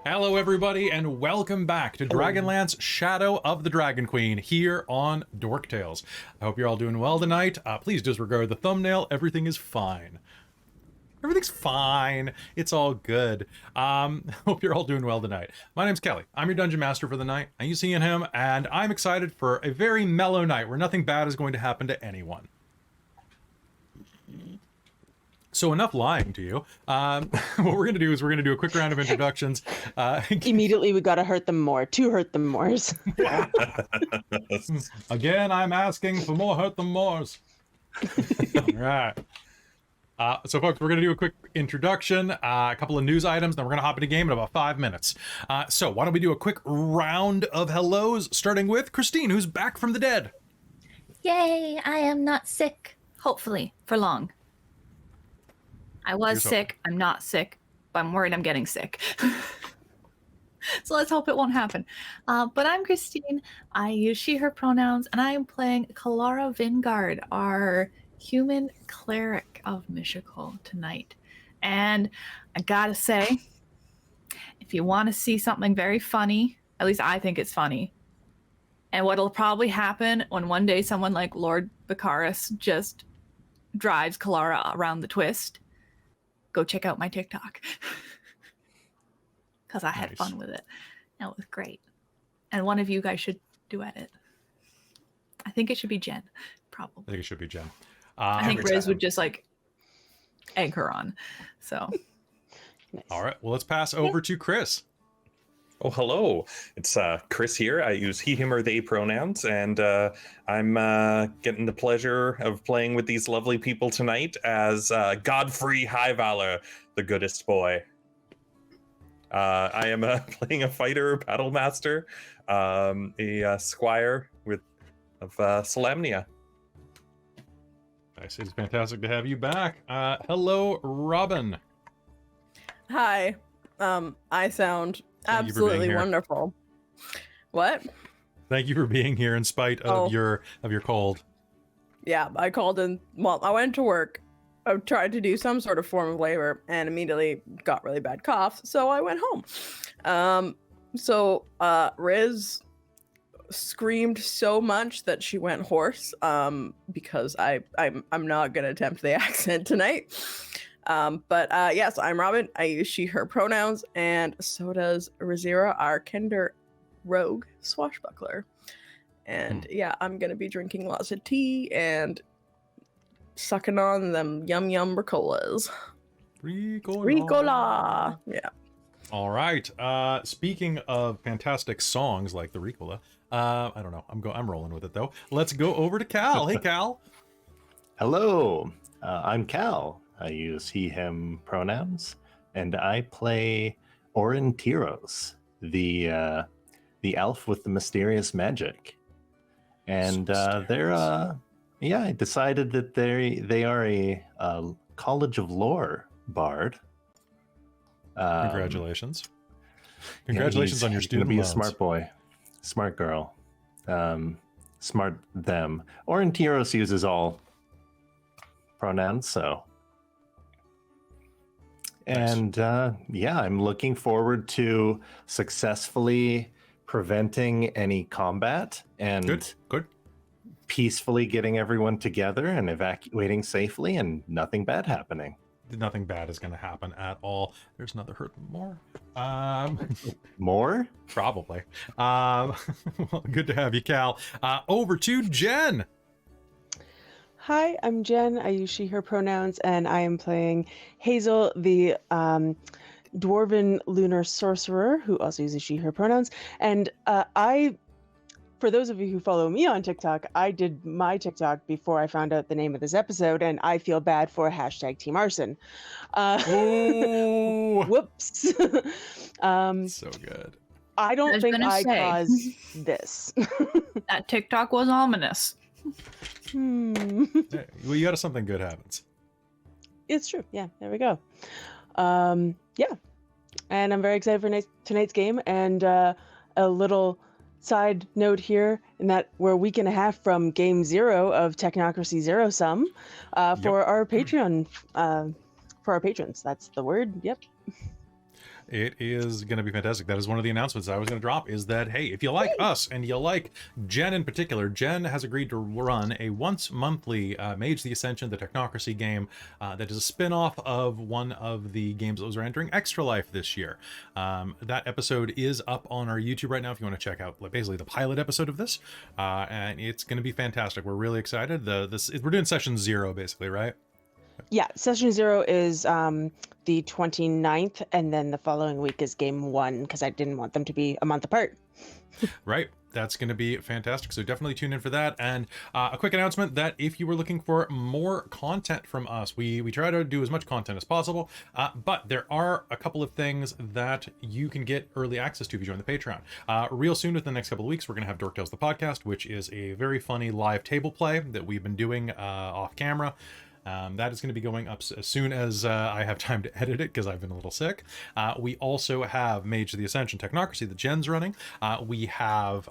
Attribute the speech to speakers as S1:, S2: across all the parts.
S1: Hello everybody and welcome back to Dragonlance Shadow of the Dragon Queen here on Dork Tales. I hope you're all doing well tonight. Please disregard the thumbnail. Everything is fine. Everything's fine. It's all good. Hope you're all doing well tonight. My name's Kelly. I'm your Dungeon Master for the night. I'm seeing him, and I'm excited for a very mellow night where nothing bad is going to happen to anyone. So enough lying to you. What we're going to do is we're going to do a quick round of introductions.
S2: Immediately we got to hurt them more. To hurt them mores.
S1: Again, I'm asking for more hurt them mores. All right. So folks, we're going to do a quick introduction, a couple of news items, then we're going to hop into game in about 5 minutes. So why don't we do a quick round of hellos, starting with Christine, who's back from the dead.
S3: Yay, I am not sick. Hopefully, for long. I was sick, I'm not sick, but I'm worried I'm getting sick. So let's hope it won't happen. But I'm Christine, I use she, her pronouns, and I am playing Kelara Vingard, our human cleric of Mystical tonight. And I gotta say, if you want to see something very funny, at least I think it's funny, and what'll probably happen when one day someone like Lord Vicaris just drives Kelara around the twist, go check out my TikTok. Because I had fun with it. And it was great. And one of you guys should duet it. I think it should be Jen, probably.
S1: I think it should be Jen.
S3: I think Riz would just like egg her on. So.
S2: Nice.
S1: All right, well, let's pass over to Chris.
S4: Oh, hello. It's Chris here. I use he, him, or they pronouns, and I'm getting the pleasure of playing with these lovely people tonight as Godfrey Highvalor, the goodest boy. I am playing a fighter, battle master, a squire of Solamnia.
S1: Nice. It's fantastic to have you back. Hello, Robin.
S5: Hi. I sound absolutely wonderful. What?
S1: Thank you for being here in spite of your cold.
S5: Yeah, I called in. Well, I went to work. I tried to do some sort of form of labor and immediately got really bad cough, so I went home. Riz screamed so much that she went hoarse. Because I'm not gonna attempt the accent tonight. Yes, I'm Robin. I use she, her pronouns, and so does Rizira, our Kinder rogue swashbuckler. And yeah, I'm gonna be drinking lots of tea and sucking on them yum Ricolas. Ricola! Yeah.
S1: All right. Speaking of fantastic songs like the Ricola, I don't know. I'm rolling with it though. Let's go over to Cal. Hey, Cal.
S6: Hello. I'm Cal. I use he, him pronouns, and I play Aurontiros, the elf with the mysterious magic. And I decided that they are a College of Lore bard.
S1: Congratulations. Congratulations on your student loans.
S6: He's gonna be a smart boy, smart girl, smart them. Aurontiros uses all pronouns, so. And I'm looking forward to successfully preventing any combat and
S1: good.
S6: Peacefully getting everyone together and evacuating safely and nothing bad happening.
S1: Nothing bad is going to happen at all. There's another hurt more.
S6: More?
S1: Probably. Well, good to have you, Cal. Over to Jen.
S2: Hi, I'm Jen. I use she, her pronouns, and I am playing Hazeal, the dwarven lunar sorcerer, who also uses she, her pronouns. And for those of you who follow me on TikTok, I did my TikTok before I found out the name of this episode, and I feel bad for #Team Arson. Whoops.
S1: So good.
S2: I don't think I caused this.
S3: That TikTok was ominous.
S1: Hey, well, you got something good happens.
S2: It's true. Yeah, there we go. Yeah. And I'm very excited for tonight's game, and a little side note here in that we're a week and a half from game 0 of Technocracy Zero Sum for our Patreon, for our patrons. That's the word. Yep.
S1: It is going to be fantastic. That is one of the announcements I was going to drop, is that, hey, if you like us and you like Jen in particular, Jen has agreed to run a once monthly Mage the Ascension, the Technocracy game that is a spin-off of one of the games that was entering Extra Life this year. That episode is up on our YouTube right now if you want to check out basically the pilot episode of this, and it's going to be fantastic. We're really excited. We're doing session 0 basically, right?
S2: Yeah, session 0 is the 29th, and then the following week is game 1, because I didn't want them to be a month apart.
S1: Right. That's going to be fantastic. So definitely tune in for that. And a quick announcement that if you were looking for more content from us, we try to do as much content as possible, but there are a couple of things that you can get early access to if you join the Patreon. Real soon, within the next couple of weeks, we're going to have Dork Tales the podcast, which is a very funny live table play that we've been doing off camera. That is going to be going up as soon as I have time to edit it, because I've been a little sick. We also have Mage of the Ascension Technocracy that Jen's running. We have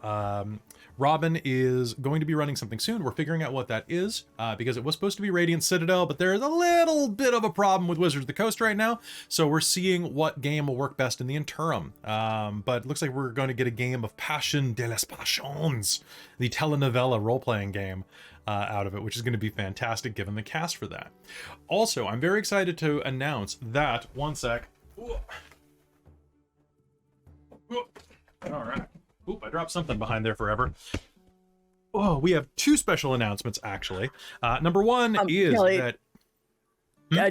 S1: Robin is going to be running something soon. We're figuring out what that is, because it was supposed to be Radiant Citadel, but there's a little bit of a problem with Wizards of the Coast right now. So we're seeing what game will work best in the interim. But it looks like we're going to get a game of Passion de las Passions, the telenovela role-playing game. Out of it, which is going to be fantastic given the cast for that. Also, I'm very excited to announce that, one sec. All right. Oop, I dropped something behind there forever. Oh, we have 2 special announcements, actually. Number one is
S5: Kelly,
S1: that...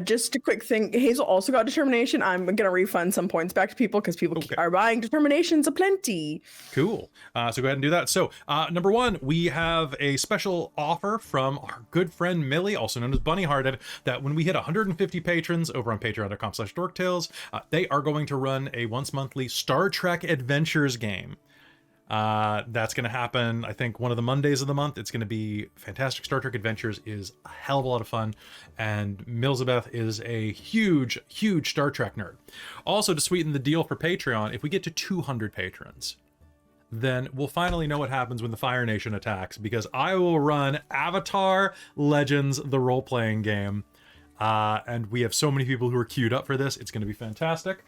S5: just a quick thing. Hazeal also got determination. I'm gonna refund some points back to people because people are buying determinations aplenty.
S1: Cool. So go ahead and do that. So number one, we have a special offer from our good friend Millie, also known as Bunny Hearted, that when we hit 150 patrons over on patreon.com/dorktales, they are going to run a once monthly Star Trek Adventures game. That's going to happen, I think, one of the Mondays of the month. It's going to be fantastic. Star Trek Adventures is a hell of a lot of fun, and Milzabeth is a huge Star Trek nerd. Also, to sweeten the deal for Patreon, if we get to 200 patrons, then we'll finally know what happens when the Fire Nation attacks, because I will run Avatar Legends, the role-playing game, and we have so many people who are queued up for this. It's going to be fantastic.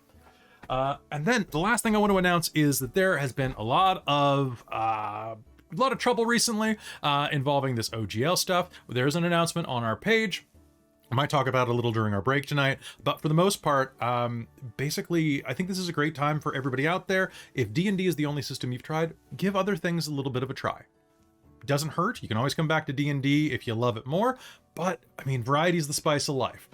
S1: And then the last thing I want to announce is that there has been a lot of trouble recently involving this OGL stuff. There's an announcement on our page. I might talk about it a little during our break tonight, but for the most part, basically, I think this is a great time for everybody out there. If D&D is the only system you've tried, give other things a little bit of a try. It doesn't hurt. You can always come back to D&D if you love it more, but I mean, variety is the spice of life.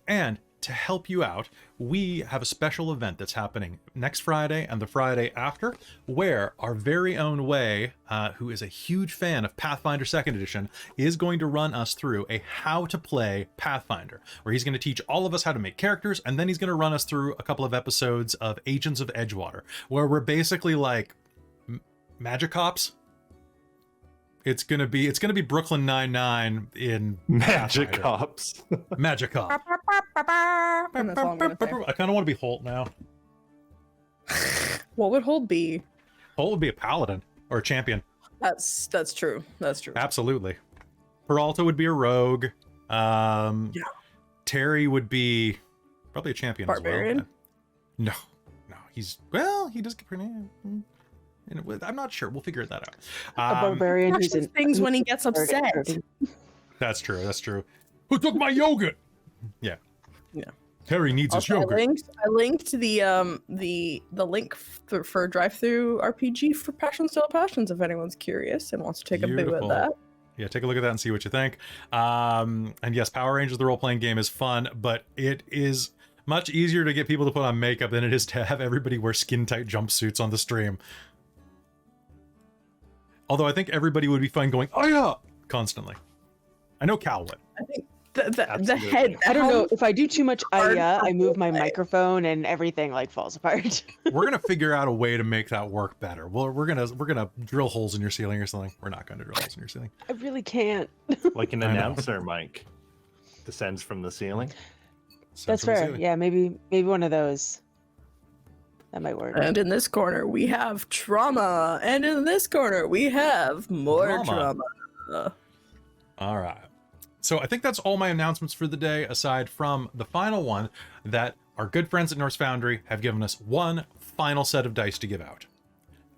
S1: And to help you out, we have a special event that's happening next Friday and the Friday after, where our very own Way, who is a huge fan of Pathfinder 2nd Edition, is going to run us through a how to play Pathfinder, where he's going to teach all of us how to make characters, and then he's going to run us through a couple of episodes of Agents of Edgewater, where we're basically like magic cops. It's gonna be Brooklyn Nine-Nine in
S6: Magic Cops.
S1: Magic Cop. I kind of want to be Holt now.
S5: What would Hold be?
S1: Holt would be a paladin or a champion.
S5: That's true. That's true.
S1: Absolutely. Peralta would be a rogue. Yeah. Terry would be probably a champion
S5: Barbarian?
S1: as well. No. He does get pretty. I'm not sure. We'll figure that out.
S2: A barbarian who's in
S5: things when he gets upset.
S1: That's true. Who took my yogurt? Yeah. Terry needs his yogurt.
S5: I linked the link for drive-through RPG for Passion Still Passions if anyone's curious and wants to take a bit of that.
S1: Yeah, take a look at that and see what you think. And yes, Power Rangers, the role-playing game, is fun, but it is much easier to get people to put on makeup than it is to have everybody wear skin-tight jumpsuits on the stream. Although I think everybody would be fine going, oh yeah, constantly. I know Cal would.
S5: I think the head.
S2: I don't know. If I do too much I move my microphone and everything like falls apart.
S1: We're gonna figure out a way to make that work better. Well, we're gonna drill holes in your ceiling or something. We're not gonna drill holes in your ceiling.
S2: I really can't.
S6: Like an announcer mic descends from the ceiling.
S2: That's fair. Yeah, maybe one of those. That might work.
S5: And in this corner, we have trauma. And in this corner, we have more trauma.
S1: All right. So I think that's all my announcements for the day, aside from the final one that our good friends at Norse Foundry have given us one final set of dice to give out.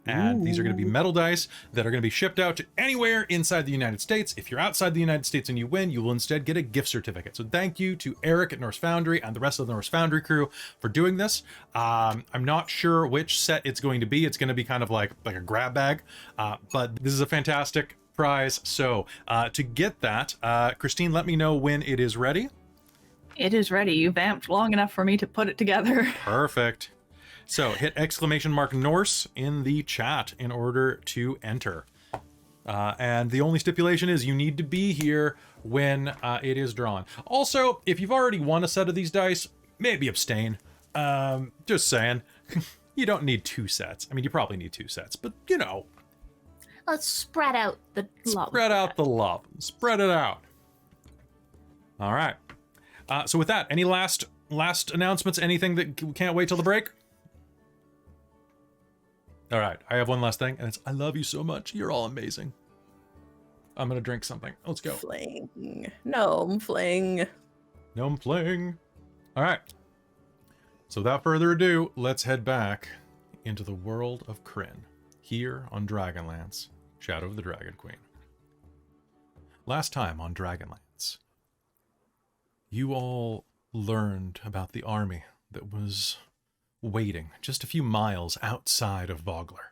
S1: And these are going to be metal dice that are going to be shipped out to anywhere inside the United States. If you're outside the United States and you win, you will instead get a gift certificate. So thank you to Eric at Norse Foundry and the rest of the Norse Foundry crew for doing this. I'm not sure which set it's going to be. It's going to be kind of like a grab bag, but this is a fantastic prize. So to get that, Christine, let me know when it is ready.
S3: It is ready. You vamped long enough for me to put it together.
S1: Perfect. So hit !Norse in the chat in order to enter. And the only stipulation is you need to be here when it is drawn. Also, if you've already won a set of these dice, maybe abstain. Just saying. You don't need 2 sets. I mean, you probably need 2 sets, but you know.
S3: Let's spread out the love.
S1: Spread out the love. Spread it out. All right. So with that, any last announcements? Anything that we can't wait till the break? All right, I have one last thing, and it's I love you so much. You're all amazing. I'm gonna drink something. Let's go.
S5: Fling. Gnome fling.
S1: Gnome fling. All right. So without further ado, let's head back into the world of Kryn, here on Dragonlance, Shadow of the Dragon Queen. Last time on Dragonlance, you all learned about the army that was waiting just a few miles outside of Vogler.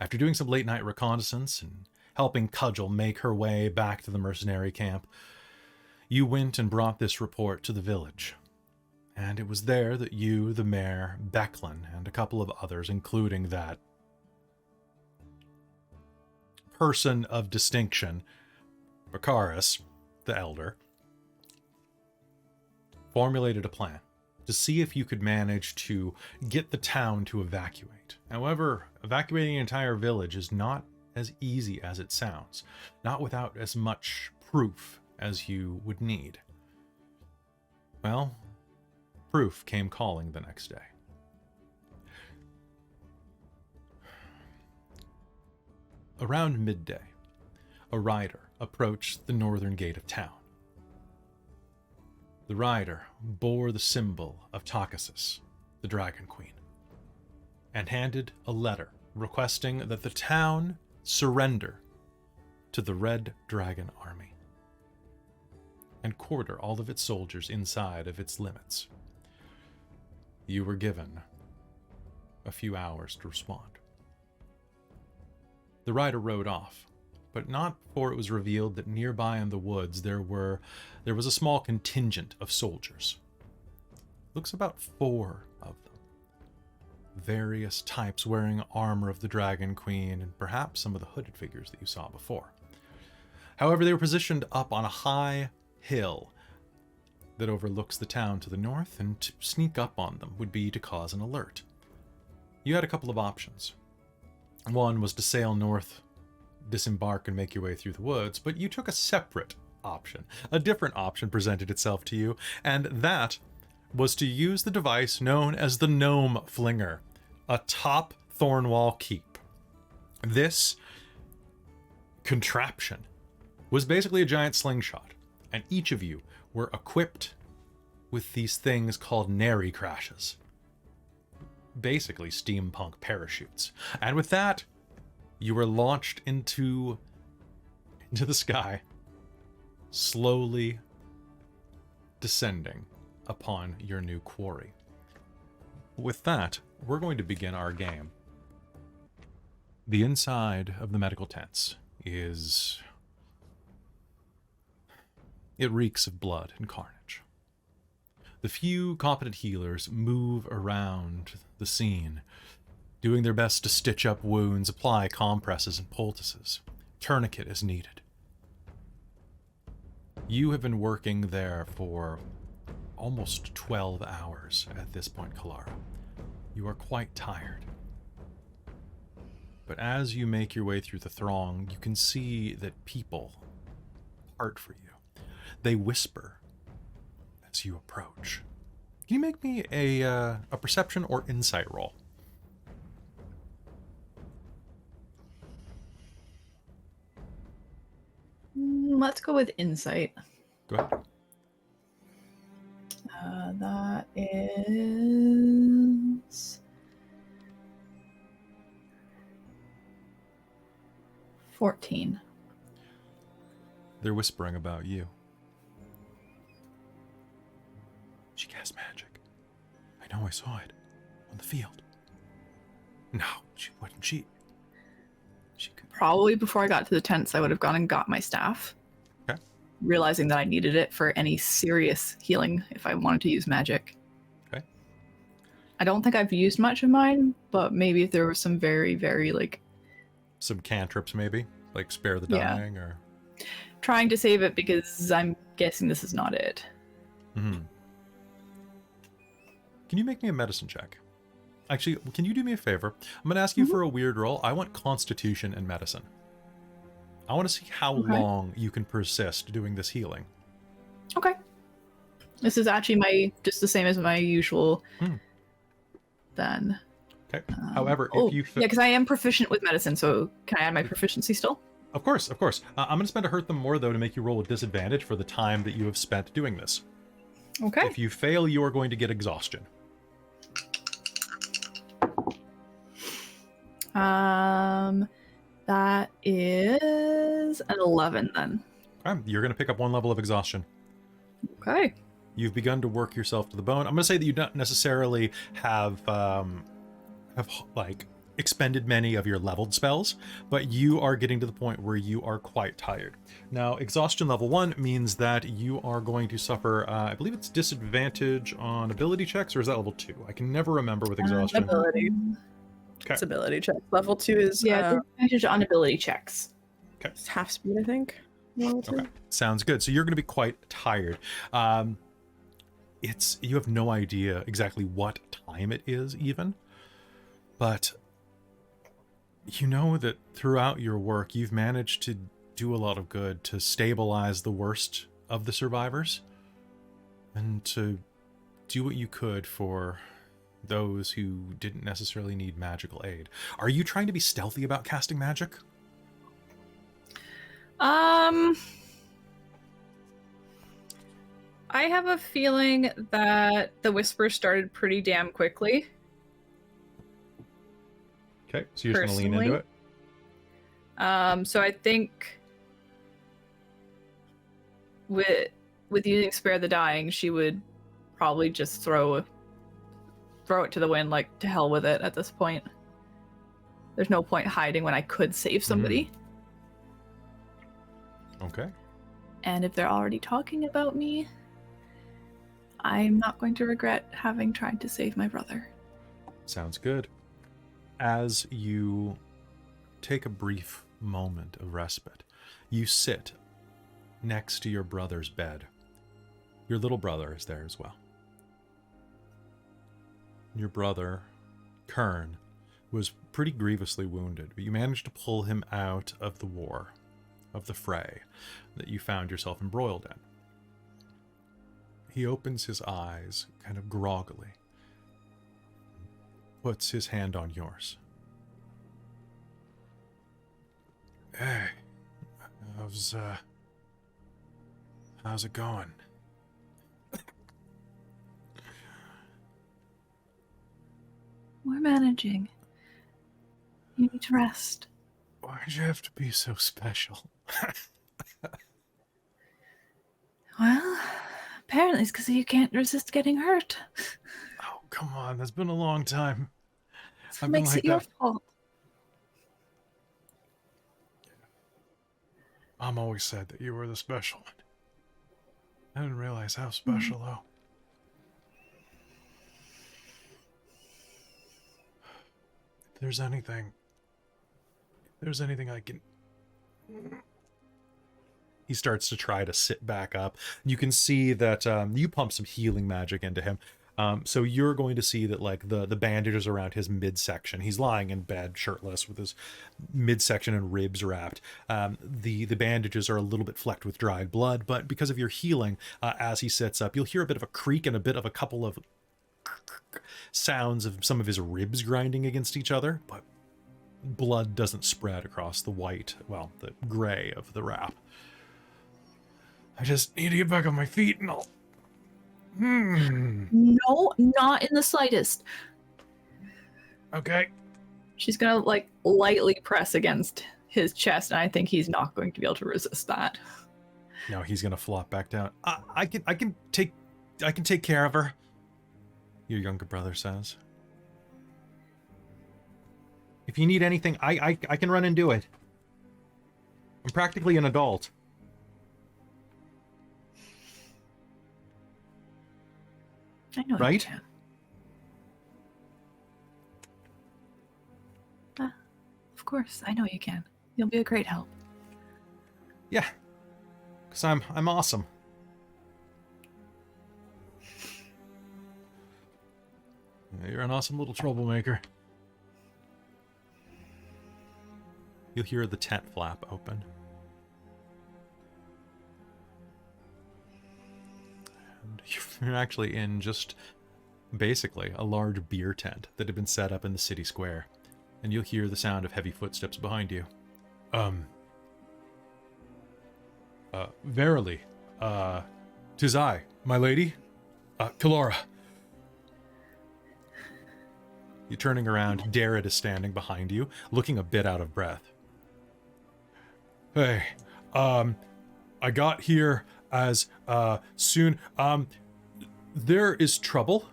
S1: After doing some late-night reconnaissance and helping Cudgel make her way back to the mercenary camp, you went and brought this report to the village. And it was there that you, the mayor, Becklin, and a couple of others, including that person of distinction, Bakaris, the elder, formulated a plan to see if you could manage to get the town to evacuate. However, evacuating an entire village is not as easy as it sounds, not without as much proof as you would need. Well, proof came calling the next day. Around midday, a rider approached the northern gate of town. The rider bore the symbol of Takasis, the Dragon Queen, and handed a letter requesting that the town surrender to the Red Dragon Army and quarter all of its soldiers inside of its limits. You were given a few hours to respond. The rider rode off, but not before it was revealed that nearby in the woods there was a small contingent of soldiers. Looks about 4 of them. Various types wearing armor of the Dragon Queen and perhaps some of the hooded figures that you saw before. However, they were positioned up on a high hill that overlooks the town to the north, and to sneak up on them would be to cause an alert. You had a couple of options. One was to sail north, disembark, and make your way through the woods, but you took a separate option. A different option presented itself to you, and that was to use the device known as the Gnome Flinger atop Thornwall Keep. This contraption was basically a giant slingshot, and each of you were equipped with these things called Nary Crashes. Basically steampunk parachutes. And with that, you were launched into the sky, slowly descending upon your new quarry. With that, we're going to begin our game. The inside of the medical tents it reeks of blood and carnage. The few competent healers move around the scene, doing their best to stitch up wounds, apply compresses and poultices. Tourniquet is needed. You have been working there for almost 12 hours at this point, Kelara. You are quite tired. But as you make your way through the throng, you can see that people part for you. They whisper as you approach. Can you make me a perception or insight roll?
S3: Let's go with insight.
S1: Go ahead.
S3: That is 14.
S1: They're whispering about you. She cast magic. I know, I saw it on the field. No, she wouldn't. She could.
S3: Probably before I got to the tents, I would have gone and got my staff.
S1: Okay.
S3: Realizing that I needed it for any serious healing if I wanted to use magic.
S1: Okay.
S3: I don't think I've used much of mine, but maybe if there was some very, very
S1: Some cantrips, maybe? Like spare the
S3: Yeah.
S1: dying, or...
S3: trying to save it, because I'm guessing this is not it.
S1: Mm-hmm. Can you make me a medicine check? Actually, can you do me a favor? I'm going to ask you for a weird roll. I want Constitution and Medicine. I want to see how long you can persist doing this healing.
S3: Okay. This is actually just the same as my usual. Then.
S1: Okay. However, if you...
S3: yeah, because I am proficient with medicine, so can I add my proficiency still?
S1: Of course, of course. I'm going to spend a hurt them more, though, to make you roll a disadvantage for the time that you have spent doing this.
S3: Okay.
S1: If you fail, you are going to get exhaustion.
S3: That is an 11 then.
S1: Okay. You're going to pick up 1 level of exhaustion.
S3: Okay.
S1: You've begun to work yourself to the bone. I'm going to say that you don't necessarily have like expended many of your leveled spells, but you are getting to the point where you are quite tired. Now, exhaustion level 1 means that you are going to suffer, I believe it's disadvantage on ability checks, or is that level 2? I can never remember with exhaustion.
S5: Ability.
S1: Okay.
S5: It's ability check. Level 2 is
S3: disadvantage on ability checks.
S1: Okay.
S5: it's half speed, I think. Level 2.
S1: Okay. Sounds good. So you're going to be quite tired. You have no idea exactly what time it is even, but you know that throughout your work, you've managed to do a lot of good to stabilize the worst of the survivors and to do what you could for those who didn't necessarily need magical aid. Are you trying to be stealthy about casting magic?
S3: I have a feeling that the whisper started pretty damn quickly.
S1: Okay, so you're just going to lean into it?
S3: So I think with using Spare the Dying, she would probably just throw it to the wind, like, to hell with it at this point. There's no point hiding when I could save somebody.
S1: Okay.
S3: And if they're already talking about me, I'm not going to regret having tried to save my brother.
S1: Sounds good. As you take a brief moment of respite, you sit next to your brother's bed. Your little brother is there as well. Your brother, Kern, was pretty grievously wounded, but you managed to pull him out of the war, of the fray that you found yourself embroiled in. He opens his eyes kind of groggily, puts his hand on yours. Hey, how's it going?
S3: We're managing. You need to rest.
S1: Why'd you have to be so special?
S3: Well, apparently it's because you can't resist getting hurt.
S1: Oh, come on. That's been a long time.
S3: That's what makes it your fault.
S1: Mom always said that you were the special one. I didn't realize how special, though. If there's anything I can... He starts to try to sit back up. You can see that you pump some healing magic into him. So you're going to see that, like, the bandages around his midsection. He's lying in bed shirtless with his midsection and ribs wrapped. The bandages are a little bit flecked with dried blood, but because of your healing, as he sits up, you'll hear a bit of a creak and a couple of sounds of some of his ribs grinding against each other, but blood doesn't spread across the gray of the wrap. I just need to get back on my feet and
S3: No, not in the slightest.
S1: Okay.
S3: She's gonna like lightly press against his chest, and I think he's not going to be able to resist that.
S1: No, he's gonna flop back down. I can take care of her. Your younger brother says. If you need anything, I can run and do it. I'm practically an adult.
S3: I know.
S1: Right?
S3: You can. Of course, I know you can. You'll be a great help.
S1: Yeah. Because I'm awesome. Yeah, you're an awesome little troublemaker. You'll hear the tent flap open. And you're actually in just basically a large beer tent that had been set up in the city square. And you'll hear the sound of heavy footsteps behind you. Verily, 'tis I, my lady, Kelara. You're turning around. Darrett is standing behind you, looking a bit out of breath. Hey, I got here as, soon, there is trouble.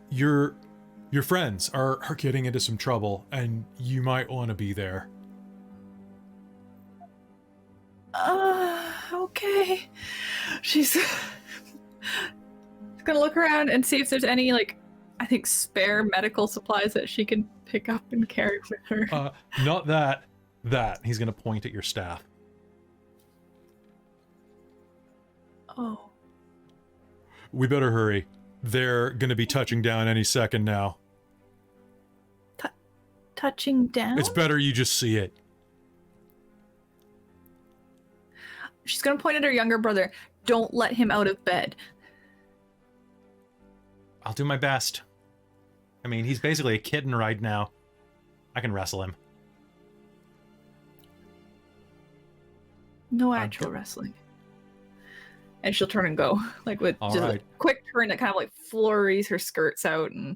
S1: Your friends are getting into some trouble, and you might want to be there.
S3: Okay. She's gonna look around and see if there's any, like, I think spare medical supplies that she can pick up and carry with her.
S1: Not that. He's gonna point at your staff.
S3: Oh.
S1: We better hurry. They're gonna be touching down any second now.
S3: Touching down?
S1: It's better you just see it.
S3: She's gonna point at her younger brother. Don't let him out of bed.
S1: I'll do my best. I mean, he's basically a kitten right now. I can wrestle him.
S3: No actual wrestling. And she'll turn and go, like with
S1: All
S3: just
S1: right.
S3: a quick turn that kind of like flurries her skirts out, and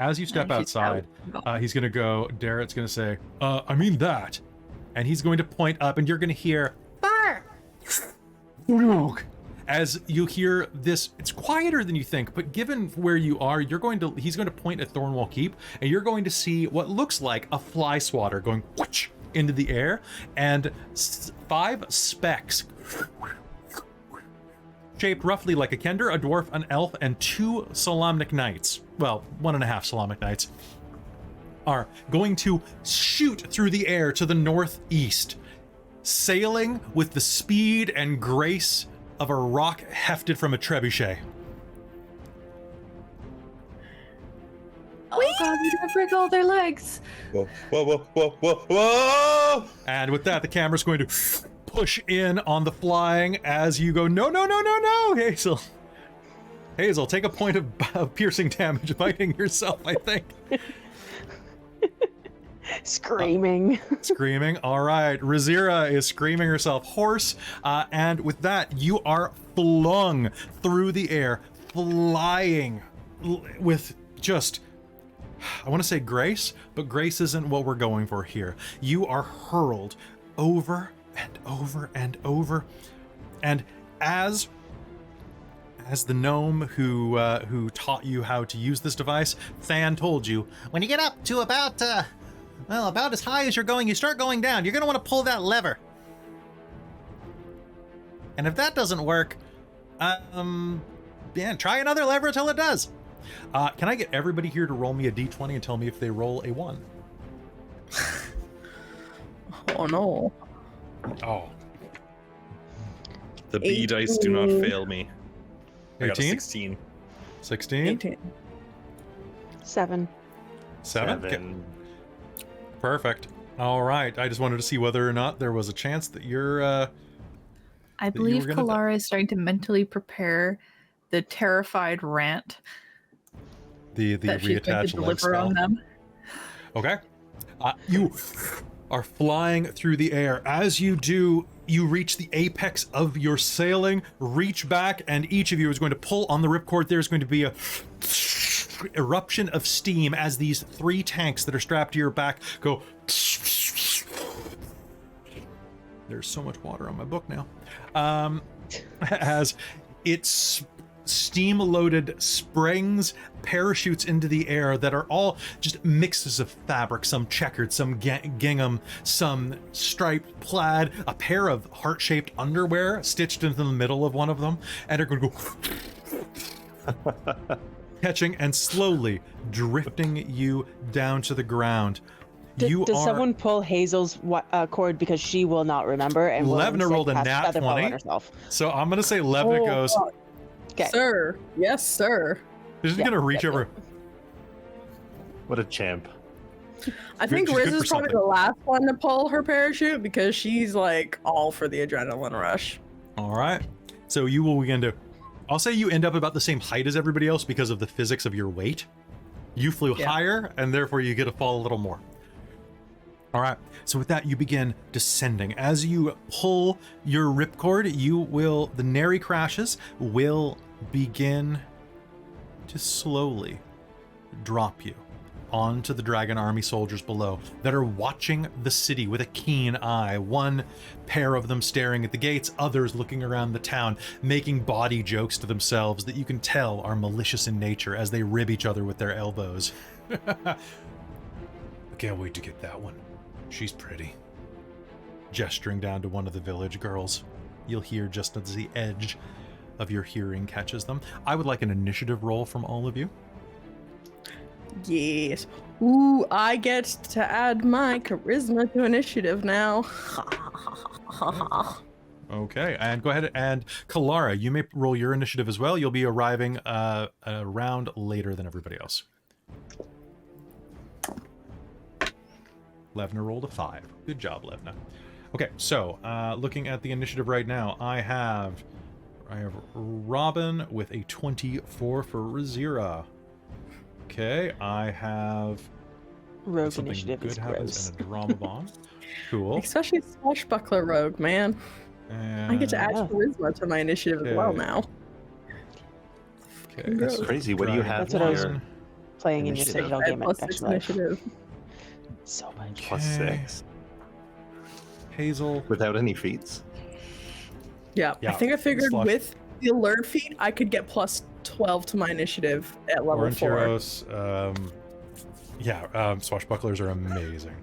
S1: As you step
S3: and she's
S1: outside,
S3: out.
S1: he's gonna go. Darrett's gonna say, I mean that. And he's going to point up, and you're gonna hear, "Bark!" As you hear this. It's quieter than you think, but given where you are, he's going to point at Thornwall Keep, and you're going to see what looks like a fly swatter going whoosh into the air, and 5 specks shaped roughly like a kender, a dwarf, an elf, and 2 Solamnic knights. Well, 1.5 Solamnic knights are going to shoot through the air to the northeast, sailing with the speed and grace of a rock hefted from a trebuchet.
S3: Oh god, they're gonna break all their legs.
S4: Whoa, whoa, whoa, whoa, whoa, whoa!
S1: And with that, the camera's going to push in on the flying as you go, no, Hazeal. Hazeal, take a point of piercing damage biting yourself, I think.
S2: Screaming.
S1: Screaming. All right. Rizira is screaming herself hoarse. And with that, you are flung through the air, flying with just, I want to say grace, but grace isn't what we're going for here. You are hurled over and over and over. And as the gnome who taught you how to use this device, Than told you, when you get up to about as high as you're going, you start going down. You're going to want to pull that lever. And if that doesn't work, try another lever until it does. Can I get everybody here to roll me a d20 and tell me if they roll a 1?
S5: Oh no.
S1: Oh.
S4: The B dice do not fail me. I got a
S1: 18?
S4: 16.
S1: 16?
S5: 18.
S2: 7.
S1: 7? Perfect. All right. I just wanted to see whether or not there was a chance that you're...
S3: I believe Kelara is starting to mentally prepare the terrified rant
S1: the
S3: that she's going to
S1: reattached leg
S3: deliver on
S1: spell.
S3: them.
S1: Okay. You are flying through the air. As you do, you reach the apex of your sailing, reach back, and each of you is going to pull on the ripcord. There's going to be a eruption of steam as these 3 tanks that are strapped to your back go. There's so much water on my book now. As it's steam-loaded springs, parachutes into the air that are all just mixes of fabric, some checkered, some gingham, some striped plaid, a pair of heart-shaped underwear stitched into the middle of one of them, and are going to go catching and slowly drifting you down to the ground.
S2: Does someone pull Hazel's cord because she will not remember? And
S1: Levna rolled a nat 20, so I'm going to say Levna goes...
S2: Okay.
S5: Sir. Yes, sir.
S1: She's going to reach over.
S6: What a champ.
S5: I think
S1: she's
S5: Riz
S1: good for
S5: is probably
S1: something.
S5: the last one to pull her parachute because she's like all for the adrenaline rush.
S1: All right. So you will begin to... I'll say you end up about the same height as everybody else because of the physics of your weight. You flew higher, and therefore you get to fall a little more. All right. So with that, you begin descending. As you pull your ripcord, the nary crashes will begin to slowly drop you onto the dragon army soldiers below that are watching the city with a keen eye. One pair of them staring at the gates, others looking around the town, making body jokes to themselves that you can tell are malicious in nature as they rib each other with their elbows. I can't wait to get that one. She's pretty. Gesturing down to one of the village girls. You'll hear just as the edge of your hearing catches them. I would like an initiative roll from all of you.
S5: Yes. Ooh, I get to add my charisma to initiative now.
S1: Okay, and go ahead and Kelara, you may roll your initiative as well. You'll be arriving a round later than everybody else. Levna rolled a 5. Good job, Levna. Okay, so looking at the initiative right now, I have Robin with a 24 for Rizira. Okay, I have
S2: Rogue
S1: something
S2: initiative
S1: good
S2: is
S1: happens
S2: gross.
S1: and a drama bomb. Cool.
S5: Especially Swashbuckler Rogue, man.
S1: And,
S5: I get to add charisma to my initiative as well now.
S1: Okay,
S6: That's crazy. What do you have
S2: That's what I was
S6: here?
S2: playing in your
S6: Initiative.
S2: Citadel game
S5: Plus
S2: at
S5: 6
S2: Life.
S5: initiative.
S2: So much.
S6: Plus 6.
S1: Hazeal.
S6: Without any feats?
S5: Yeah,
S1: Yeah,
S5: I think I figured
S1: slush.
S5: with the alert feat, I could get plus 12 to my initiative at level 4.
S1: Aurontiros, swashbucklers are amazing.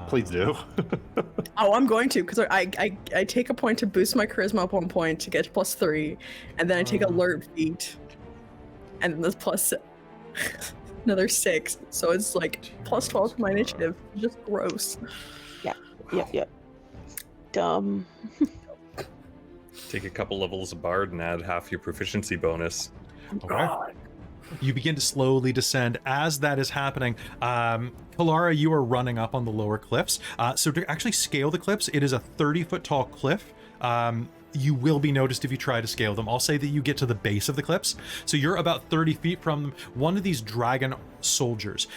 S6: Please do.
S5: Oh, I'm going to, because I take a point to boost my charisma up 1 point to get to plus 3, and then I take alert feat, and then there's plus another 6, so it's like plus 12 to my initiative. Just gross.
S2: Yep. Dumb.
S4: Take a couple levels of Bard and add half your proficiency bonus.
S1: Okay. You begin to slowly descend. As that is happening, Kelara, you are running up on the lower cliffs. So to actually scale the cliffs, it is a 30-foot tall cliff. You will be noticed if you try to scale them. I'll say that you get to the base of the cliffs. So you're about 30 feet from one of these dragon soldiers.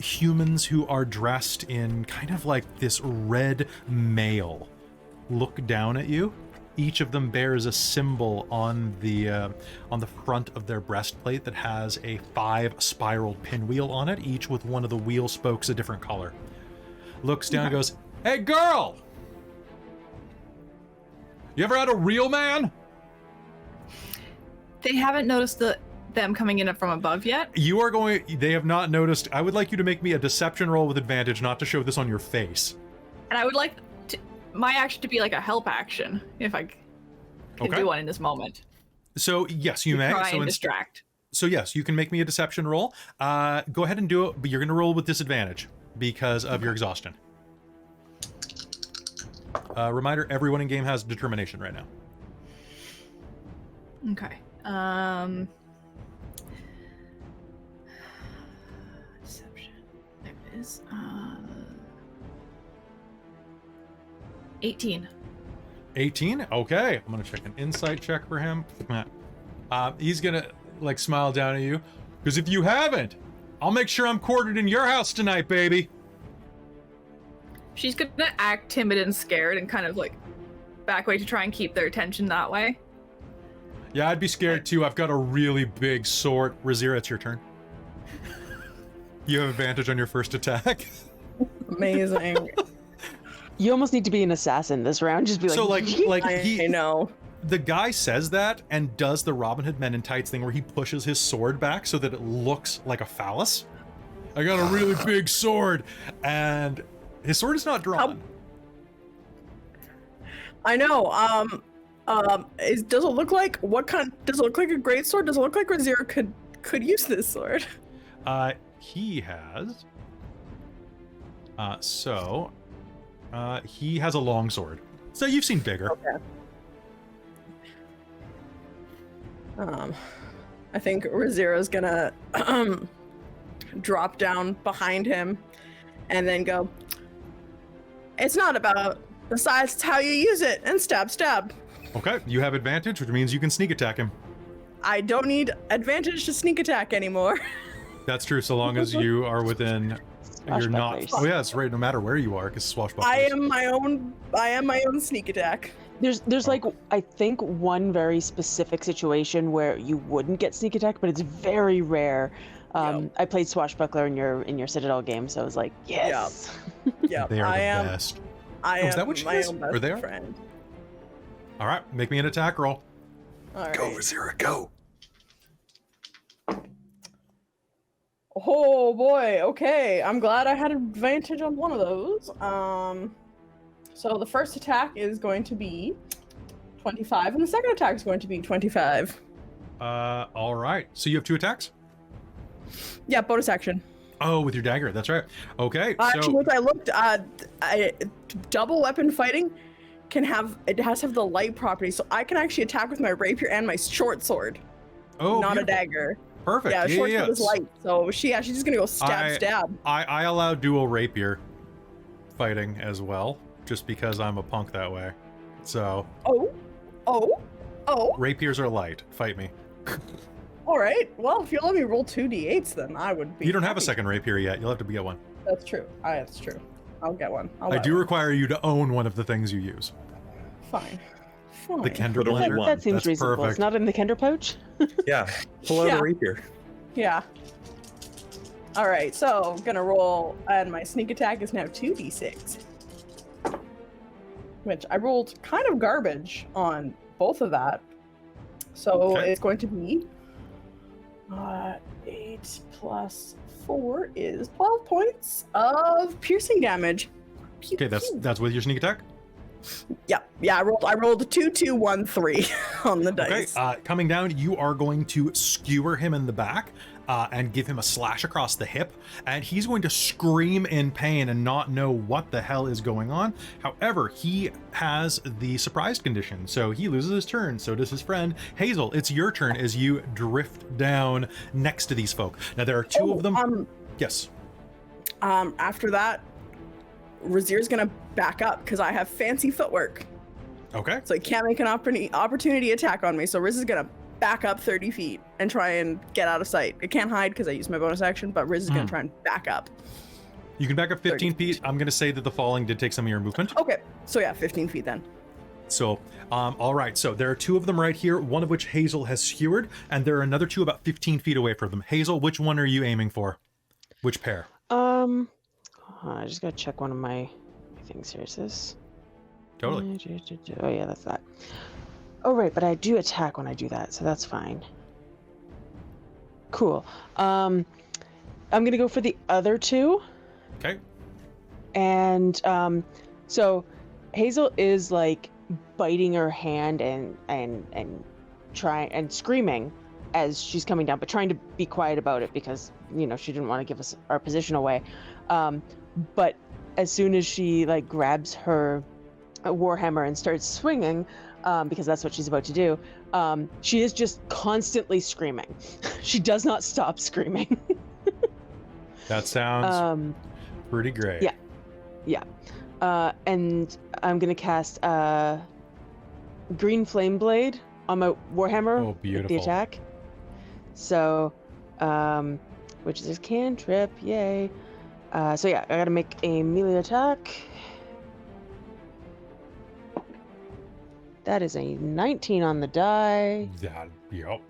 S1: Humans who are dressed in kind of like this red mail look down at you. Each of them bears a symbol on the front of their breastplate that has a 5 spiraled pinwheel on it, each with one of the wheel spokes a different color. Looks down and goes, "Hey girl! You ever had a real man?"
S3: They haven't noticed them coming in from above yet.
S1: They have not noticed. I would like you to make me a deception roll with advantage, not to show this on your face.
S3: And I would like my action to be like a help action, if I can do one in this moment.
S1: So yes, you may.
S3: Try and distract.
S1: So yes, you can make me a deception roll. Go ahead and do it, but you're going to roll with disadvantage because of your exhaustion. Reminder, everyone in game has determination right now.
S3: Okay. Deception. There it is. 18.
S1: 18? Okay. I'm going to check an insight check for him. He's going to smile down at you. Because if you haven't, I'll make sure I'm quartered in your house tonight, baby.
S3: She's gonna act timid and scared and kind of like back away to try and keep their attention that way.
S1: Yeah, I'd be scared too. I've got a really big sword. Rizira, it's your turn. You have advantage on your first attack.
S5: Amazing.
S2: You almost need to be an assassin this round. Just be like,
S1: So like
S5: I know.
S1: the guy says that and does the Robin Hood Men in Tights thing where he pushes his sword back so that it looks like a phallus. I got a really big sword, and his sword is not drawn.
S5: I know. Does it look like does it look like a great sword? Does it look like Rizira could use this sword?
S1: He has. He has a long sword. So you've seen bigger.
S5: Okay. I think Rizira's gonna drop down behind him and then go, "It's not about the size, it's how you use it," and stab.
S1: Okay, you have advantage, which means you can sneak attack him.
S5: I don't need advantage to sneak attack anymore.
S1: That's true, so long as you are within. You're not.
S2: Swashbucklers.
S1: Oh yeah, that's right. No matter where you are, because swashbucklers.
S5: I am my own sneak attack.
S2: There's like, I think one very specific situation where you wouldn't get sneak attack, but it's very rare. I played Swashbuckler in your Citadel game, so I was like, yes.
S5: Yeah,
S1: They are
S5: I
S1: the
S5: am.
S1: best.
S5: I
S1: Oh,
S5: am
S1: is that what she
S5: my
S1: is?
S5: own
S1: Or
S5: best
S1: they are?
S5: friend.
S1: All right, make me an attack roll.
S5: All right.
S4: Go, Rizira, go.
S5: Oh boy. Okay, I'm glad I had advantage on one of those. So the first attack is going to be 25, and the second attack is going to be 25.
S1: All right. So you have 2 attacks?
S5: Yeah, bonus action.
S1: Oh, with your dagger. That's right. Okay.
S5: Actually,
S1: So
S5: once I looked, double weapon fighting has to have the light property, so I can actually attack with my rapier and my short sword,
S1: oh,
S5: not
S1: beautiful.
S5: a dagger.
S1: Perfect.
S5: Yeah, short sword is
S1: yes.
S5: light, so she's just gonna go stab.
S1: I allow dual rapier fighting as well, just because I'm a punk that way. So
S5: Oh.
S1: rapiers are light. Fight me.
S5: All right. Well, if you let me roll 2d8s, then I would be.
S1: You don't have a
S5: happy.
S1: second rapier yet. You'll have to get one.
S5: That's true. That's true. I'll get one.
S1: I do require you to own one of the things you use.
S5: Fine.
S1: The Kender
S4: But only
S1: blender.
S4: one.
S2: That seems
S1: That's
S2: reasonable.
S1: perfect.
S2: It's not in the Kender pouch.
S4: Yeah, pull out
S5: Yeah.
S4: a rapier.
S5: Yeah. All right. So I'm gonna roll, and my sneak attack is now 2d6, which I rolled kind of garbage on both of that. So
S1: Okay.
S5: it's going to be 8 plus 4 is 12 points of piercing damage. Pew,
S1: Okay,
S5: pew.
S1: that's with your sneak attack.
S5: Yeah. I rolled a 2, 2, 1, 3 on the
S1: Okay,
S5: dice.
S1: coming down, you are going to skewer him in the back and give him a slash across the hip, and he's going to scream in pain and not know what the hell is going on. However, he has the surprised condition, so he loses his turn. So does his friend Hazeal. It's your turn as you drift down next to these folk. Now there are 2 of them. Yes.
S5: After that, Rizira's gonna back up because I have fancy footwork,
S1: Okay.
S5: so he can't make an opportunity attack on me. So Riz is gonna back up 30 feet and try and get out of sight. I can't hide because I used my bonus action, but Riz is gonna try and back up.
S1: You can back up 15
S5: 30
S1: feet. I'm going to say that the falling did take some of your movement.
S5: Okay, so yeah, 15 feet then.
S1: So, all right. So there are 2 of them right here, one of which Hazeal has skewered, and there are another 2 about 15 feet away from them. Hazeal, which one are you aiming for? Which pair?
S2: I just gotta check one of my things here. Is this?
S1: Totally.
S2: Oh yeah, that's that. Oh right, but I do attack when I do that, so that's fine. Cool. I'm gonna go for the other 2.
S1: Okay.
S2: And so Hazeal is like biting her hand and trying and screaming as she's coming down, but trying to be quiet about it because she didn't want to give us our position away. But as soon as she like grabs her warhammer and starts swinging, because that's what she's about to do, she is just constantly screaming. She does not stop screaming.
S1: That sounds pretty great.
S2: Yeah. And I'm gonna cast Green Flame Blade on my warhammer
S1: Oh,
S2: with the
S1: beautiful.
S2: attack. So, which is a cantrip, yay. So yeah, I gotta make a melee attack. That is a 19 on the die.
S1: That, yep.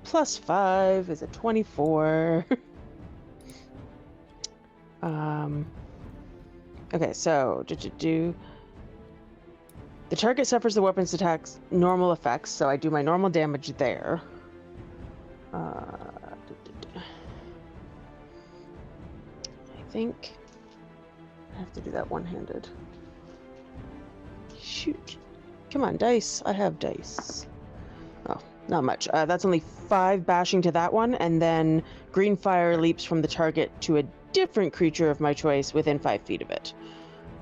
S2: Plus 5 is a 24. Okay, so the target suffers the weapon's attack's normal effects, so I do my normal damage there. I think I have to do that one-handed. Shoot. Come on, dice. I have dice. Oh, not much. That's only 5 bashing to that one, and then green fire leaps from the target to a different creature of my choice within 5 feet of it.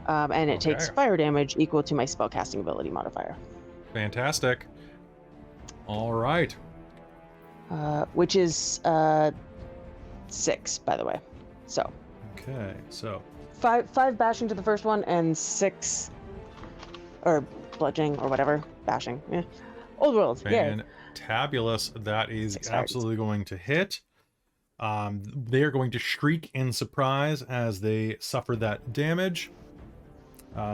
S2: And it takes fire damage equal to my spellcasting ability modifier.
S1: Fantastic. All right.
S2: Which is 6, by the way. So.
S1: Okay, so
S2: 5 bashing to the first one, and 6, or bludgeoning, or whatever, bashing. Yeah. Old world. Yeah.
S1: Fantabulous. That is absolutely going to hit. They are going to shriek in surprise as they suffer that damage.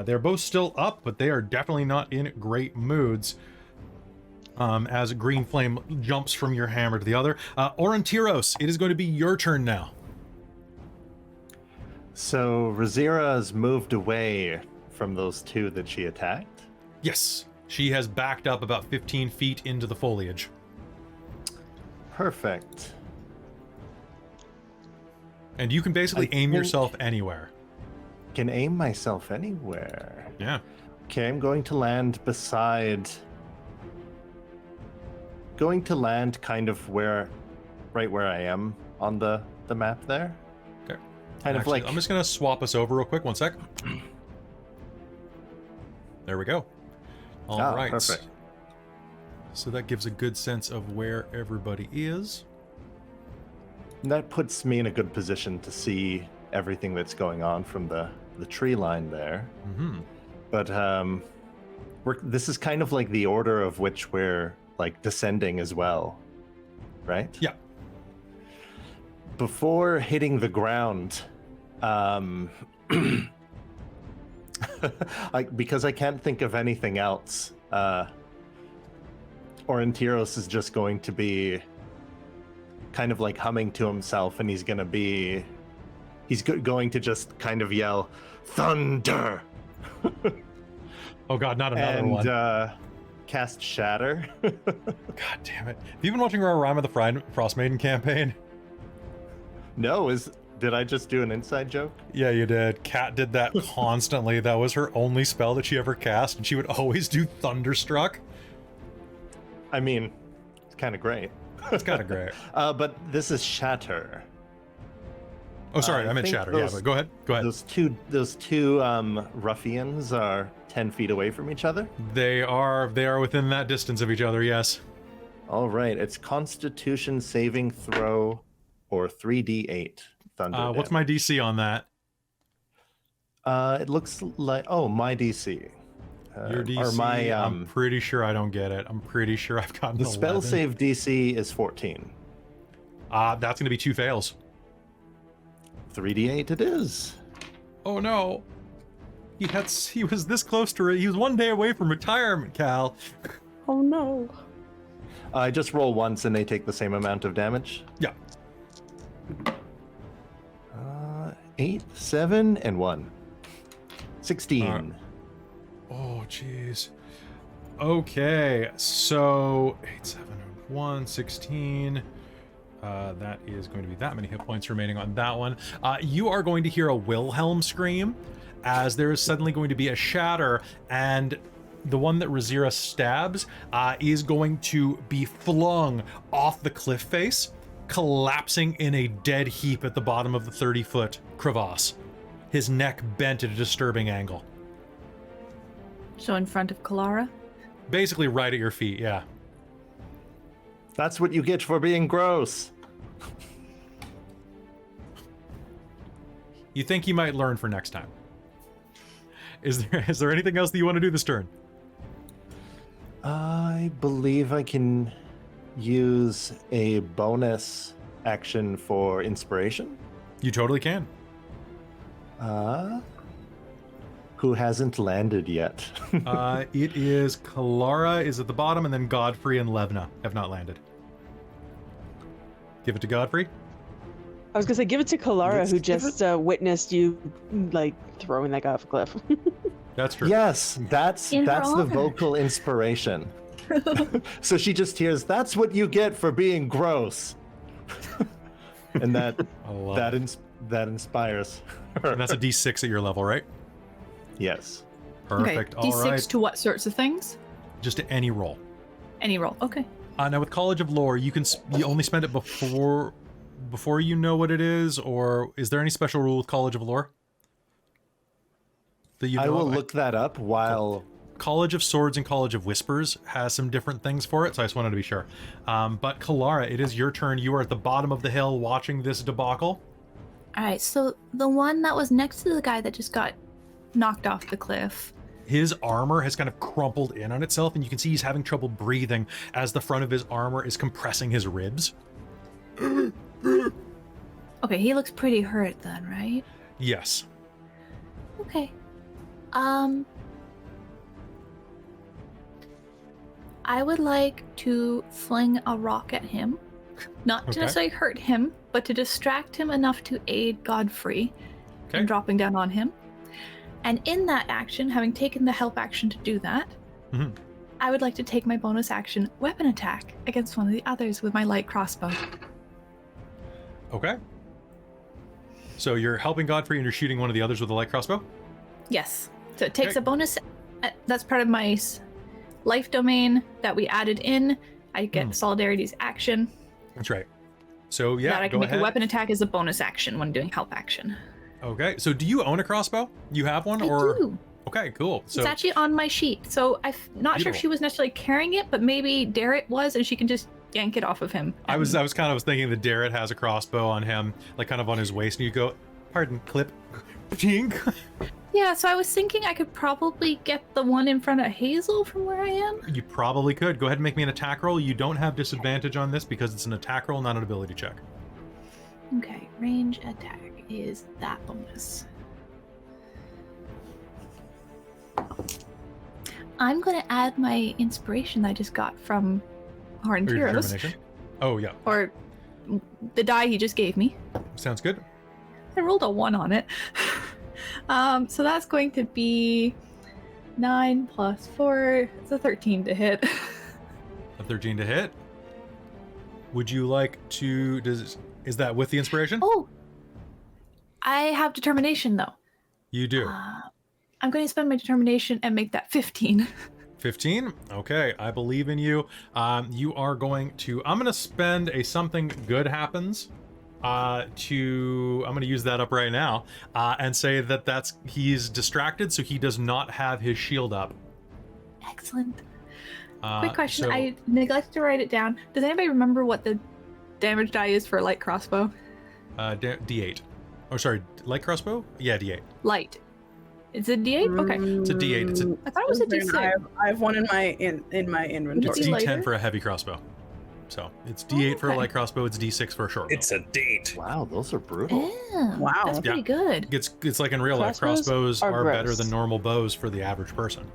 S1: They're both still up, but they are definitely not in great moods. As green flame jumps from your hammer to the other. Aurontiros, it is going to be your turn now.
S6: So Rizira has moved away from those 2 that she attacked?
S1: Yes, she has backed up about 15 feet into the foliage.
S6: Perfect.
S1: And you can basically aim yourself anywhere.
S6: Can aim myself anywhere.
S1: Yeah.
S6: Okay, I'm going to land beside... Going to land kind of right where I am on the map there.
S1: Okay.
S6: Kind of like...
S1: I'm just going to swap us over real quick. One sec. There we go. All right.
S6: Perfect.
S1: So that gives a good sense of where everybody is.
S6: And that puts me in a good position to see everything that's going on from the tree line there.
S1: Mm-hmm.
S6: But this is kind of like the order of which we're like descending as well, right?
S1: Yeah.
S6: Before hitting the ground, because I can't think of anything else, Aurontiros is just going to be kind of like humming to himself, and he's going to just kind of yell, "Thunder!"
S1: Oh god, not another one.
S6: And cast Shatter.
S1: God damn it. Have you been watching our Rime of the Frostmaiden campaign?
S6: No, did I just do an inside joke?
S1: Yeah, you did. Kat did that constantly. That was her only spell that she ever cast, and she would always do Thunderstruck.
S6: I mean, it's kind of great.
S1: It's kind of great.
S6: But this is Shatter.
S1: Oh, sorry, I meant Shatter. Yeah, but go ahead. Go ahead.
S6: Those two ruffians are 10 feet away from each other.
S1: They are within that distance of each other. Yes.
S6: All right. It's Constitution saving throw, or 3d8 thunder.
S1: What's my DC on that?
S6: It looks like my DC.
S1: Your DC.
S6: Or my
S1: I'm pretty sure I don't get it. I'm pretty sure I've gotten
S6: the spell save DC is 14.
S1: That's going to be 2 fails.
S6: 3d8 it is.
S1: Oh no. He was this close to it. He was 1 day away from retirement, Cal.
S5: Oh no.
S6: I just roll once and they take the same amount of damage.
S1: Yeah.
S6: 8, 7, and 1. 16.
S1: Oh, jeez. Okay, so 8, 7, 1, 16. That is going to be that many hit points remaining on that one. You are going to hear a Wilhelm scream as there is suddenly going to be a shatter, and the one that Rizira stabs is going to be flung off the cliff face, collapsing in a dead heap at the bottom of the 30-foot crevasse, his neck bent at a disturbing angle.
S3: So in front of Kelara?
S1: Basically right at your feet, yeah.
S6: That's what you get for being gross.
S1: You think you might learn for next time. Is there anything else that you want to do this turn?
S6: I believe I can use a bonus action for inspiration.
S1: You totally can.
S6: Who hasn't landed yet?
S1: It is Kelara is at the bottom, and then Godfrey and Levna have not landed. Give it to Godfrey.
S2: I was gonna say, give it to Kelara,
S6: Let's
S2: who
S6: give
S2: just witnessed you like throwing that guy off a cliff.
S1: That's true.
S6: Yes, that's
S3: In her
S6: the
S3: honor.
S6: vocal inspiration. So she just hears, "That's what you get for being gross," and that
S1: I love
S6: that
S1: it.
S6: that inspires her.
S1: And that's a D6 at your level, right?
S6: Yes.
S1: Perfect.
S3: Okay.
S1: All
S3: D6
S1: right.
S3: to what sorts of things?
S1: Just to any roll.
S3: Any roll. Okay.
S1: Now with College of Lore, you only spend it before you know what it is, or is there any special rule with College of Lore? That you know
S6: I will
S1: of?
S6: look that up while.
S1: College of Swords and College of Whispers has some different things for it, so I just wanted to be sure. But Kelara, it is your turn. You are at the bottom of the hill watching this debacle.
S3: All right. So the one that was next to the guy that just got knocked off the cliff.
S1: His armor has kind of crumpled in on itself, and you can see he's having trouble breathing as the front of his armor is compressing his ribs.
S3: Okay, he looks pretty hurt then, right?
S1: Yes.
S3: Okay. I would like to fling a rock at him. Not to
S1: Okay.
S3: necessarily hurt him, but to distract him enough to aid Godfrey
S1: Okay.
S3: in dropping down on him. And in that action, having taken the help action to do that,
S1: Mhm.
S3: I would like to take my bonus action weapon attack against one of the others with my light crossbow.
S1: Okay. So you're helping Godfrey and you're shooting one of the others with a light crossbow?
S3: Yes. So it takes
S1: Okay.
S3: a bonus. That's part of my life domain that we added in. I get Solidarity's action.
S1: That's right. So yeah,
S3: that I
S1: go
S3: can make
S1: ahead.
S3: a weapon attack as a bonus action when doing help action.
S1: Okay. So do you own a crossbow? You have one,
S3: I
S1: or
S3: do.
S1: okay, cool. So
S3: It's actually on my sheet. So I'm not sure if
S1: Beautiful.
S3: she was necessarily carrying it, but maybe Darrett was, and she can just yank it off of him.
S1: I was kind of thinking that Darrett has a crossbow on him, like kind of on his waist, and you go, pardon, clip, tink.
S3: Yeah, so I was thinking I could probably get the one in front of Hazeal from where I am.
S1: You probably could. Go ahead and make me an attack roll. You don't have disadvantage on this because it's an attack roll, not an ability check.
S3: Okay, range attack is that bonus. I'm going to add my inspiration that I just got from
S1: Or your
S3: Aurontiros,
S1: determination. Oh yeah,
S3: or the die he just gave me.
S1: sounds good.
S3: I rolled a 1 on it. So that's going to be 9 plus 4. It's a 13 to hit.
S1: A 13 to hit. Would you like to? Is that with the inspiration?
S3: Oh, I have determination though.
S1: You do.
S3: I'm going to spend my determination and make that 15.
S1: 15. Okay, I believe in you. You are going to. I'm going to spend a something good happens. I'm going to use that up right now, and say that he's distracted, so he does not have his shield up.
S3: Excellent. Quick question.
S1: so-
S3: I neglected to write it down. Does anybody remember what the damage die is for a light crossbow?
S1: D8. Oh, sorry, light crossbow? Yeah, D8.
S3: Light. Is it D8? Okay.
S1: It's a D8. It's a
S3: I thought it was a D6.
S5: I have one in my inventory.
S1: It's
S3: Is it
S1: D10
S3: lighter?
S1: for a heavy crossbow. So it's D8 for a
S3: okay.
S1: light crossbow. It's D6 for a short.
S4: It's a date.
S6: Wow, those are brutal.
S3: Yeah,
S5: Wow.
S3: that's pretty good.
S1: It's like in real life.
S2: Crossbows
S1: Crossbows
S2: are
S1: are better
S2: gross.
S1: than normal bows for the average person.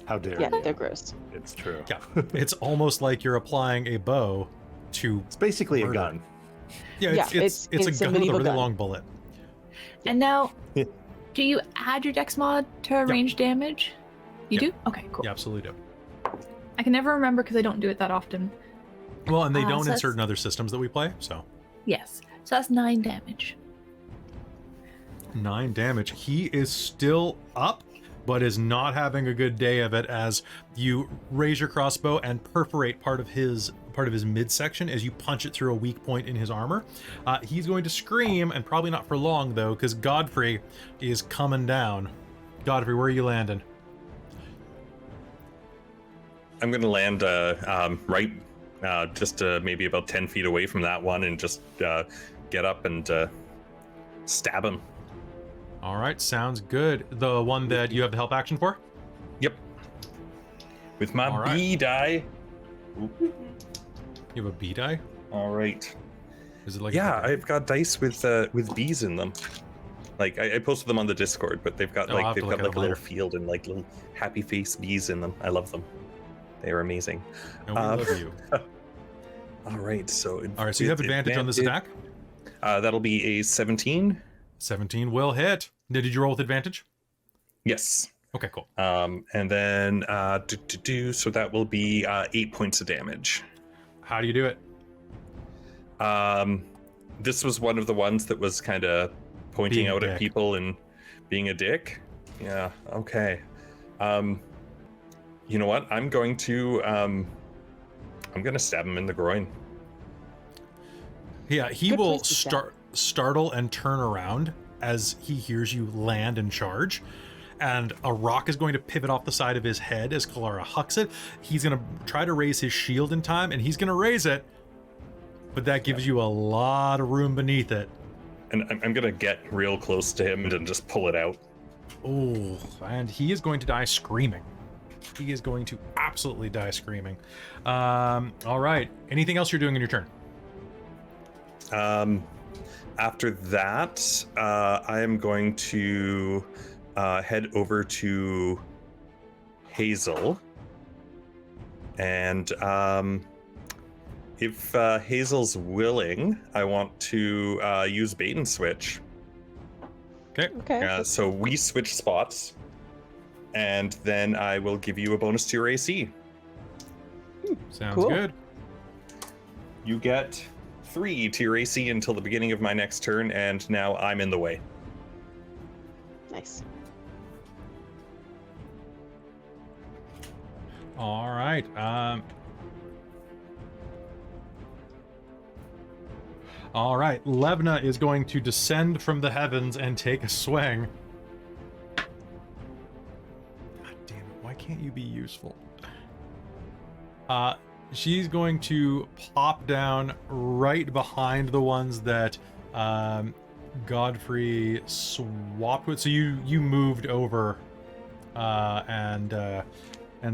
S6: How dare
S2: Yeah,
S6: you?
S2: they're gross.
S6: It's true.
S1: Yeah, it's almost like you're applying a bow to.
S6: It's basically a
S1: Murder.
S6: gun.
S1: Yeah,
S2: Yeah,
S1: it's a
S2: it's a
S1: gun with a
S2: medieval
S1: really
S2: gun.
S1: long bullet.
S3: And now,
S6: Yeah.
S3: do you add your dex mod to range damage? You
S1: Yeah.
S3: do? Okay, cool.
S1: You absolutely do.
S3: I can never remember because I don't do it that often.
S1: Well, and they
S3: So
S1: don't in
S3: that's-
S1: certain other systems that we play. So
S3: Yes. So that's 9 damage.
S1: 9 damage. He is still up, but is not having a good day of it as you raise your crossbow and perforate part of his midsection as you punch it through a weak point in his armor. He's going to scream, and probably not for long though, because Godfrey is coming down. Godfrey, where are you landing?
S4: I'm going to land right just maybe about 10 feet away from that one and just get up and stab him.
S1: All right, sounds good. The one that you have the help action for?
S4: Yep. With my
S1: All right.
S4: B die.
S1: You have a B die?
S4: All right.
S1: Is it like
S4: Yeah, I've got dice with bees in them. Like I posted them on the Discord, but they've got
S1: I'll have
S4: like
S1: to
S4: they've
S1: look
S4: got
S1: at
S4: like
S1: them
S4: a little
S1: later.
S4: field and like little happy face bees in them. I love them. They are amazing.
S1: And we love you.
S4: All right, so
S1: All right, so you have advantage on this attack.
S4: That'll be a 17.
S1: 17 will hit. Did you roll with advantage?
S4: Yes.
S1: Okay, cool.
S4: And then so that will be 8 points of damage.
S1: How do you do it?
S4: This was one of the ones that was kind of pointing
S1: Being a
S4: out at
S1: dick.
S4: people and being a dick. Yeah. Okay. You know what? I'm going to stab him in the groin.
S1: Yeah, he
S2: Good
S1: will
S2: place to stab.
S1: startle and turn around as he hears you land and charge. And a rock is going to pivot off the side of his head as Kelara hucks it. He's going to try to raise his shield in time, and he's going to raise it. But that gives you a lot of room beneath it.
S4: And I'm going to get real close to him and just pull it out.
S1: Oh, and he is going to die screaming. He is going to absolutely die screaming. All right. Anything else you're doing in your turn?
S4: After that, I am going to head over to Hazeal. And if Hazel's willing, I want to use bait and switch.
S2: Okay.
S4: So we switch spots, and then I will give you a bonus to your AC.
S1: Sounds
S2: Cool.
S1: good.
S4: You get 3 to your AC until the beginning of my next turn, and now I'm in the way.
S2: Nice.
S1: All right. All right. Levna is going to descend from the heavens and take a swing. God damn it. Why can't you be useful? She's going to pop down right behind the ones that Godfrey swapped with. So you moved over and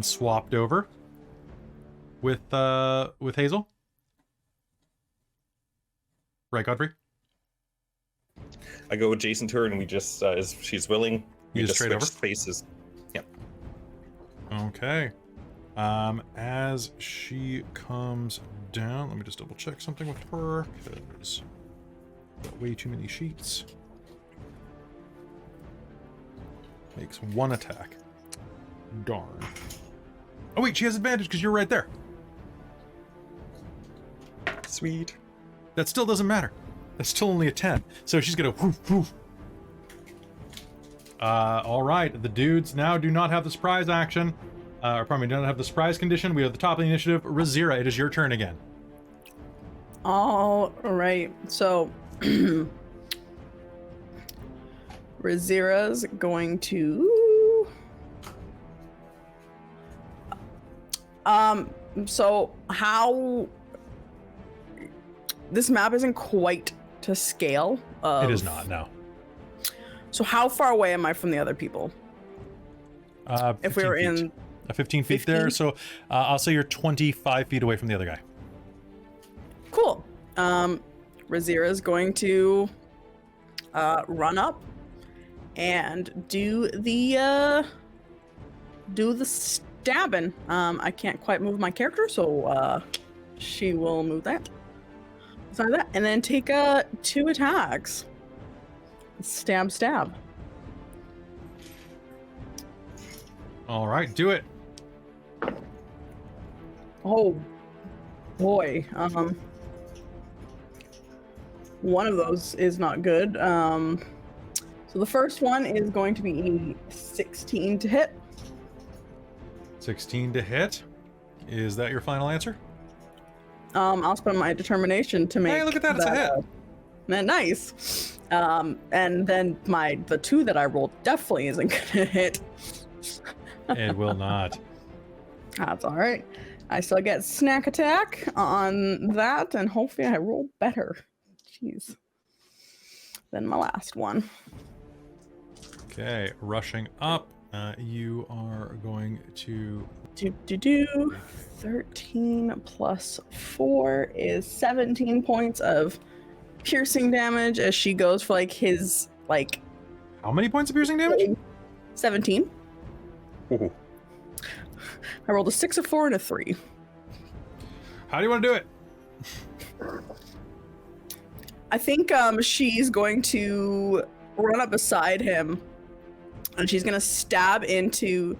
S1: swapped over with Hazeal. Right, Godfrey?
S4: I go adjacent to her, and we just, as she's willing, we
S1: You just
S4: just
S1: straight
S4: switch
S1: over?
S4: spaces. Yep.
S1: Okay. As she comes down, let me just double check something with her, because got way too many sheets. Makes one attack. Darn. Oh wait, she has advantage because you're right there.
S4: Sweet.
S1: That still doesn't matter. That's still only a 10. So she's gonna whoof, whoof. All right, the dudes now do not have the surprise action. Or probably don't have the surprise condition. We have the top of the initiative. Rizira, it is your turn again.
S5: All right. So Rizira's going to so how this map isn't quite to scale of,
S1: It is not, no.
S5: So how far away am I from the other people? If we
S1: 15
S5: were
S1: feet.
S5: in
S1: 15 feet
S5: 15?
S1: there, so I'll say you're 25 feet away from the other guy.
S5: Cool. Rizira's going to run up and do the stabbing. I can't quite move my character, so she will move that. Sorry, that, and then take 2 attacks. Stab, stab.
S1: All right, do it.
S5: Oh boy. One of those is not good. So the first one is going to be a 16 to hit.
S1: 16 to hit. Is that your final answer?
S5: I'll spend my determination to make.
S1: Hey, look at that! It's a hit.
S5: Nice. And then the 2 that I rolled definitely isn't gonna hit.
S1: It will not.
S5: That's all right. I still get snack attack on that, and hopefully I roll better. Jeez. Than my last one.
S1: Okay, rushing up. You are going to
S5: 13 plus 4 is 17 points of piercing damage as she goes for like his like
S1: How many points of piercing damage?
S5: 17.
S4: Ooh.
S5: I rolled a 6, a 4, and a 3.
S1: How do you want to do it?
S5: I think she's going to run up beside him and she's gonna stab into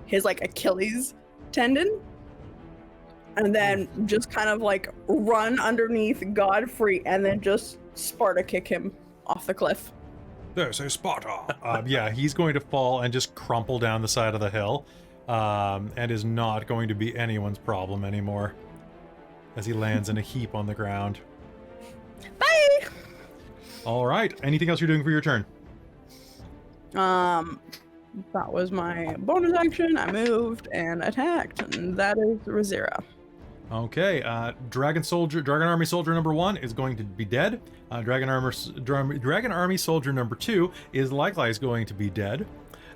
S5: his like Achilles tendon and then just kind of like run underneath Godfrey and then just Sparta kick him off the cliff.
S1: There's a Sparta. Yeah, he's going to fall and just crumple down the side of the hill, and is not going to be anyone's problem anymore as he lands in a heap on the ground.
S5: Bye!
S1: All right. Anything else you're doing for your turn?
S5: That was my bonus action. I moved and attacked, and that is Rizira.
S1: Okay. Dragon Army Soldier number 1 is going to be dead. Dragon Army Soldier number 2 is likewise going to be dead.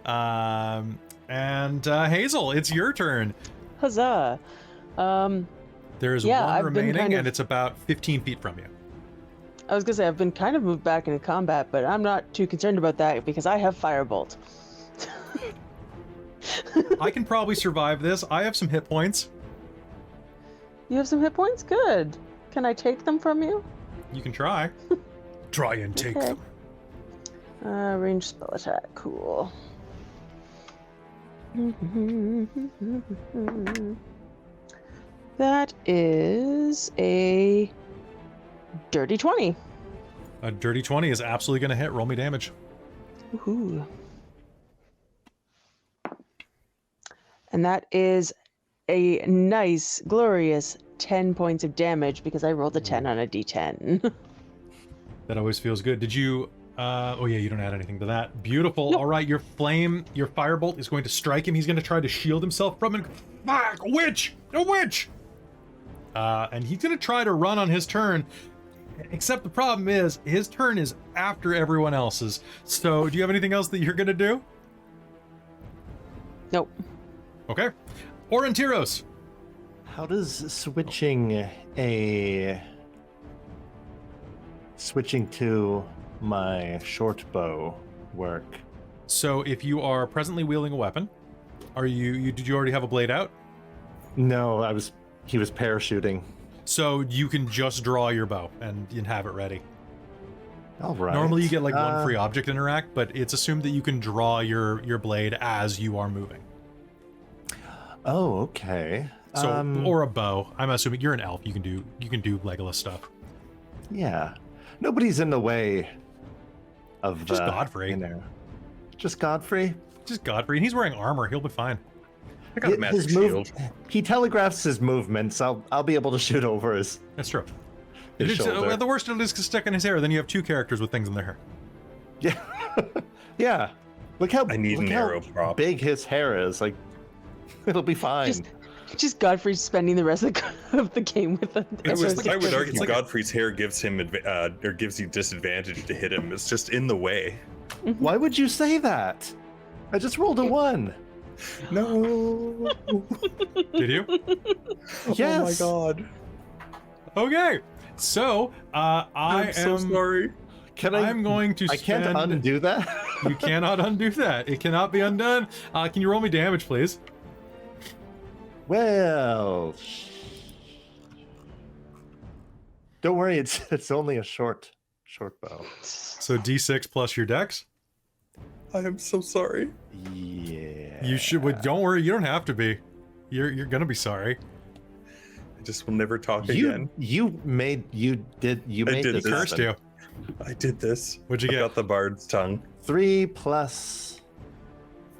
S1: And Hazeal, it's your turn.
S2: Huzzah!
S1: There's
S2: Yeah,
S1: one
S2: I've been
S1: remaining,
S2: kind of-
S1: and it's about 15 feet from you.
S2: I was gonna say I've been kind of moved back into combat, but I'm not too concerned about that because I have Firebolt.
S1: I can probably survive this. I have some hit points.
S2: You have some hit points? Good. Can I take them from you?
S1: You can try. Try and take
S2: Okay.
S1: them.
S2: Ranged spell attack. Cool. That is a dirty 20.
S1: A dirty 20 is absolutely going to hit. Roll me damage.
S2: Woohoo. And that is a nice, glorious 10 points of damage because I rolled a 10 on a d10.
S1: That always feels good. Did you... oh yeah, you don't add anything to that. Beautiful.
S2: Nope.
S1: All right, your firebolt is going to strike him. He's going to try to shield himself from it. Fuck! A witch! A witch! And he's going to try to run on his turn. Except the problem is, his turn is after everyone else's. So, do you have anything else that you're going to do?
S2: Nope.
S1: Okay. Aurontiros.
S6: How does switching to my short bow work?
S1: So, if you are presently wielding a weapon, did you already have a blade out?
S6: No, he was parachuting.
S1: So you can just draw your bow and have it ready.
S6: All right.
S1: Normally you get like one free object interact, but it's assumed that you can draw your blade as you are moving.
S6: Oh, okay.
S1: So or a bow. I'm assuming you're an elf. You can do Legolas stuff.
S6: Yeah. Nobody's in the way of
S1: Just Godfrey.
S6: You know. Just Godfrey.
S1: Just Godfrey, and he's wearing armor. He'll be fine.
S4: I got a magic shield.
S6: He telegraphs his movements. I'll be able to shoot over his.
S1: That's true.
S6: His shoulder.
S1: The worst it'll just stick in his hair. Then you have two characters with things in their hair.
S6: Yeah. Yeah. Look how
S4: I need an arrow prop.
S6: big his hair is. Like, it'll be fine.
S2: Just Godfrey spending the rest of the game with them.
S4: I would argue Godfrey's hair gives him or gives you disadvantage to hit him. It's just in the way.
S6: Why would you say that? I just rolled a 1.
S4: No.
S1: Did you?
S6: Yes.
S4: Oh my god.
S1: Okay. So
S4: I'm so sorry.
S1: I'm going to.
S6: I can't undo that.
S1: You cannot undo that. It cannot be undone. Can you roll me damage, please?
S6: Well, don't worry. It's only a short bow.
S1: So D6 plus your dex.
S4: I am so sorry.
S6: Yeah.
S1: You should. But don't worry. You don't have to be. You're gonna be sorry.
S4: I just will never talk again.
S6: You made this.
S1: Cursed you.
S4: I did this.
S1: What'd you
S4: I
S1: get?
S4: got the bard's tongue.
S6: 3 plus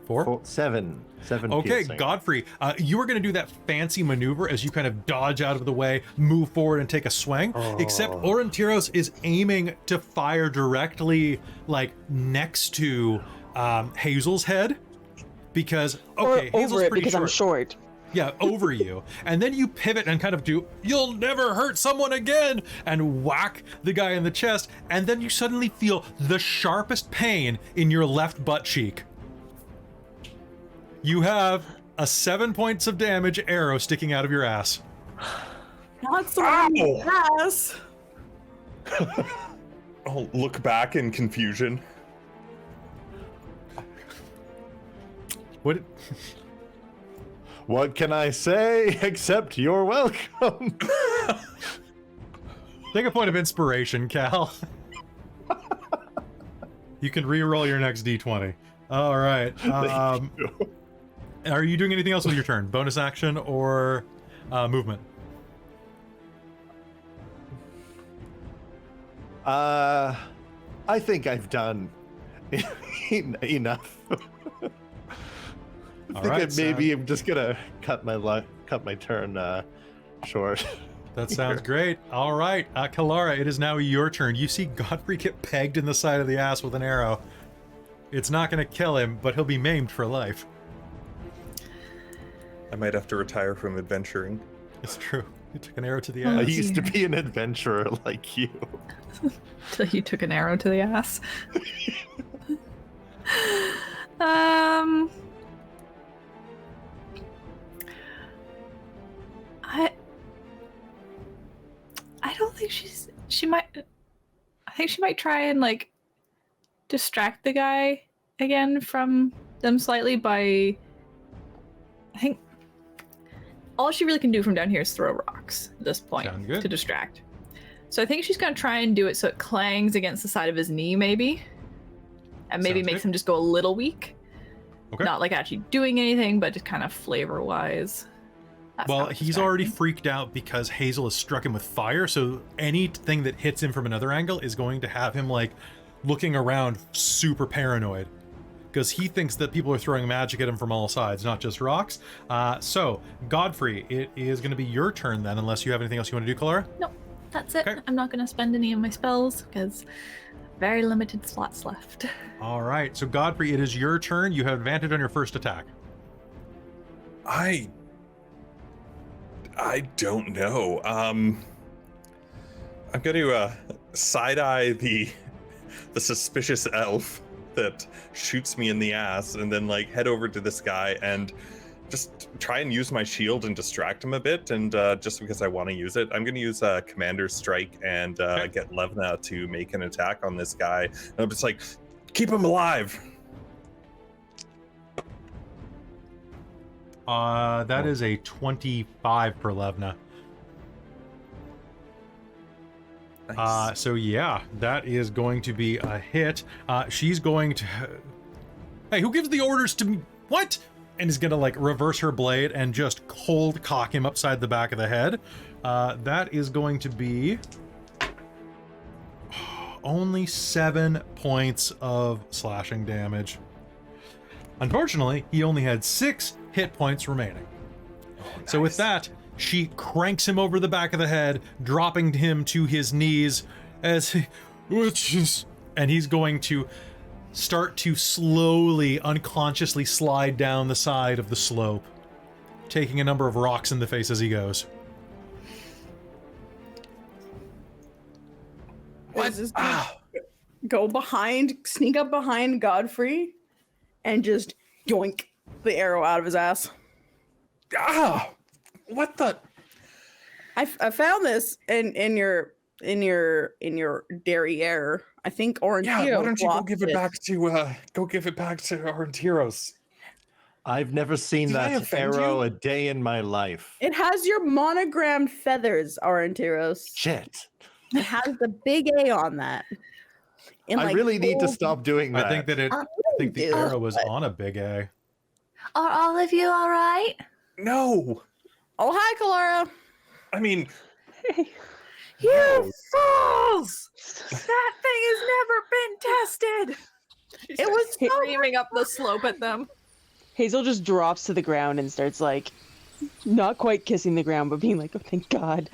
S1: 4?
S6: 7. 7
S1: Okay,
S6: piercing.
S1: Godfrey, you are going to do that fancy maneuver as you kind of dodge out of the way, move forward, and take a swing. Except Aurontiros is aiming to fire directly, like, next to Hazel's head. Because, okay,
S2: or
S1: Hazel's
S2: over it
S1: pretty
S2: because
S1: short.
S2: I'm short.
S1: Yeah, over you. And then you pivot and kind of do, you'll never hurt someone again, and whack the guy in the chest, and then you suddenly feel the sharpest pain in your left butt cheek. You have a 7 points of damage arrow sticking out of your ass.
S5: Not so ass.
S4: I'll look back in confusion.
S1: What?
S6: What can I say except you're welcome?
S1: Take a point of inspiration, Cal. You can re-roll your next d20. All right.
S6: Thank you.
S1: Are you doing anything else with your turn? Bonus action or movement?
S6: I think I've done enough. I think maybe I'm just gonna cut my turn short.
S1: That sounds great. All right, Kelara, it is now your turn. You see Godfrey get pegged in the side of the ass with an arrow. It's not going to kill him, but he'll be maimed for life.
S4: I might have to retire from adventuring.
S1: It's true. You took an arrow to the
S6: I
S1: ass.
S6: used to be an adventurer like you.
S3: Till you took an arrow to the ass. I don't think she might. I think she might try and like distract the guy again from them slightly by. I think all she really can do from down here is throw rocks at this point to distract. So I think she's gonna try and do it so it clangs against the side of his knee, maybe, and maybe makes him just go a little weak.
S1: Okay.
S3: Not like actually doing anything, but just kind of flavor-wise.
S1: Well, he's already freaked out because Hazeal has struck him with fire, so anything that hits him from another angle is going to have him, like, looking around super paranoid. Because he thinks that people are throwing magic at him from all sides, not just rocks. So, Godfrey, it is going to be your turn then, unless you have anything else you want to do, Kelara?
S3: No, that's it.
S1: Okay.
S3: I'm not going to spend any of my spells, because very limited slots left.
S1: All right, so Godfrey, it is your turn. You have advantage on your first attack.
S4: I don't know. I'm going to side-eye the suspicious elf that shoots me in the ass, and then like head over to this guy and just try and use my shield and distract him a bit. And just because I want to use it, I'm going to use Commander's Strike and get Levna to make an attack on this guy. And I'm just like, keep him alive.
S1: That is a 25 per Levna.
S4: Nice.
S1: So yeah, that is going to be a hit. She's going to... Hey, who gives the orders to me? What? And is gonna like reverse her blade and just cold cock him upside the back of the head. That is going to be only 7 points of slashing damage. Unfortunately, he only had 6 hit points remaining.
S4: Oh, nice.
S1: So with that, she cranks him over the back of the head, dropping him to his knees as he... And he's going to start to slowly, unconsciously slide down the side of the slope, taking a number of rocks in the face as he goes.
S5: What? Is this go behind, sneak up behind Godfrey, and just yoink the arrow out of his ass.
S4: What the?
S5: I found this in your derriere. I think Aurontiros.
S4: Yeah, why don't you go give it back to Aurontiros?
S6: I've never seen that arrow a day in my life.
S5: It has your monogrammed feathers, Aurontiros.
S6: Shit.
S5: It has the big A on that.
S6: I really need to stop doing that.
S1: I think the arrow was on a big A.
S3: Are all of you all right?
S4: No.
S5: Oh, hi, Kelara.
S4: I mean,
S3: You fools! That thing has never been tested.
S5: It was
S3: screaming up the slope at them.
S2: Hazeal just drops to the ground and starts like, not quite kissing the ground, but being like, oh, thank God.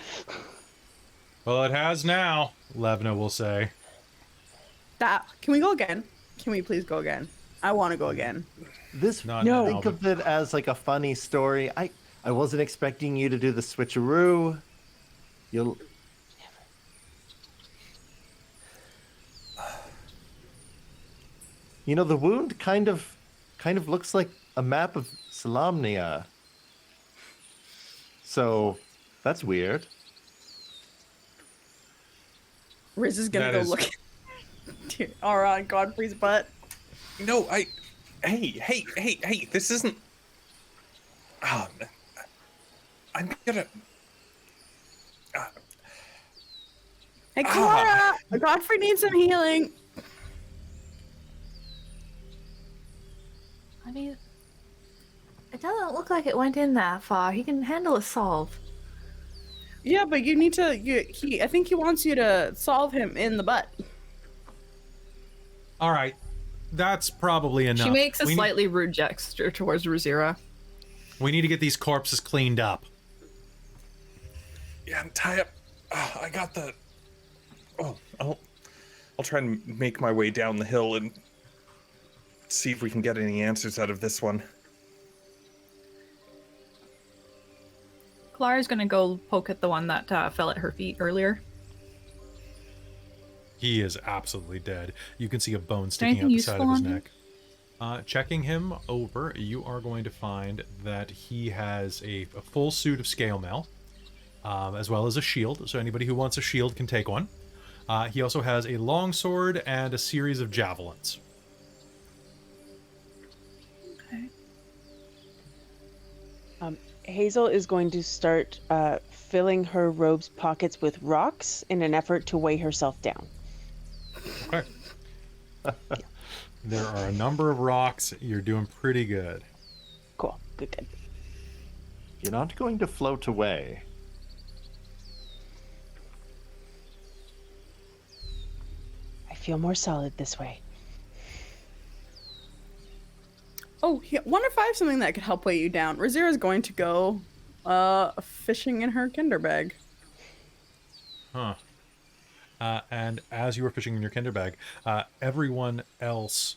S1: Well, it has now, Levna will say.
S5: Can we go again? Can we please go again? I want to go again.
S6: Think of it as like a funny story. I wasn't expecting you to do the switcheroo. You'll... You know, the wound kind of looks like a map of Solamnia. So, that's weird.
S5: Riz is gonna
S1: That
S5: go
S1: is-
S5: look at Godfrey's butt.
S4: No, hey, this isn't. Oh, I'm gonna.
S5: Hey, Kelara, Godfrey needs some healing.
S3: I mean, it doesn't look like it went in that far. He can handle a solve.
S5: Yeah, but you need to. I think he wants you to solve him in the butt.
S1: All right, that's probably enough.
S3: She makes a
S1: We
S3: slightly rude gesture towards Rizira.
S1: We need to get these corpses cleaned up.
S4: Yeah, tie up. Oh, I got the. Oh, I'll try and make my way down the hill and see if we can get any answers out of this one.
S3: Kalara's gonna go poke at the one that fell at her feet earlier.
S1: He is absolutely dead. You can see a bone
S3: there
S1: sticking out
S3: anything
S1: the side of
S3: useful
S1: his
S3: on him?
S1: neck. Checking him over, you are going to find that he has a full suit of scale mail, as well as a shield. So anybody who wants a shield can take one. He also has a longsword and a series of javelins.
S3: Okay.
S2: Hazeal is going to start filling her robe's pockets with rocks in an effort to weigh herself down.
S1: Okay. There are a number of rocks. You're doing pretty good.
S2: Cool. Good.
S6: You're not going to float away.
S2: I feel more solid this way.
S5: Oh, wonder if I have something that could help weigh you down. Rizira is going to go fishing in her kinder bag.
S1: Huh. And as you were fishing in your kinder bag, everyone else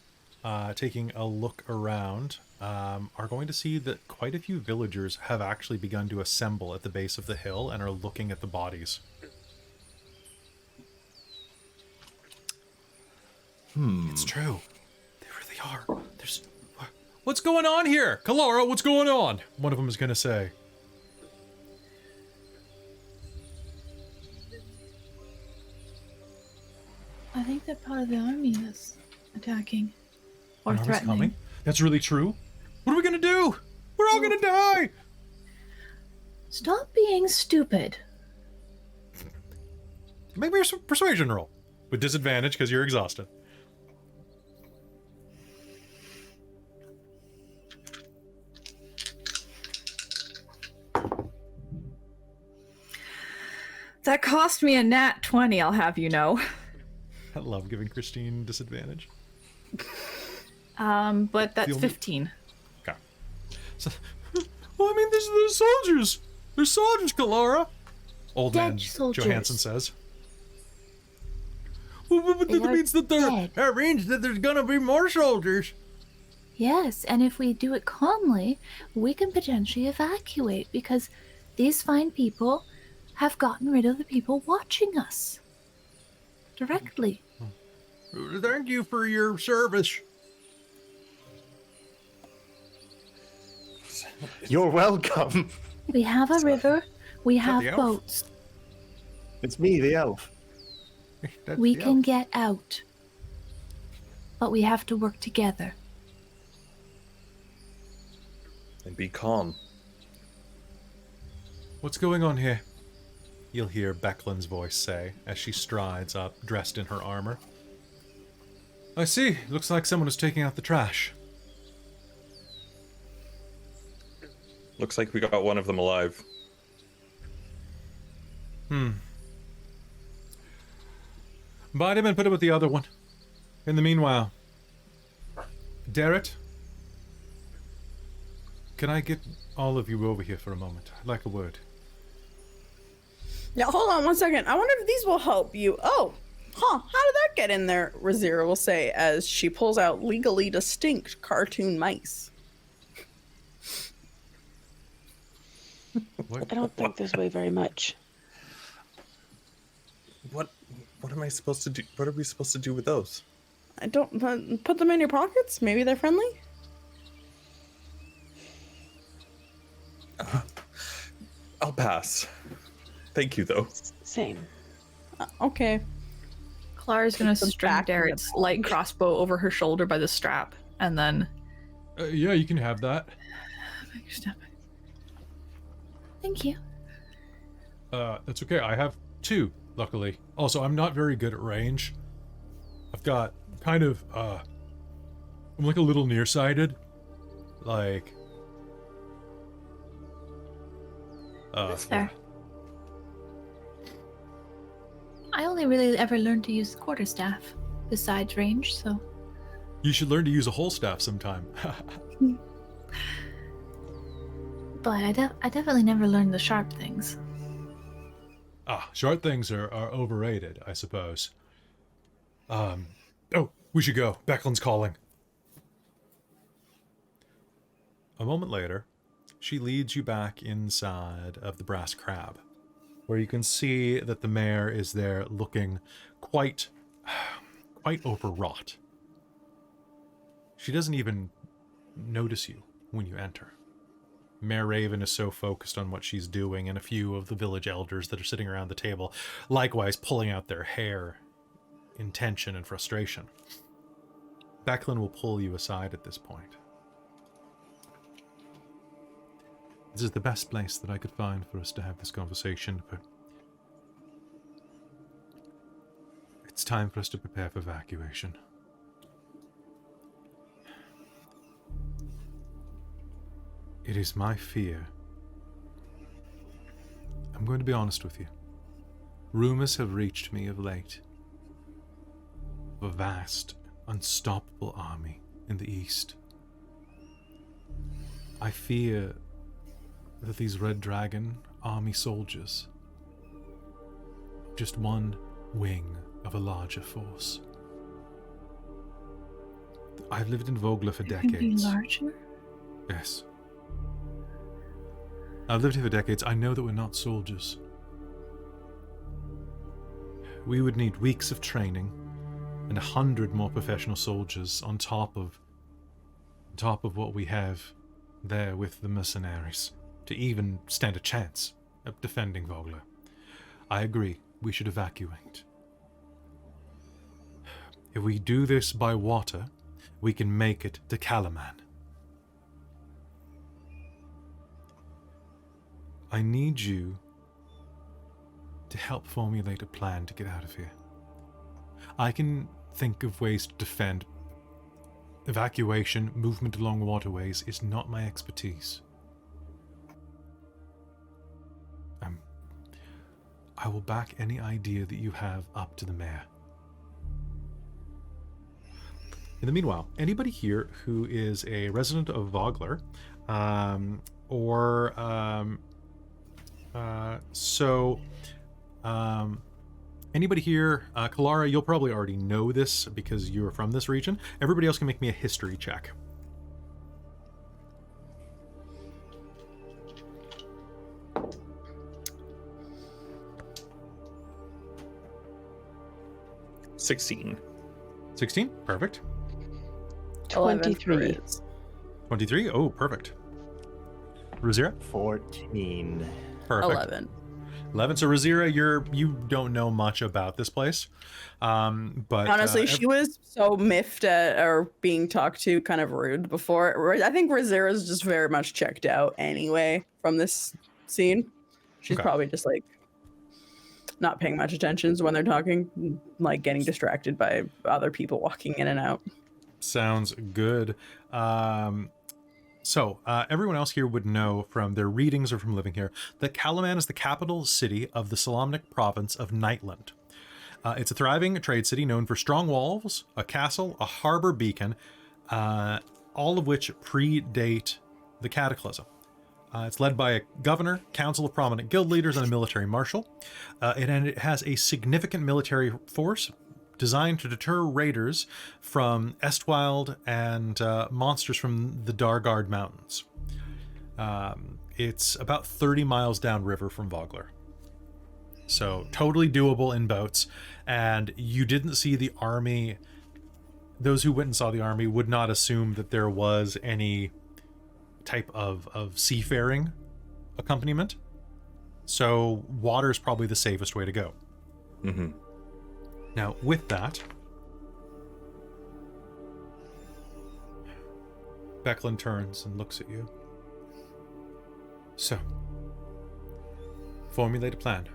S1: taking a look around are going to see that quite a few villagers have actually begun to assemble at the base of the hill and are looking at the bodies. It's true. They really are. There's... What's going on here? Kelara, what's going on? One of them is going to say.
S3: I think that part of the army is attacking or
S1: An army's
S3: threatening.
S1: coming? That's really true. What are we going to do? We're all going to die.
S3: Stop being stupid.
S1: Make me a persuasion roll. With disadvantage because you're exhausted.
S3: That cost me a nat 20, I'll have you know.
S1: I love giving Christine disadvantage.
S3: But that's
S1: Feel me?
S3: 15.
S1: Okay. So, well, I mean, there's soldiers. There's soldiers, Kelara. Old
S3: Dead
S1: man
S3: soldiers.
S1: Johansson says. Well, but
S3: They
S1: that
S3: are
S1: means that
S3: dead.
S1: that means that there's gonna be more soldiers.
S3: Yes, and if we do it calmly, we can potentially evacuate because these fine people have gotten rid of the people watching us. Directly.
S1: Thank you for your service.
S6: You're welcome.
S3: We have a river, we have
S1: the elf?
S3: boats.
S6: It's me, the elf.
S1: That's
S3: We
S1: the
S3: can
S1: elf.
S3: get out. But we have to work together.
S4: And be calm.
S1: What's going on here? You'll hear Becklin's voice say as she strides up, dressed in her armor. I see. Looks like someone is taking out the trash.
S4: Looks like we got one of them alive.
S1: Bind him and put him with the other one. In the meanwhile, Darrett, can I get all of you over here for a moment? I'd like a word.
S5: Yeah, hold on one second. I wonder if these will help you. Oh, how did that get in there? Rizira will say as she pulls out legally distinct cartoon mice.
S1: What?
S2: I don't think this way very much.
S4: What am I supposed to do? What are we supposed to do with those?
S5: I don't put them in your pockets. Maybe they're friendly.
S4: I'll pass. Thank you, though.
S2: Same.
S5: Okay.
S3: Kalara's gonna
S5: Put them
S3: string
S5: back in the
S3: Darrett's light crossbow over her shoulder by the strap, and then...
S1: Yeah, you can have that.
S3: Thank you.
S1: That's okay. I have 2, luckily. Also, I'm not very good at range. I've got kind of, I'm like a little nearsighted. Like...
S3: That's fair. I only really ever learned to use the quarterstaff, besides range, so...
S1: You should learn to use a whole staff sometime.
S3: But I definitely never learned the sharp things.
S1: Short things are overrated, I suppose. Oh, we should go. Becklin's calling. A moment later, she leads you back inside of the Brass Crab, where you can see that the mayor is there looking quite overwrought. She doesn't even notice you when you enter. Mayor Raven is so focused on what she's doing, and a few of the village elders that are sitting around the table, likewise pulling out their hair in tension and frustration. Becklin will pull you aside at this point. This is the best place that I could find for us to have this conversation, but it's time for us to prepare for evacuation. It is my fear. I'm going to be honest with you. Rumors have reached me of late of a vast, unstoppable army in the east. I fear that these Red Dragon army soldiers are just one wing of a larger force. I've lived in Vogler for decades.
S3: Can be larger?
S1: Yes. I've lived here for decades. I know that we're not soldiers. We would need weeks of training and 100 more professional soldiers on top of what we have there with the mercenaries to even stand a chance of defending Vogler. I agree, we should evacuate. If we do this by water, we can make it to Kalaman. I need you to help formulate a plan to get out of here. I can think of ways to defend. Evacuation, movement along waterways is not my expertise. I will back any idea that you have up to the mayor. In the meanwhile, anybody here who is a resident of Vogler, anybody here, Kelara, you'll probably already know this because you're from this region. Everybody else can make me a history check.
S4: $16.
S1: 16? Perfect.
S2: 23.
S1: 23? Oh, perfect. Rizira?
S6: 14.
S1: Perfect.
S5: 11.
S1: 11. So Rizira, you don't know much about this place, but
S5: Honestly, she was so miffed at or being talked to, kind of rude before. I think Rizira's just very much checked out anyway from this scene. She's
S1: Okay.
S5: probably just like not paying much attention when they're talking, like getting distracted by other people walking in and out.
S1: Sounds good. So everyone else here would know from their readings or from living here that Kalaman is the capital city of the Solamnic province of Nightland. It's a thriving trade city known for strong walls, a castle, a harbor beacon, all of which predate the Cataclysm. It's led by a governor, council of prominent guild leaders, and a military marshal. And it has a significant military force designed to deter raiders from Estwild and monsters from the Dargard Mountains. It's about 30 miles downriver from Vogler. So totally doable in boats. And you didn't see the army. Those who went and saw the army would not assume that there was any type of seafaring accompaniment. So water is probably the safest way to go.
S4: Mm-hmm.
S1: Now, with that, Becklin turns and looks at you. So, formulate a plan.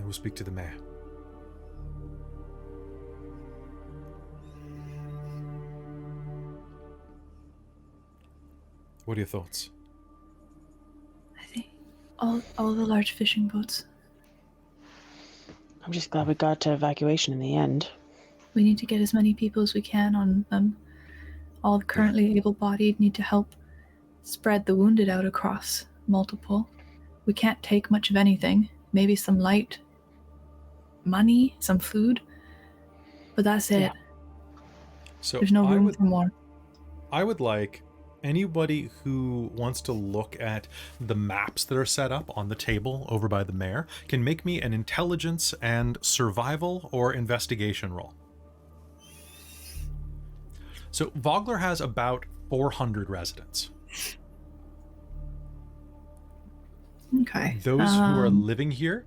S1: I will speak to the mayor. What are your thoughts?
S3: I think all the large fishing boats.
S2: I'm just glad we got to evacuation in the end.
S3: We need to get as many people as we can on them. All currently able-bodied need to help spread the wounded out across multiple. We can't take much of anything. Maybe some light money, some food, but that's it.
S2: Yeah.
S1: So
S3: there's no room for more.
S1: I would like anybody who wants to look at the maps that are set up on the table over by the mayor can make me an intelligence and survival or investigation roll. So Vogler has about 400 residents.
S3: Okay.
S1: Those who are living here,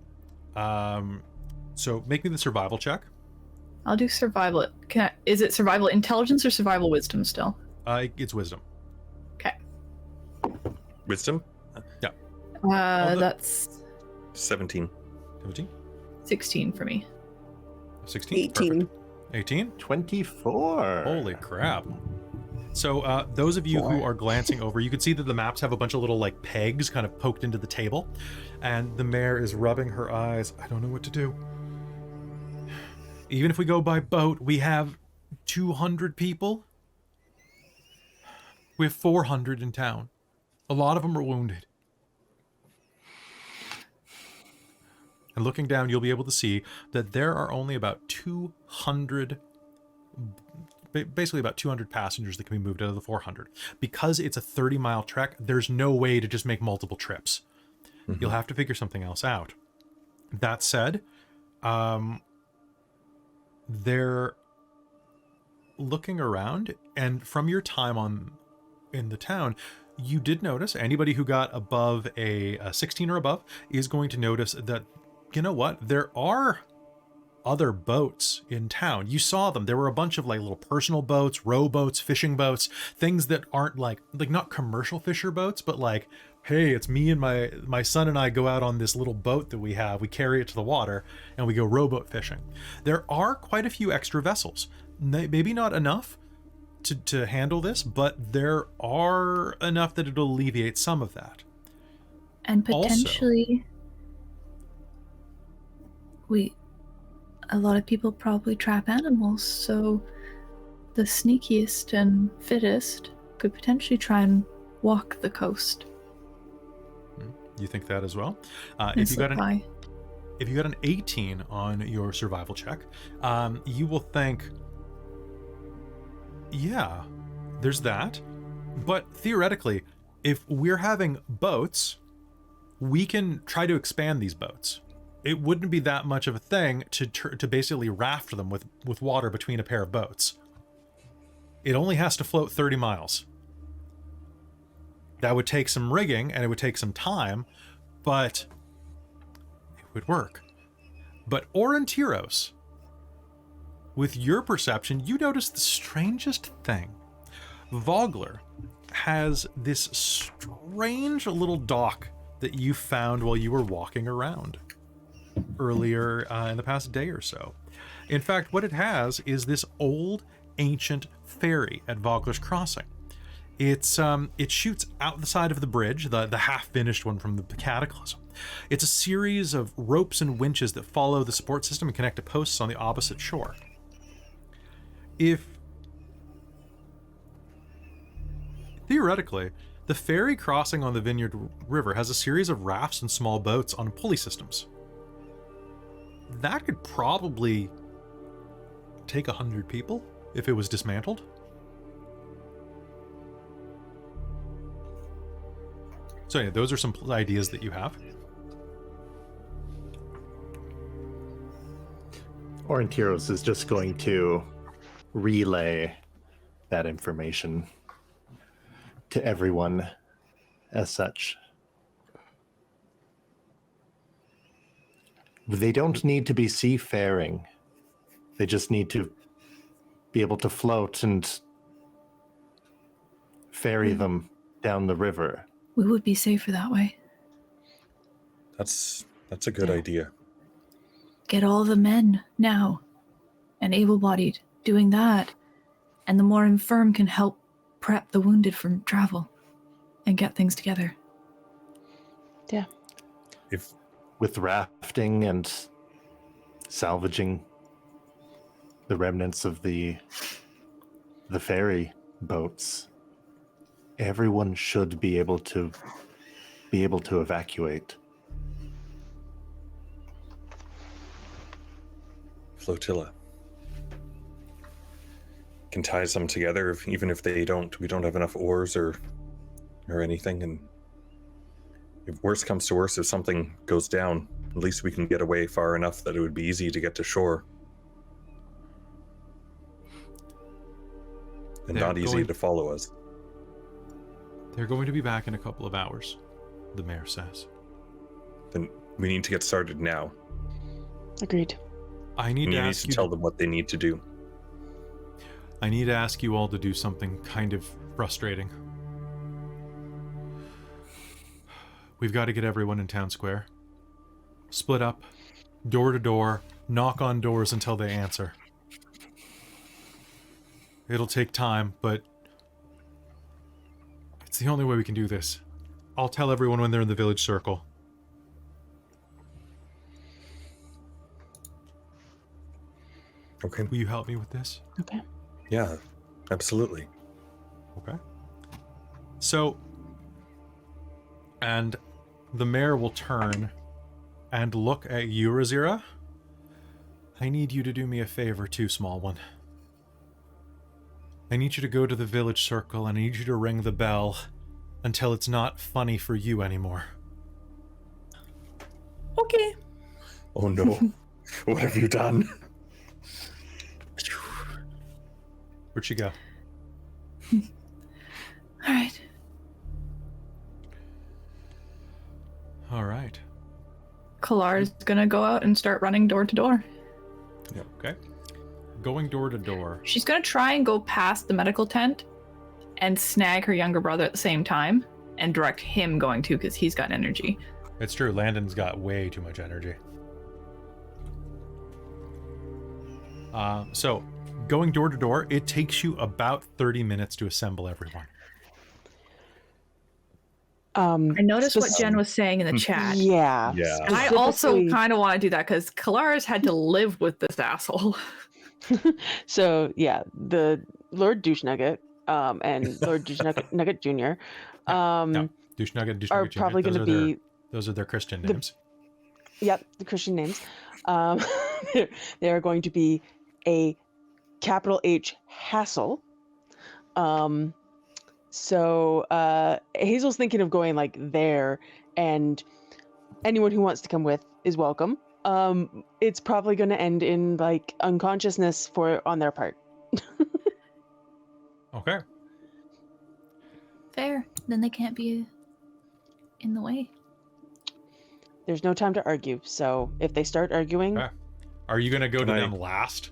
S1: so make me the survival check.
S3: I'll do survival. Is it survival intelligence or survival wisdom still?
S1: It's wisdom.
S3: Okay.
S4: Wisdom?
S1: Yeah.
S3: That's
S4: 17.
S1: 17?
S3: 16 for me.
S1: 16?
S5: 18.
S1: Perfect. 18?
S6: 24.
S1: Holy crap. So those of you who are glancing over, you can see that the maps have a bunch of little like pegs kind of poked into the table, and the mayor is rubbing her eyes. I don't know what to do. Even if we go by boat, we have 200 people. We have 400 in town. A lot of them are wounded. And looking down, you'll be able to see that there are only about 200, basically about 200 passengers that can be moved out of the 400. Because it's a 30-mile trek, there's no way to just make multiple trips. Mm-hmm. You'll have to figure something else out. That said, they're looking around, and from your time in the town, you did notice anybody who got above a 16 or above is going to notice that, you know what, there are other boats in town. You saw them. There were a bunch of like little personal boats, rowboats, fishing boats, things that aren't like not commercial fisher boats, but like, hey, it's me and my son and I go out on this little boat that we have. We carry it to the water and we go rowboat fishing. There are quite a few extra vessels. Maybe not enough to handle this, but there are enough that it'll alleviate some of that.
S3: And potentially, a lot of people probably trap animals, so the sneakiest and fittest could potentially try and walk the coast.
S1: You think that as well?
S3: If
S1: you got an 18 on your survival check, you will think, yeah, there's that. But theoretically, if we're having boats, we can try to expand these boats. It wouldn't be that much of a thing to basically raft them with water between a pair of boats. It only has to float 30 miles. That would take some rigging and it would take some time, but it would work. But Aurontiros, with your perception, you notice the strangest thing. Vogler has this strange little dock that you found while you were walking around earlier in the past day or so. In fact, what it has is this old, ancient ferry at Vogler's Crossing. It shoots out the side of the bridge, the half-finished one from the Cataclysm. It's a series of ropes and winches that follow the support system and connect to posts on the opposite shore. Theoretically, the ferry crossing on the Vineyard River has a series of rafts and small boats on pulley systems. That could probably take 100 people if it was dismantled. So yeah, those are some ideas that you have.
S6: Aurontiros is just going to relay that information to everyone as such. They don't need to be seafaring They just need to be able to float and ferry them down the river.
S3: We would be safer that way.
S4: That's a good idea.
S3: Get all the men now and able-bodied doing that, and the more infirm can help prep the wounded for travel and get things together.
S2: Yeah.
S6: With rafting and salvaging the remnants of the ferry boats, everyone should be able to evacuate.
S4: Flotilla can tie some together, even if we don't have enough oars or anything. And if worse comes to worse, if something goes down, at least we can get away far enough that it would be easy to get to shore. And not easy to follow us.
S1: They're going to be back in a couple of hours, the mayor says.
S4: Then we need to get started now.
S2: Agreed.
S1: I need to ask you
S4: tell them what they need to do.
S1: I need to ask you all to do something kind of frustrating. We've got to get everyone in town square. Split up, door to door, knock on doors until they answer. It'll take time, but it's the only way we can do this. I'll tell everyone when they're in the village circle.
S4: Okay.
S1: Will you help me with this?
S2: Okay.
S4: Yeah, absolutely.
S1: Okay. So, and the mayor will turn and look at you, Rizira. I need you to do me a favor too, small one. I need you to go to the village circle and I need you to ring the bell until it's not funny for you anymore.
S5: Okay.
S4: Oh no. What have you done?
S1: Where'd she go?
S3: All right.
S1: All right.
S3: Kalara's gonna go out and start running door to door.
S1: Yeah. Okay. Going door to door.
S3: She's gonna try and go past the medical tent and snag her younger brother at the same time and direct him going too, because he's got energy.
S1: It's true, Landon's got way too much energy. So, going door to door, it takes you about 30 minutes to assemble everyone.
S3: I noticed what Jen was saying in the chat.
S2: Yeah.
S4: Yeah.
S3: And I also
S2: Specifically-
S3: kind of want to do that because Kalara's had to live with this asshole.
S2: So yeah, the Lord Douche Nugget and Lord Douche Nugget Jr.
S1: No, Douche Nugget, Douche
S2: are
S1: Nugget Jr.,
S2: probably going to be
S1: those are their Christian names.
S2: Yep, the Christian names. They are going to be a capital H hassle. So Hazel's thinking of going like there, and anyone who wants to come with is welcome. It's probably going to end in like unconsciousness on their part.
S1: Okay.
S3: Fair. Then they can't be in the way.
S2: There's no time to argue. So if they start arguing,
S1: Okay. Are you going to go to
S4: Can I-
S1: them last?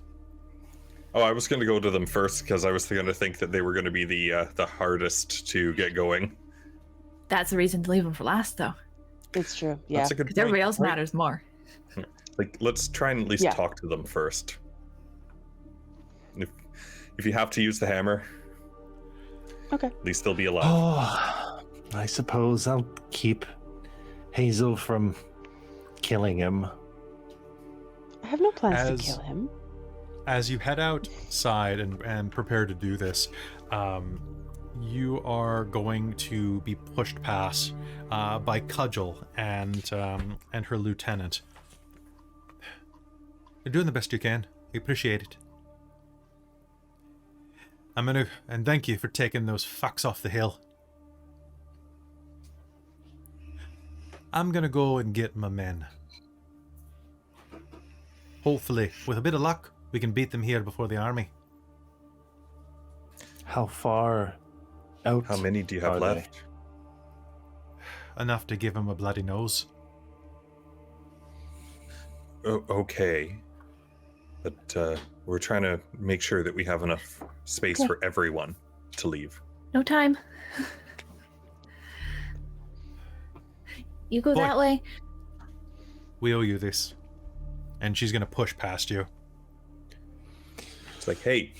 S4: Oh, I was going to go to them first because I was going to think that they were going to be the hardest to get going.
S3: That's the reason to leave them for last, though.
S2: it's true. Yeah.
S4: That's a good
S3: Because
S4: point.
S3: everybody else
S4: Right.
S3: matters more.
S4: Like, let's try and at least
S2: Yeah.
S4: talk to them first. If you have to use the hammer,
S2: Okay.
S4: at least they'll be alive.
S6: Oh, I suppose I'll keep Hazeal from killing him.
S2: I have no plans
S1: As-
S2: to kill him.
S1: As you head outside and prepare to do this, you are going to be pushed past by Cudgel and her lieutenant. You're doing the best you can. We appreciate it. And thank you for taking those fucks off the hill. I'm gonna go and get my men. Hopefully, with a bit of luck, we can beat them here before the army.
S6: How far out?
S4: How many do you have
S6: are they?
S4: left?
S1: Enough to give him a bloody nose.
S4: Okay. But we're trying to make sure that we have enough space for everyone to leave.
S3: No time. You go
S1: Boy.
S3: that way.
S1: We owe you this. And she's gonna push past you.
S4: It's like, hey,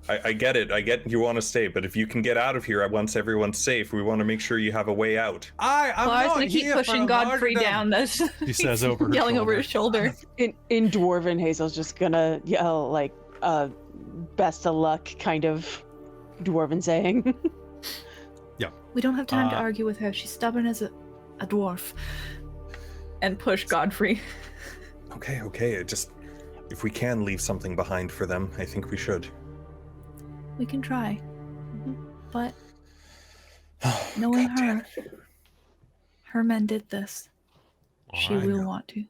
S4: I get it. I get you want to stay, but if you can get out of here once everyone's safe, we want to make sure you have a way out.
S1: I'm
S3: Well, I was
S1: not
S3: gonna keep
S1: here
S3: pushing
S1: for
S3: Godfrey
S1: martyrdom.
S3: down this.
S1: He says over her
S3: yelling over
S1: shoulder.
S3: his shoulder.
S2: In Dwarven, Hazel's just gonna yell like best of luck kind of Dwarven saying.
S3: We don't have time to argue with her. She's stubborn as a dwarf. And push Godfrey.
S4: Okay. If we can leave something behind for them, I think we should.
S3: We can try. But knowing her, her men did this. She
S1: I
S3: will
S1: know.
S3: want to.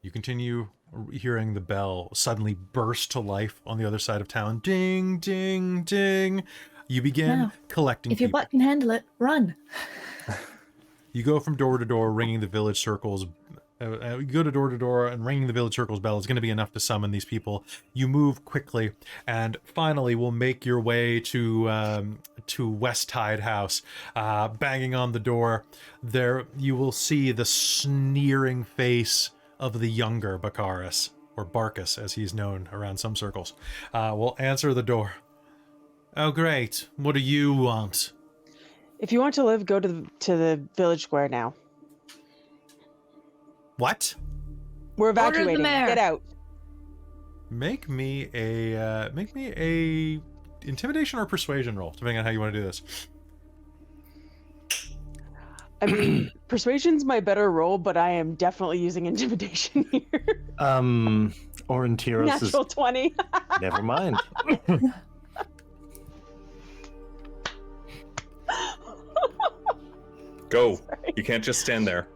S1: You continue hearing the bell suddenly burst to life on the other side of town. Ding, ding, ding. You begin
S3: Now,
S1: collecting
S3: If your
S1: people.
S3: butt can handle it, run.
S1: You go from door to door, ringing the village circles. You go to door and ringing the village circles bell is going to be enough to summon these people. You move quickly, and finally will make your way to West Tide House. Banging on the door, there you will see the sneering face of the younger Baccharis, or Barkus, as he's known around some circles. Will answer the door. Oh, great! What do you want?
S2: If you want to live, go to the village square now.
S1: What?
S2: We're
S3: Order the
S2: evacuating.
S3: mayor.
S2: Get out.
S1: Make me a intimidation or persuasion roll, depending on how you want to do this.
S2: I mean, persuasion's my better roll, but I am definitely using intimidation here.
S6: Aurontiros is...
S2: Natural 20.
S6: Never mind.
S4: Go. You can't just stand there.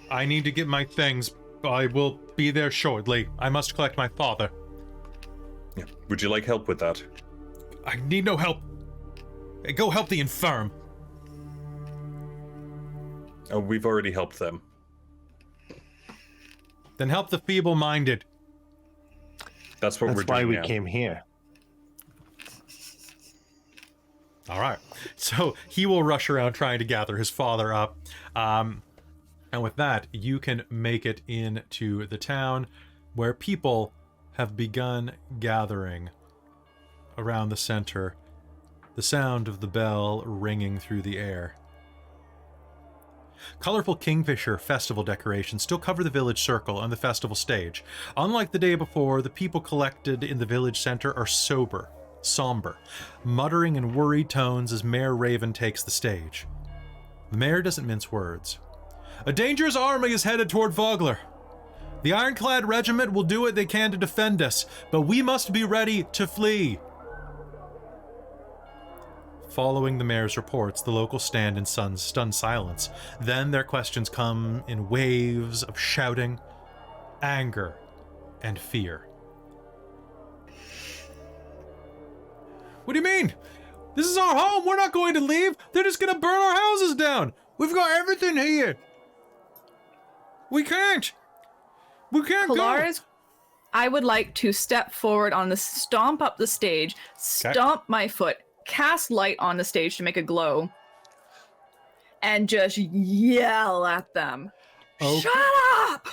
S1: I need to get my things. I will be there shortly. I must collect my father.
S4: Yeah. Would you like help with that?
S1: I need no help. Go help the infirm.
S4: Oh, we've already helped them.
S1: Then help the feeble-minded.
S4: That's what we're
S6: That's
S1: Oh,
S4: doing
S6: why we
S4: now.
S6: came here.
S1: All right. So he will rush around trying to gather his father up. And with that, you can make it into the town where people have begun gathering around the center, the sound of the bell ringing through the air. Colorful kingfisher festival decorations still cover the village circle and the festival stage. Unlike the day before, the people collected in the village center are somber, muttering in worried tones as Mayor Raven takes the stage. The mayor doesn't mince words. A dangerous army is headed toward Vogler. The ironclad regiment will do what they can to defend us, but we must be ready to flee. Following the mayor's reports, the locals stand in stunned silence. Then their questions come in waves of shouting, anger, and fear. What do you mean? This is our home. We're not going to leave. They're just going to burn our houses down. We've got everything here. We can't. We can't
S3: Kalara's, I would like to step forward on the stomp up the stage, stomp my foot, cast light on the stage to make a glow, and just yell at them.
S1: Okay.
S3: Shut up!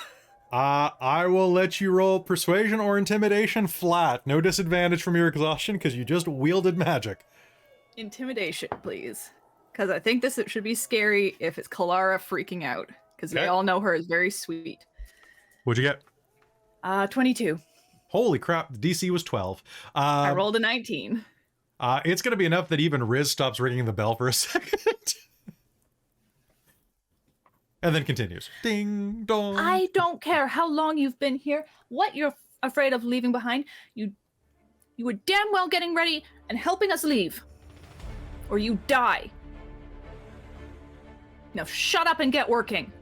S1: I will let you roll persuasion or intimidation flat. No disadvantage from your exhaustion because you just wielded magic.
S3: Intimidation, please. Because I think this should be scary if it's Kelara freaking out. Because
S1: Okay.
S3: they all know her as very sweet.
S1: What'd you get?
S3: 22.
S1: Holy crap, the DC was 12.
S3: I rolled a 19.
S1: It's going to be enough that even Riz stops ringing the bell for a second. And then continues. Ding, dong.
S3: I don't care how long you've been here, what you're afraid of leaving behind. You were damn well getting ready and helping us leave. Or you die. Now shut up and get working.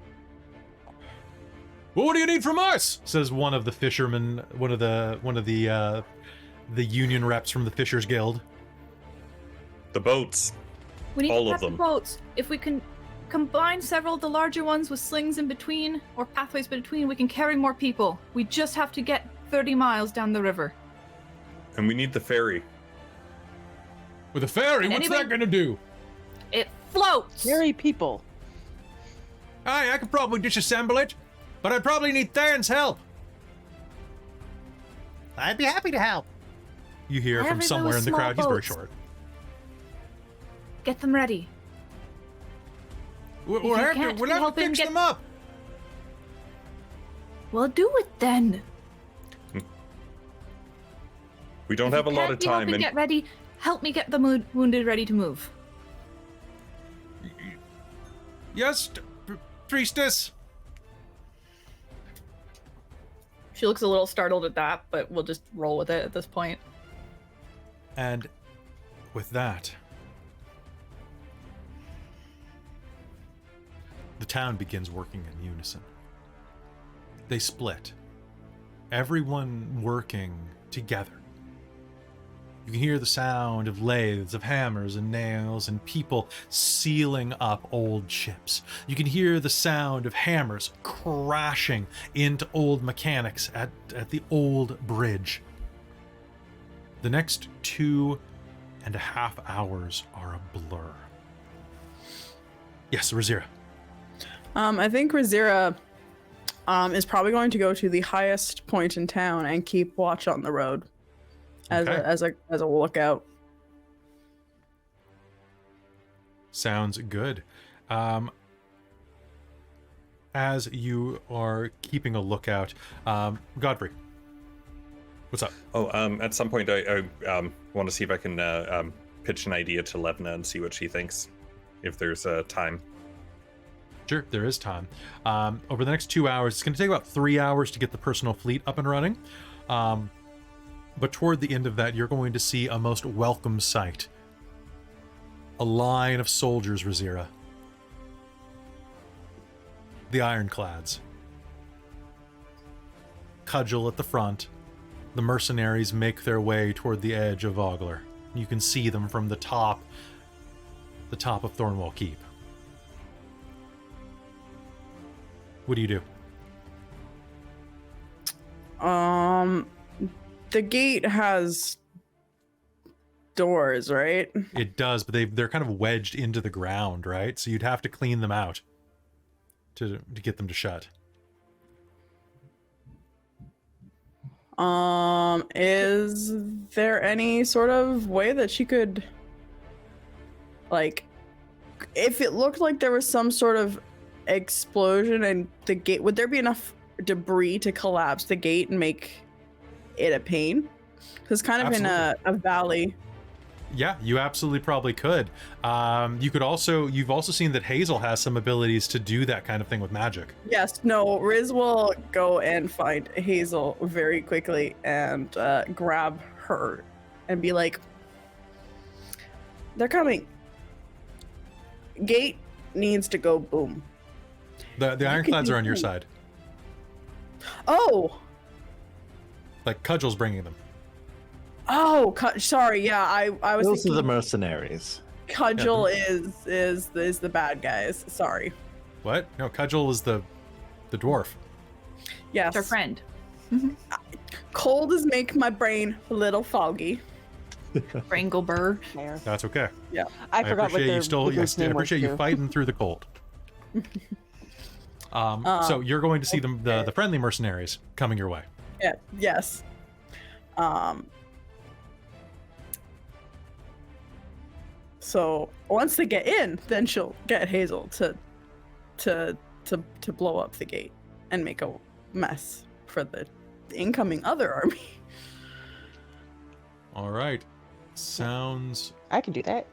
S1: Well, what do you need from us? Says one of the fishermen, one of the union reps from the Fishers Guild.
S4: The boats.
S3: We need
S4: All
S3: to
S4: of
S3: have the
S4: them.
S3: boats. If we can combine several of the larger ones with slings in between, or pathways between, we can carry more people. We just have to get 30 miles down the river.
S4: And we need the ferry.
S1: With a ferry,
S3: And
S1: what's
S3: anybody-
S1: that gonna do?
S3: It floats!
S2: Scary people.
S1: Aye, I could probably disassemble it, but I'd probably need Theron's help.
S7: I'd be happy to help.
S1: You hear
S3: I
S1: from
S3: have
S1: somewhere
S3: those
S1: in the crowd. He's
S3: small
S1: very
S3: boats.
S1: short.
S3: Get them ready.
S1: We'll
S3: you
S1: have
S3: can't
S1: to
S3: help him
S1: fix
S3: get-
S1: them up.
S3: Well, do it then.
S4: We don't have a lot of time.
S3: Get ready. Help me get the wounded ready to move.
S1: Yes, priestess.
S3: She looks a little startled at that, but we'll just roll with it at this point.
S1: And with that, the town begins working in unison. They split, everyone working together. You can hear the sound of lathes, of hammers and nails, and people sealing up old ships. You can hear the sound of hammers crashing into old mechanics at the old bridge. The next 2.5 hours are a blur. Yes, Rizira.
S5: I think Rizira is probably going to go to the highest point in town and keep watch on the road as
S1: Okay.
S5: a lookout.
S1: Sounds good. As you are keeping a lookout, Godfrey, what's up?
S4: Oh, at some point I want to see if I can pitch an idea to Levna and see what she thinks, if there's time.
S1: Sure, there is time. Over the next 2 hours, it's going to take about 3 hours to get the personal fleet up and running. But toward the end of that, you're going to see a most welcome sight. A line of soldiers, Rizira. The Ironclads. Cudgel at the front. The mercenaries make their way toward the edge of Vogler. You can see them from the top of Thornwall Keep. What do you do?
S5: The gate has doors, right?
S1: It does, but they're kind of wedged into the ground, right? So you'd have to clean them out to get them to shut.
S5: Is there any sort of way that she could, like, if it looked like there was some sort of explosion and the gate, would there be enough debris to collapse the gate and make it a pain? Because kind of
S1: Absolutely.
S5: in a valley.
S1: Yeah, you absolutely probably could. You've also seen that Hazeal has some abilities to do that kind of thing with magic.
S5: Yes, no, Riz will go and find Hazeal very quickly and grab her and be like, they're coming. Gate needs to go boom.
S1: The Ironclads are on your
S5: do-
S1: side.
S5: Oh,
S1: Like Cudgel's bringing them.
S5: oh, sorry. Yeah, I was
S6: Those are the
S5: thinking
S6: mercenaries.
S5: Cudgel is the bad guys. Sorry.
S1: What? No, Cudgel is the dwarf.
S5: Yes.
S3: It's our friend.
S5: Cold is make my brain a little foggy.
S3: Branglebur.
S2: There.
S1: That's okay.
S5: Yeah.
S2: I forgot what
S1: appreciate
S2: their
S1: you still.
S2: the
S1: I
S2: group's name was,
S1: appreciate you
S2: too.
S1: fighting through the cold. So you're going to see the friendly mercenaries coming your way.
S5: Yeah. Yes. So once they get in, then she'll get Hazeal to blow up the gate and make a mess for the incoming other army.
S1: All right. Sounds
S2: I can do that.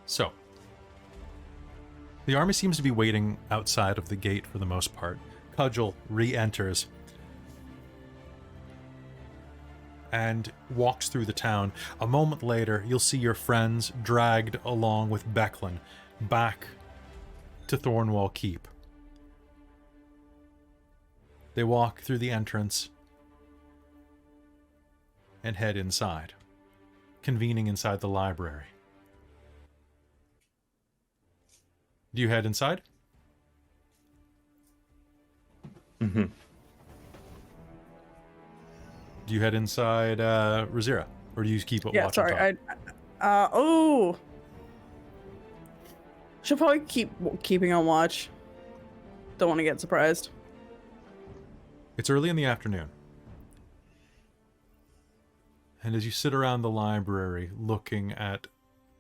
S1: so. The army seems to be waiting outside of the gate for the most part. Cudgel re-enters and walks through the town. A moment later, you'll see your friends dragged along with Becklin back to Thornwall Keep. They walk through the entrance and head inside, convening inside the library. Do you head inside?
S4: Mm-hmm.
S1: Do you head inside Rizira? Or do you keep it
S5: Yeah,
S1: watch on
S5: sorry.
S1: top?
S5: Oh. Should probably keeping on watch. Don't want to get surprised.
S1: It's early in the afternoon. And as you sit around the library looking at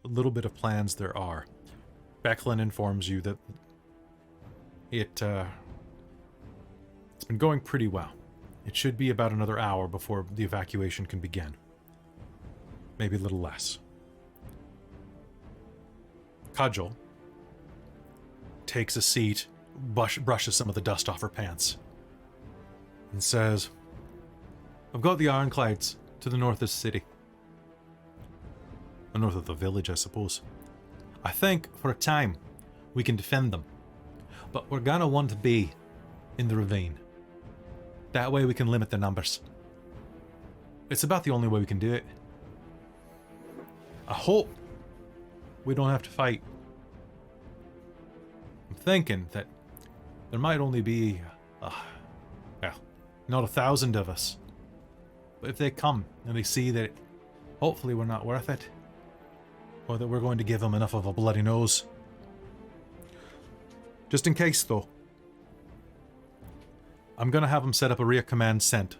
S1: a little bit of plans there are, Becklin informs you that it's been going pretty well. It should be about another hour before the evacuation can begin. Maybe a little less. Cudgel takes a seat, brushes some of the dust off her pants, and says, I've got the Ironclads to the north of the city. Or north of the village, I suppose. I think, for a time, we can defend them. But we're gonna want to be in the ravine. That way we can limit their numbers. It's about the only way we can do it. I hope we don't have to fight. I'm thinking that there might only be, well, not 1,000 of us. But if they come and they see that hopefully we're not worth it, or that we're going to give them enough of a bloody nose. Just in case, though, I'm going to have them set up a rear command tent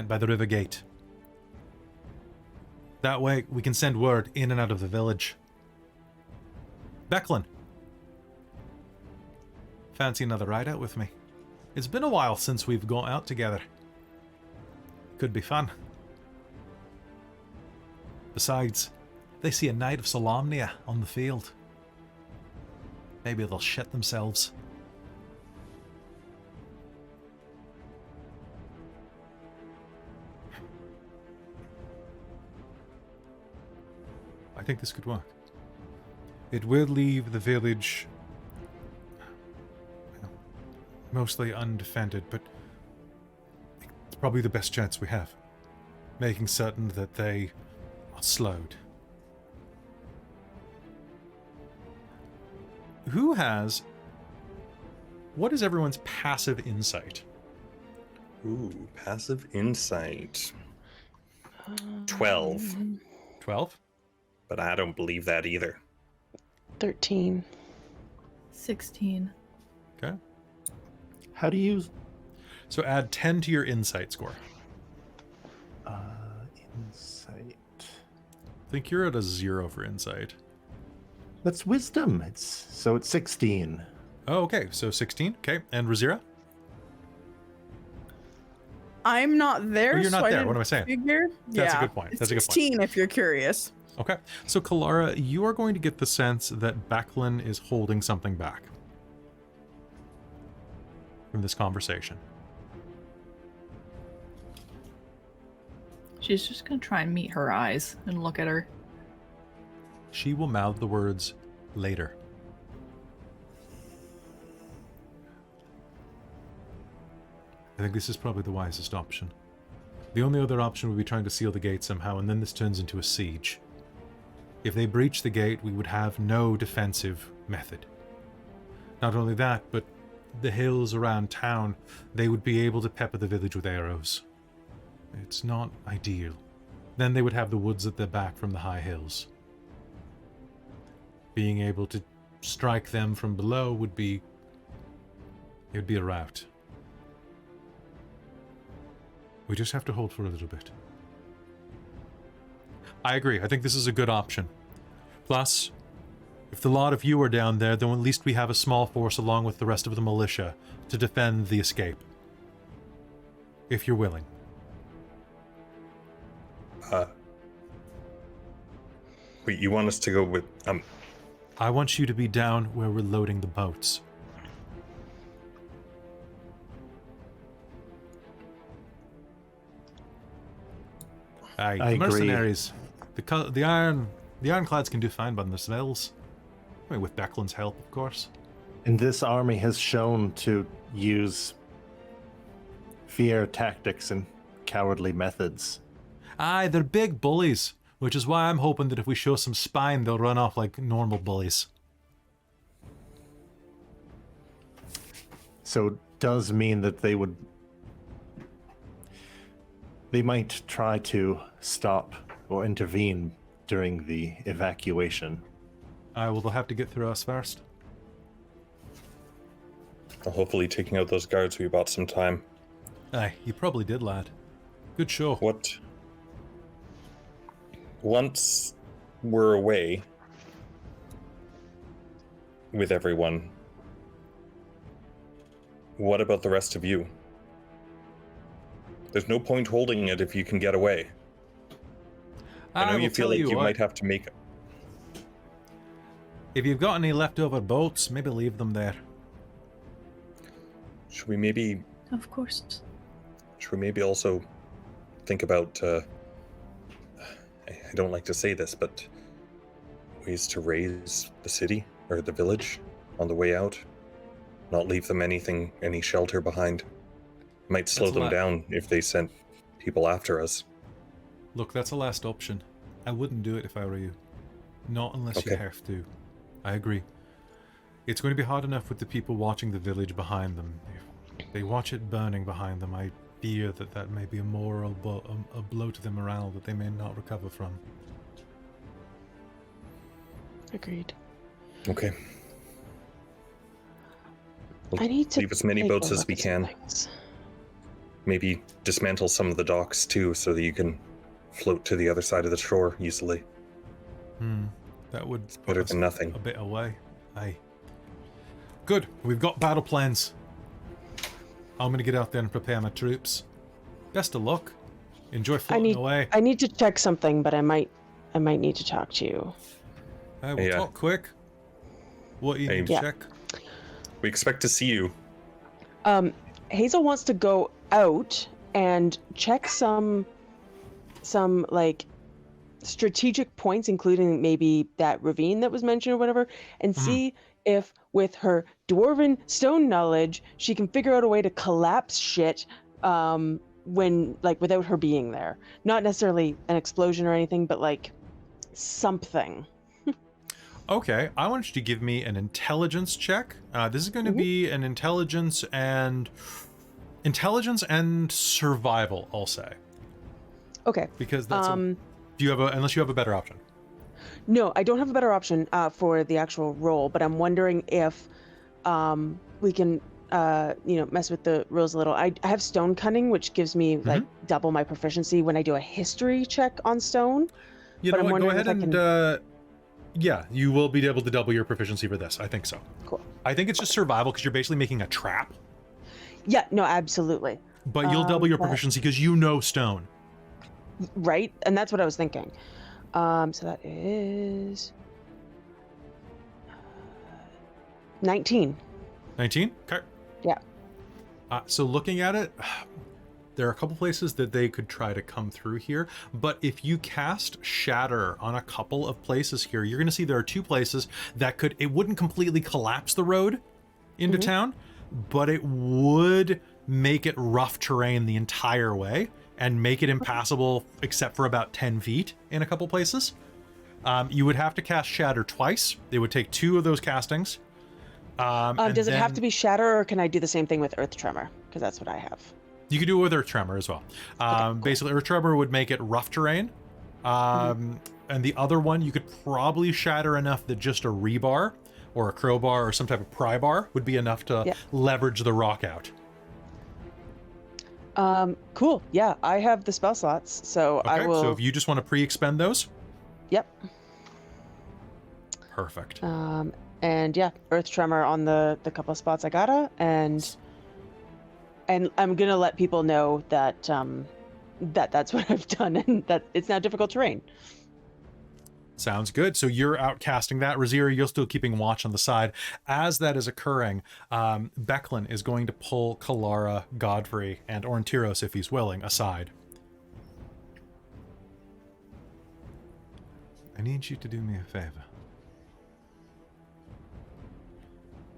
S1: by the river gate. That way, we can send word in and out of the village. Becklin, fancy another ride out with me? It's been a while since we've gone out together. Could be fun. Besides, they see a Knight of Solamnia on the field. Maybe they'll shit themselves. I think this could work. It will leave the village mostly undefended, but it's probably the best chance we have. Making certain that they are slowed. What is everyone's passive insight?
S4: Ooh, passive insight. 12.
S1: 12?
S4: But I don't believe that either.
S2: 13.
S3: 16.
S1: Okay.
S6: How do you...
S1: So add 10 to your insight score.
S6: Insight.
S1: I think you're at a 0 for insight.
S6: That's wisdom. It's 16.
S1: Oh, okay. So 16. Okay. And Rizira?
S5: I'm not there.
S1: Oh, you're not
S5: so I
S1: there.
S5: didn't
S1: What am I saying?
S5: Figure.
S1: That's a
S5: Yeah.
S1: good point.
S5: It's
S1: That's a good point.
S5: 16 if you're curious.
S1: Okay. So Kelara, you are going to get the sense that Becklin is holding something back from this conversation.
S3: She's just gonna try and meet her eyes and look at her.
S1: She will mouth the words later. I think this is probably the wisest option. The only other option would be trying to seal the gate somehow, and then this turns into a siege. If they breach the gate, we would have no defensive method. Not only that, but the hills around town, they would be able to pepper the village with arrows. It's not ideal. Then they would have the woods at their back from the high hills. Being able to strike them from below would be... it would be a rout. We just have to hold for a little bit. I agree. I think this is a good option. Plus, if the lot of you are down there, then at least we have a small force along with the rest of the militia to defend the escape. If you're willing.
S4: Wait, you want us to go with
S1: I want you to be down where we're loading the boats.
S6: I
S1: the
S6: agree.
S1: mercenaries, the ironclads can do fine by themselves. I mean, with Becklin's help, of course.
S6: And this army has shown to use fear tactics and cowardly methods.
S1: Aye, they're big bullies, which is why I'm hoping that if we show some spine, they'll run off like normal bullies.
S6: So it does mean that they might try to stop or intervene during the evacuation.
S1: Well, they'll have to get through us first.
S4: Well, hopefully taking out those guards, we bought some time.
S1: Aye, you probably did, lad. Good show.
S4: What? Once we're away with everyone, what about the rest of you? There's no point holding it if you can get away. I know you feel like you might have to make it.
S1: If you've got any leftover boats, maybe leave them there.
S4: Should we maybe...
S3: Of course.
S4: Should we maybe also think about, I don't like to say this, but ways to raise the city, or the village, on the way out? Not leave them any shelter behind. Might slow them down if they sent people after us.
S1: Look, that's a last option. I wouldn't do it if I were you. Not unless you have to. I agree. It's going to be hard enough with the people watching the village behind them. If they watch it burning behind them, I fear that may be a moral a blow to their morale that they may not recover from.
S2: Agreed.
S4: Okay.
S2: I need to
S4: leave as many boats as we can.
S2: Things.
S4: Maybe dismantle some of the docks too, so that you can float to the other side of the shore easily.
S1: That would
S4: better than nothing.
S1: A bit away. Aye. Good. We've got battle plans. I'm gonna get out there and prepare my troops. Best of luck. Enjoy floating away.
S2: I need to check something, but I might need to talk to you.
S1: We'll talk quick. What you need to check?
S4: We expect to see you.
S2: Hazeal wants to go out and check some like strategic points, including maybe that ravine that was mentioned or whatever, and see if with her dwarven stone knowledge she can figure out a way to collapse shit when without her being there. Not necessarily an explosion or anything, but like something.
S1: Okay, I want you to give me an intelligence check. This is going to be an intelligence and survival, I'll say. Okay. Because that's unless you have a better option.
S2: No, I don't have a better option for the actual roll, but I'm wondering if we can mess with the rules a little. I have stone cunning, which gives me like double my proficiency when I do a history check on stone.
S1: You know what? Go ahead and yeah, you will be able to double your proficiency for this. I think so.
S2: Cool.
S1: I think it's just survival because you're basically making a trap.
S2: Yeah, no, absolutely.
S1: But you'll double your proficiency because you know stone.
S2: Right, and that's what I was thinking. So that is 19.
S1: 19? Okay.
S2: Yeah.
S1: So looking at it, there are a couple places that they could try to come through here, but if you cast Shatter on a couple of places here, you're going to see there are two places that it wouldn't completely collapse the road into town, but it would make it rough terrain the entire way and make it impassable except for about 10 feet in a couple places. You would have to cast Shatter twice. It would take 2 of those castings.
S2: Does it have to be Shatter, or can I do the same thing with Earth Tremor? Because that's what I have.
S1: You could do it with Earth Tremor as well. Cool. Basically, Earth Tremor would make it rough terrain. And the other one, you could probably shatter enough that just a rebar or a crowbar or some type of pry bar would be enough to leverage the rock out.
S2: Cool. Yeah, I have the spell slots, so I will...
S1: So if you just want to pre-expend those?
S2: Yep.
S1: Perfect.
S2: And yeah, Earth Tremor on the couple of spots I gotta, and I'm gonna let people know that that's what I've done, and that it's now difficult terrain.
S1: Sounds good. So you're out casting that. Rizira, you're still keeping watch on the side. As that is occurring, Becklin is going to pull Kelara, Godfrey, and Aurontiros, if he's willing, aside. I need you to do me a favor.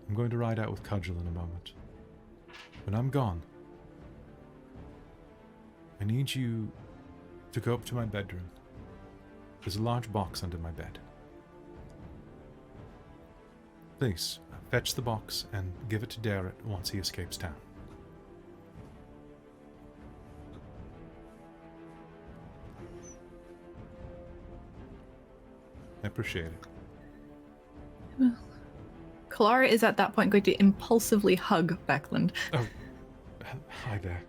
S1: I'm going to ride out with Cudgel in a moment. When I'm gone, I need you to go up to my bedroom. There's a large box under my bed. Please, fetch the box and give it to Darrett once he escapes town. I appreciate it.
S3: Kelara is at that point going to impulsively hug Beckland.
S1: Oh, hi there.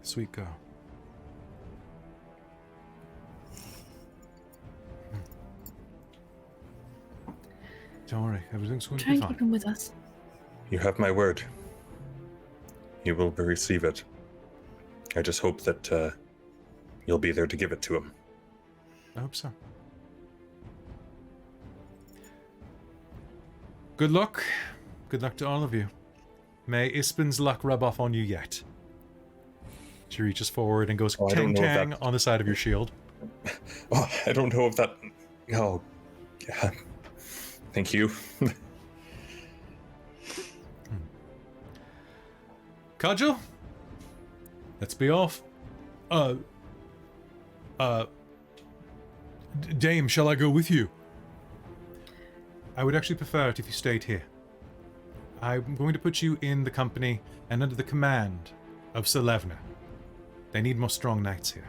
S1: Sweet girl. Don't worry, everything's going to
S3: Try
S1: be
S3: and
S1: fine.
S3: keep him with us.
S4: You have my word. He will receive it. I just hope that you'll be there to give it to him.
S1: I hope so. Good luck. Good luck to all of you. May Ispin's luck rub off on you yet. She reaches forward and goes tang-tang on the side of your shield.
S4: Oh, I don't know if that... Oh, yeah. Thank you.
S1: Cudgel? Let's be off. Dame, shall I go with you? I would actually prefer it if you stayed here. I'm going to put you in the company and under the command of Sir Levner. They need more strong knights here.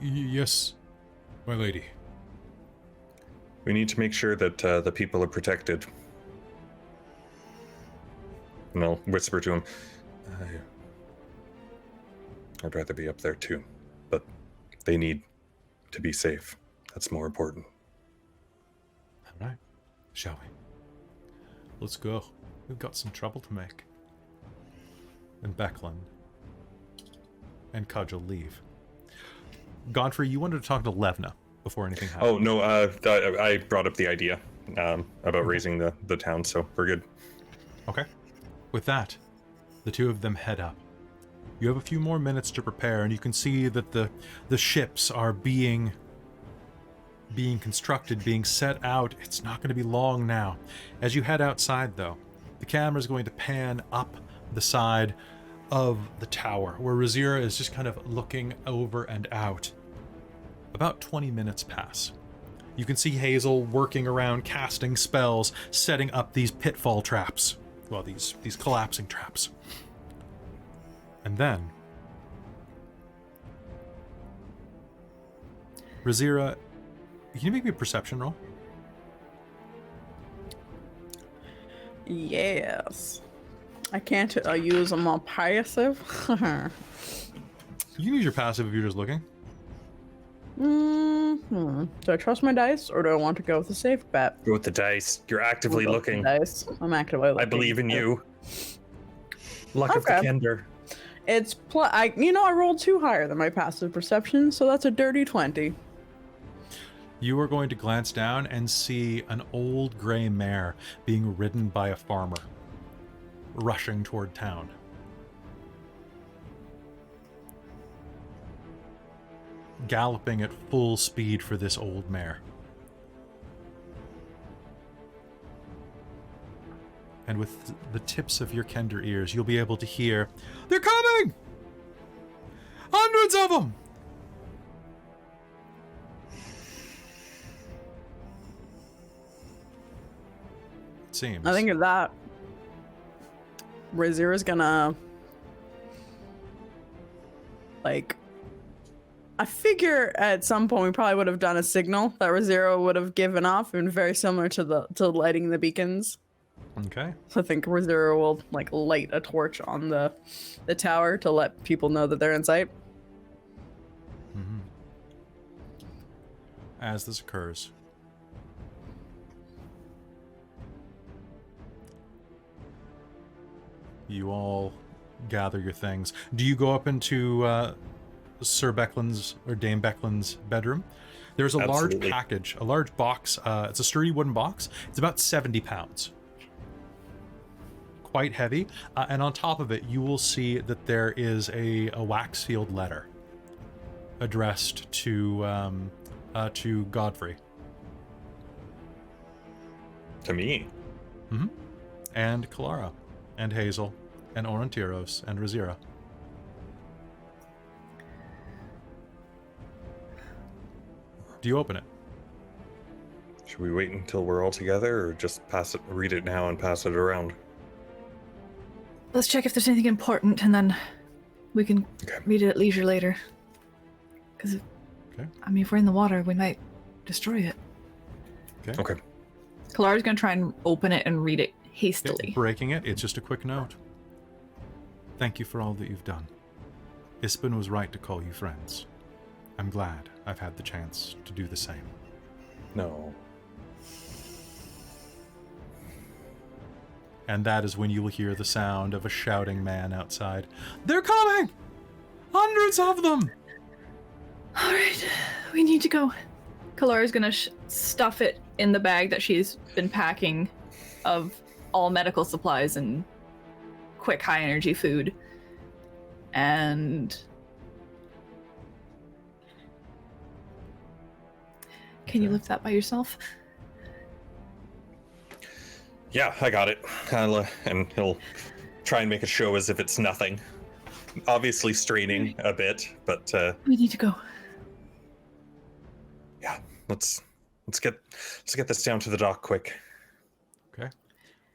S1: Yes, my lady.
S4: We need to make sure that the people are protected. And I'll whisper to him, I'd rather be up there too, but they need to be safe. That's more important.
S1: All right, shall we? Let's go. We've got some trouble to make. And Beckland and Cudgel leave. Godfrey, you wanted to talk to Levna before anything happened.
S4: Oh, no, I brought up the idea about raising the town, so we're good.
S1: Okay. With that, the two of them head up. You have a few more minutes to prepare, and you can see that the ships are being constructed, being set out. It's not going to be long now. As you head outside, though, the camera is going to pan up the side of the tower, where Rizira is just kind of looking over and out. About 20 minutes pass. You can see Hazeal working around, casting spells, setting up these pitfall traps. Well, these collapsing traps. And then Rizira, can you make me a perception roll?
S5: Yes. I can't use them all passive.
S1: You can use your passive if you're just looking.
S5: Do I trust my dice, or do I want to go with the safe bet?
S4: Go with the dice. You're actively
S5: We'll go with the
S4: looking.
S5: Dice. I'm actively looking.
S4: I believe in you. Luck of the
S5: Okay.
S4: Kender.
S5: It's I rolled 2 higher than my passive perception, so that's a dirty 20.
S1: You are going to glance down and see an old gray mare being ridden by a farmer, rushing toward town. Galloping at full speed for this old mare. And with the tips of your Kender ears, you'll be able to hear, "They're coming! Hundreds of them!" It seems.
S5: I think of that. Rizira's gonna I figure at some point we probably would have done a signal that Rizira would have given off, and very similar to lighting the beacons.
S1: Okay.
S5: So I think Rizira will light a torch on the tower to let people know that they're in sight.
S1: Mm-hmm. As this occurs, you all gather your things. Do you go up into Sir Beckland's or Dame Beckland's bedroom? There's a large package, a large box. It's a sturdy wooden box. It's about 70 pounds. Quite heavy. And on top of it, you will see that there is a wax-sealed letter addressed to Godfrey.
S4: To me.
S1: Mm-hmm. And Kelara, and Hazeal, and Aurontiros, and Rizira. Do you open it?
S4: Should we wait until we're all together, or just read it now and pass it around?
S3: Let's check if there's anything important, and then we can read it at leisure later. Because, I mean, if we're in the water, we might destroy it.
S4: Okay.
S3: Kalara's gonna try and open it and read it hastily.
S1: Breaking it, it's just a quick note. Thank you for all that you've done. Ispen was right to call you friends. I'm glad I've had the chance to do the same.
S4: No.
S1: And that is when you will hear the sound of a shouting man outside. They're coming! Hundreds of them!
S3: All right, we need to go. Kalara's gonna stuff it in the bag that she's been packing of all medical supplies and quick high energy food. And can you lift that by yourself?
S4: Yeah, I got it. And he'll try and make a show as if it's nothing. Obviously straining a bit, but
S3: We need to go.
S4: Yeah, let's get this down to the dock quick.
S1: Okay.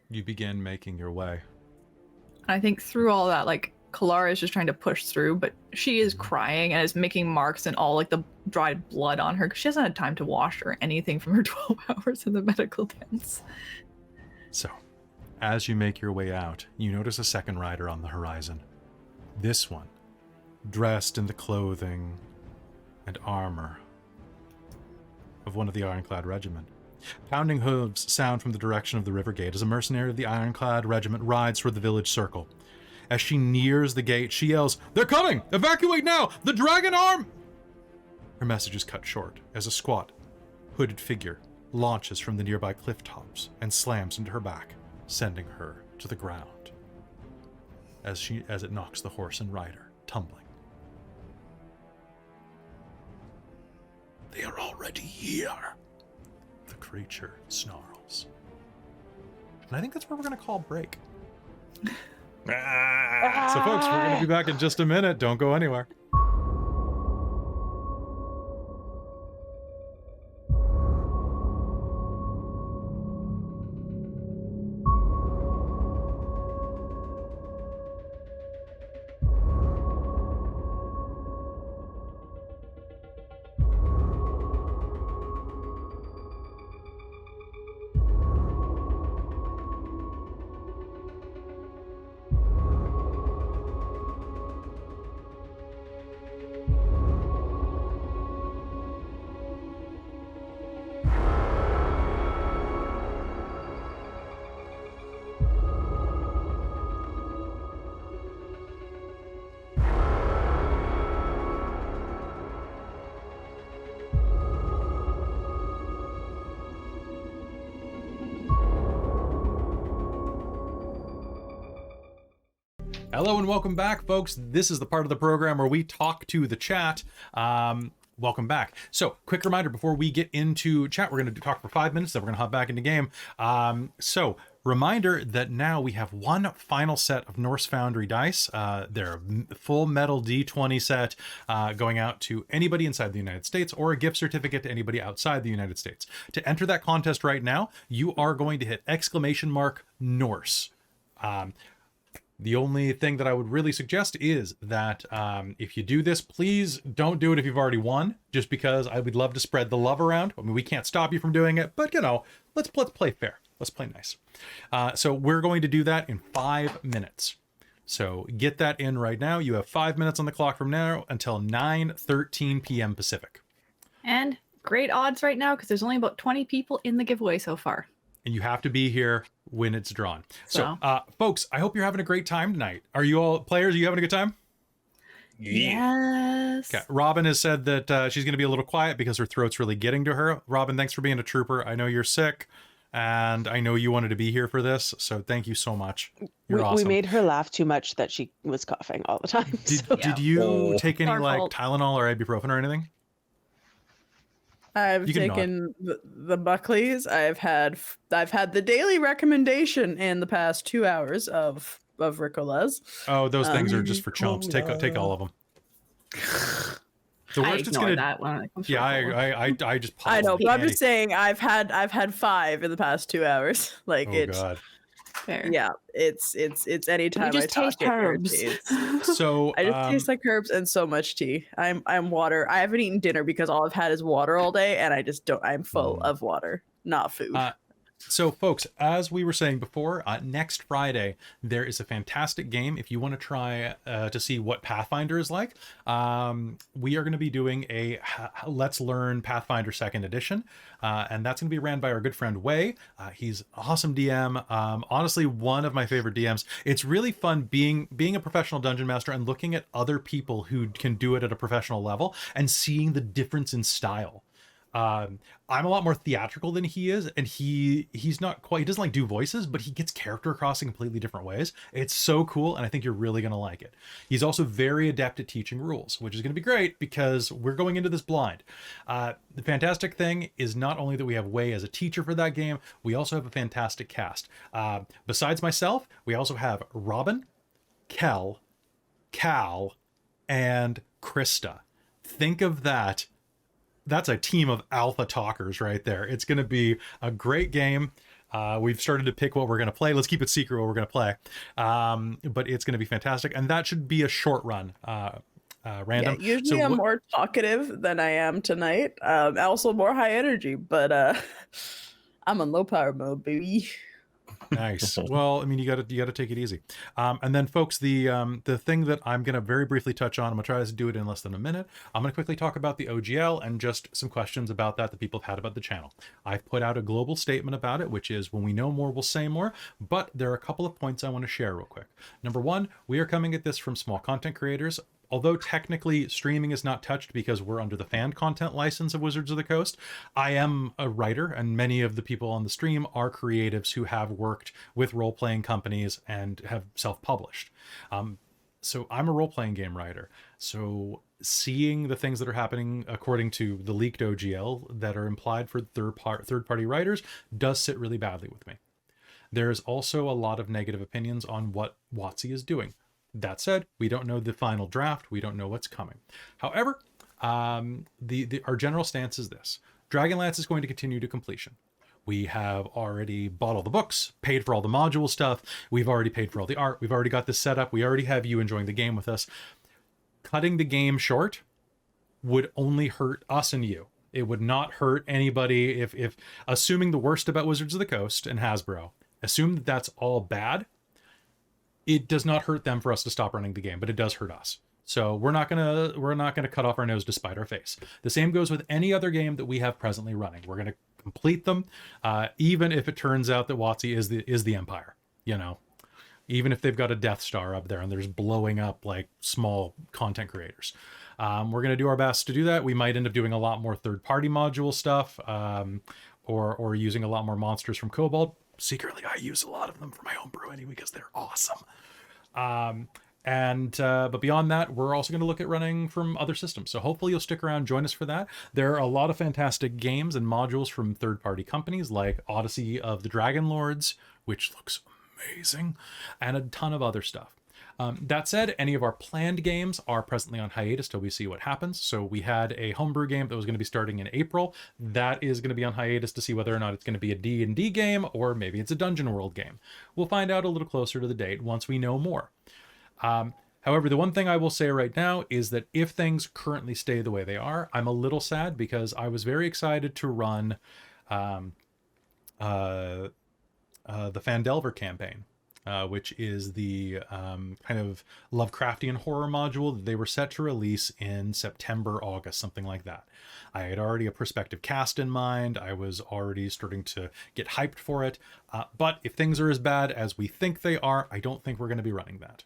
S1: You begin making your way.
S3: I think through all that, like, Kelara is just trying to push through, but she is crying and is making marks and all, like, the dried blood on her because she hasn't had time to wash or anything from her 12 hours in the medical tents.
S1: So, as you make your way out, you notice a second rider on the horizon. This one, dressed in the clothing and armor of one of the Ironclad Regiment. Pounding hooves sound from the direction of the river gate as a mercenary of the Ironclad Regiment rides toward the village circle. As she nears the gate, she yells, "They're coming! Evacuate now! The dragon arm!" Her message is cut short as a squat, hooded figure launches from the nearby cliff tops and slams into her back, sending her to the ground as it knocks the horse and rider tumbling. "They are already here," the creature snarls. And I think that's where we're going to call break. So folks, we're going to be back in just a minute. Don't go anywhere. Hello and welcome back, folks. This is the part of the program where we talk to the chat. Welcome back. So, quick reminder before we get into chat, we're going to talk for 5 minutes, then we're going to hop back into game. Reminder that now we have one final set of Norse Foundry dice. They're a full metal D20 set going out to anybody inside the United States, or a gift certificate to anybody outside the United States. To enter that contest right now, you are going to hit !Norse. The only thing that I would really suggest is that if you do this, please don't do it if you've already won, just because I would love to spread the love around. I mean, we can't stop you from doing it, but, you know, let's play fair. Let's play nice. So we're going to do that in 5 minutes. So get that in right now. You have 5 minutes on the clock from now until 9:13 p.m. Pacific.
S3: And great odds right now because there's only about 20 people in the giveaway so far.
S1: And you have to be here when it's drawn. So, folks, I hope you're having a great time tonight. Are you all players? Are you having a good time?
S3: Yes.
S1: Okay. Robin has said that she's going to be a little quiet because her throat's really getting to her. Robin, thanks for being a trooper. I know you're sick, and I know you wanted to be here for this, so thank you so much. You're awesome.
S2: We made her laugh too much that she was coughing all the time.
S1: Did you take any Tylenol or ibuprofen or anything?
S5: I've taken the Buckleys. I've had the daily recommendation in the past 2 hours of Ricolas.
S1: Oh, those things are just for chumps. Take all of them. The
S3: I
S1: worst it's
S3: ignore
S1: gonna.
S3: that when it comes to
S1: Yeah,
S3: roll.
S1: I just.
S5: I know,
S1: pause
S5: but I'm
S1: the
S5: just saying I've had 5 in the past 2 hours. Like
S1: Oh God.
S3: Fair.
S5: yeah, it's
S3: You
S5: anytime I
S3: just
S5: talk,
S3: taste
S5: it
S3: herbs.
S5: irritates.
S1: So
S5: I just taste like herbs and so much tea. I'm water. I haven't eaten dinner because all I've had is water all day, and I just don't. I'm full of water, not food.
S1: So, folks, as we were saying before, next Friday, there is a fantastic game. If you want to try to see what Pathfinder is like, we are going to be doing a Let's Learn Pathfinder 2nd Edition. And that's going to be ran by our good friend Wei. He's an awesome DM. Honestly, one of my favorite DMs. It's really fun being a professional dungeon master and looking at other people who can do it at a professional level and seeing the difference in style. I'm a lot more theatrical than he is, and he's not quite, he doesn't like do voices, but he gets character across in completely different ways. It's so cool, and I think you're really going to like it. He's also very adept at teaching rules, which is going to be great because we're going into this blind. The fantastic thing is not only that we have Wei as a teacher for that game, we also have a fantastic cast. Besides myself, we also have Robin, Cal, and Krista. Think of that. That's a team of alpha talkers right there. It's going to be a great game. We've started to pick what we're going to play. Let's keep it secret what we're going to play. But it's going to be fantastic. And that should be a short run. Random.
S5: Yeah, usually I'm more talkative than I am tonight. Also more high energy, but I'm on low power mode, baby.
S1: Nice. Well, I mean, you got to take it easy. And then, folks, the thing that I'm going to very briefly touch on, I'm going to try to do it in less than a minute. I'm going to quickly talk about the OGL and just some questions about that people have had about the channel. I've put out a global statement about it, which is when we know more, we'll say more. But there are a couple of points I want to share real quick. Number one, we are coming at this from small content creators. Although technically streaming is not touched because we're under the fan content license of Wizards of the Coast, I am a writer, and many of the people on the stream are creatives who have worked with role-playing companies and have self-published. So I'm a role-playing game writer. So seeing the things that are happening according to the leaked OGL that are implied for third-party writers does sit really badly with me. There's also a lot of negative opinions on what WotC is doing. That said, we don't know the final draft. We don't know what's coming. However, our general stance is this. Dragonlance is going to continue to completion. We have already bought all the books, paid for all the module stuff. We've already paid for all the art. We've already got this set up. We already have you enjoying the game with us. Cutting the game short would only hurt us and you. It would not hurt anybody if assuming the worst about Wizards of the Coast and Hasbro, assume that that's all bad. It does not hurt them for us to stop running the game, but it does hurt us. So we're not gonna cut off our nose to spite our face. The same goes with any other game that we have presently running. We're gonna complete them, even if it turns out that WotC is the Empire. You know, even if they've got a Death Star up there and there's blowing up like small content creators. We're gonna do our best to do that. We might end up doing a lot more third-party module stuff, or using a lot more monsters from Kobold. Secretly, I use a lot of them for my home brew anyway because they're awesome. But beyond that, we're also going to look at running from other systems. So hopefully you'll stick around, join us for that. There are a lot of fantastic games and modules from third-party companies like Odyssey of the Dragon Lords, which looks amazing, and a ton of other stuff. That said, any of our planned games are presently on hiatus till we see what happens. So we had a homebrew game that was going to be starting in April. That is going to be on hiatus to see whether or not it's going to be a D&D game or maybe it's a Dungeon World game. We'll find out a little closer to the date once we know more. However, the one thing I will say right now is that if things currently stay the way they are, I'm a little sad because I was very excited to run the Phandelver campaign. Which is the kind of Lovecraftian horror module that they were set to release in September, August, something like that. I had already a prospective cast in mind. I was already starting to get hyped for it. But if things are as bad as we think they are, I don't think we're going to be running that.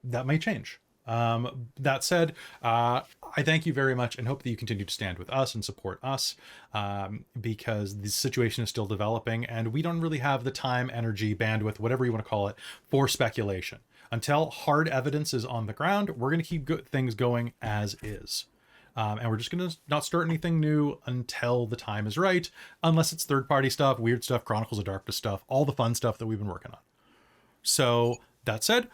S1: That may change. That said, I thank you very much and hope that you continue to stand with us and support us, because the situation is still developing and we don't really have the time, energy, bandwidth, whatever you want to call it, for speculation. Until hard evidence is on the ground, we're going to keep things going as is. And we're just going to not start anything new until the time is right, unless it's third-party stuff, weird stuff, Chronicles of Darkness stuff, all the fun stuff that we've been working on. So That said,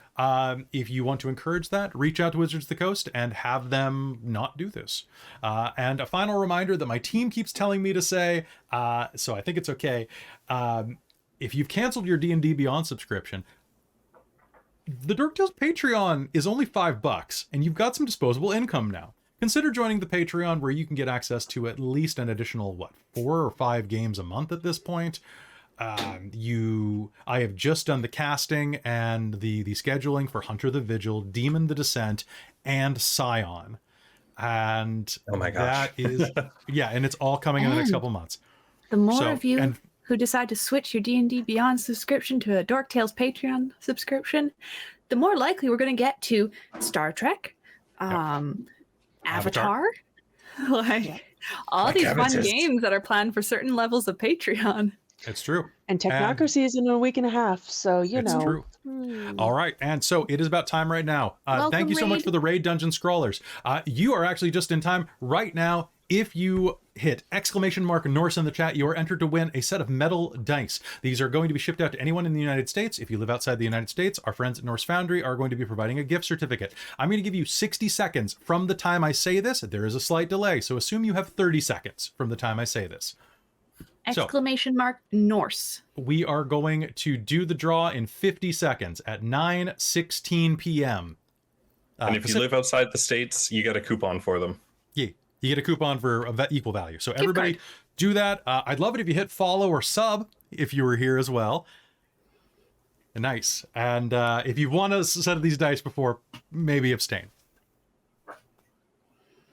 S1: if you want to encourage that, reach out to Wizards of the Coast and have them not do this. And a final reminder that my team keeps telling me to say, so I think it's okay. If you've canceled your D&D Beyond subscription, the Dork Tales Patreon is only $5, and you've got some disposable income now. Consider joining the Patreon, where you can get access to at least an additional, 4 or 5 games a month at this point. I have just done the casting and the scheduling for Hunter the Vigil, Demon the Descent, and Scion. And
S4: oh my gosh.
S1: that is, yeah, and it's all coming in the next couple months.
S3: The more of you who decide to switch your D&D Beyond subscription to a Dork Tales Patreon subscription, the more likely we're going to get to Star Trek, Avatar. All these fun games that are planned for certain levels of Patreon.
S1: It's true.
S2: And Technocracy is in a week and a half, so you know.
S1: It's true. All right, and so it is about time right now. Thank you so much for the raid, Dungeon Scrollers. You are actually just in time right now. If you hit !Norse in the chat, you are entered to win a set of metal dice. These are going to be shipped out to anyone in the United States. If you live outside the United States, our friends at Norse Foundry are going to be providing a gift certificate. I'm going to give you 60 seconds from the time I say this. There is a slight delay, so assume you have 30 seconds from the time I say this.
S3: !Norse.
S1: We are going to do the draw in 50 seconds at 9:16 p.m.
S4: And if you live outside the States, you get a coupon for them.
S1: Yeah, you get a coupon for equal value. So everybody do that. I'd love it if you hit follow or sub if you were here as well. Nice. And if you've won a set of these dice before, maybe abstain.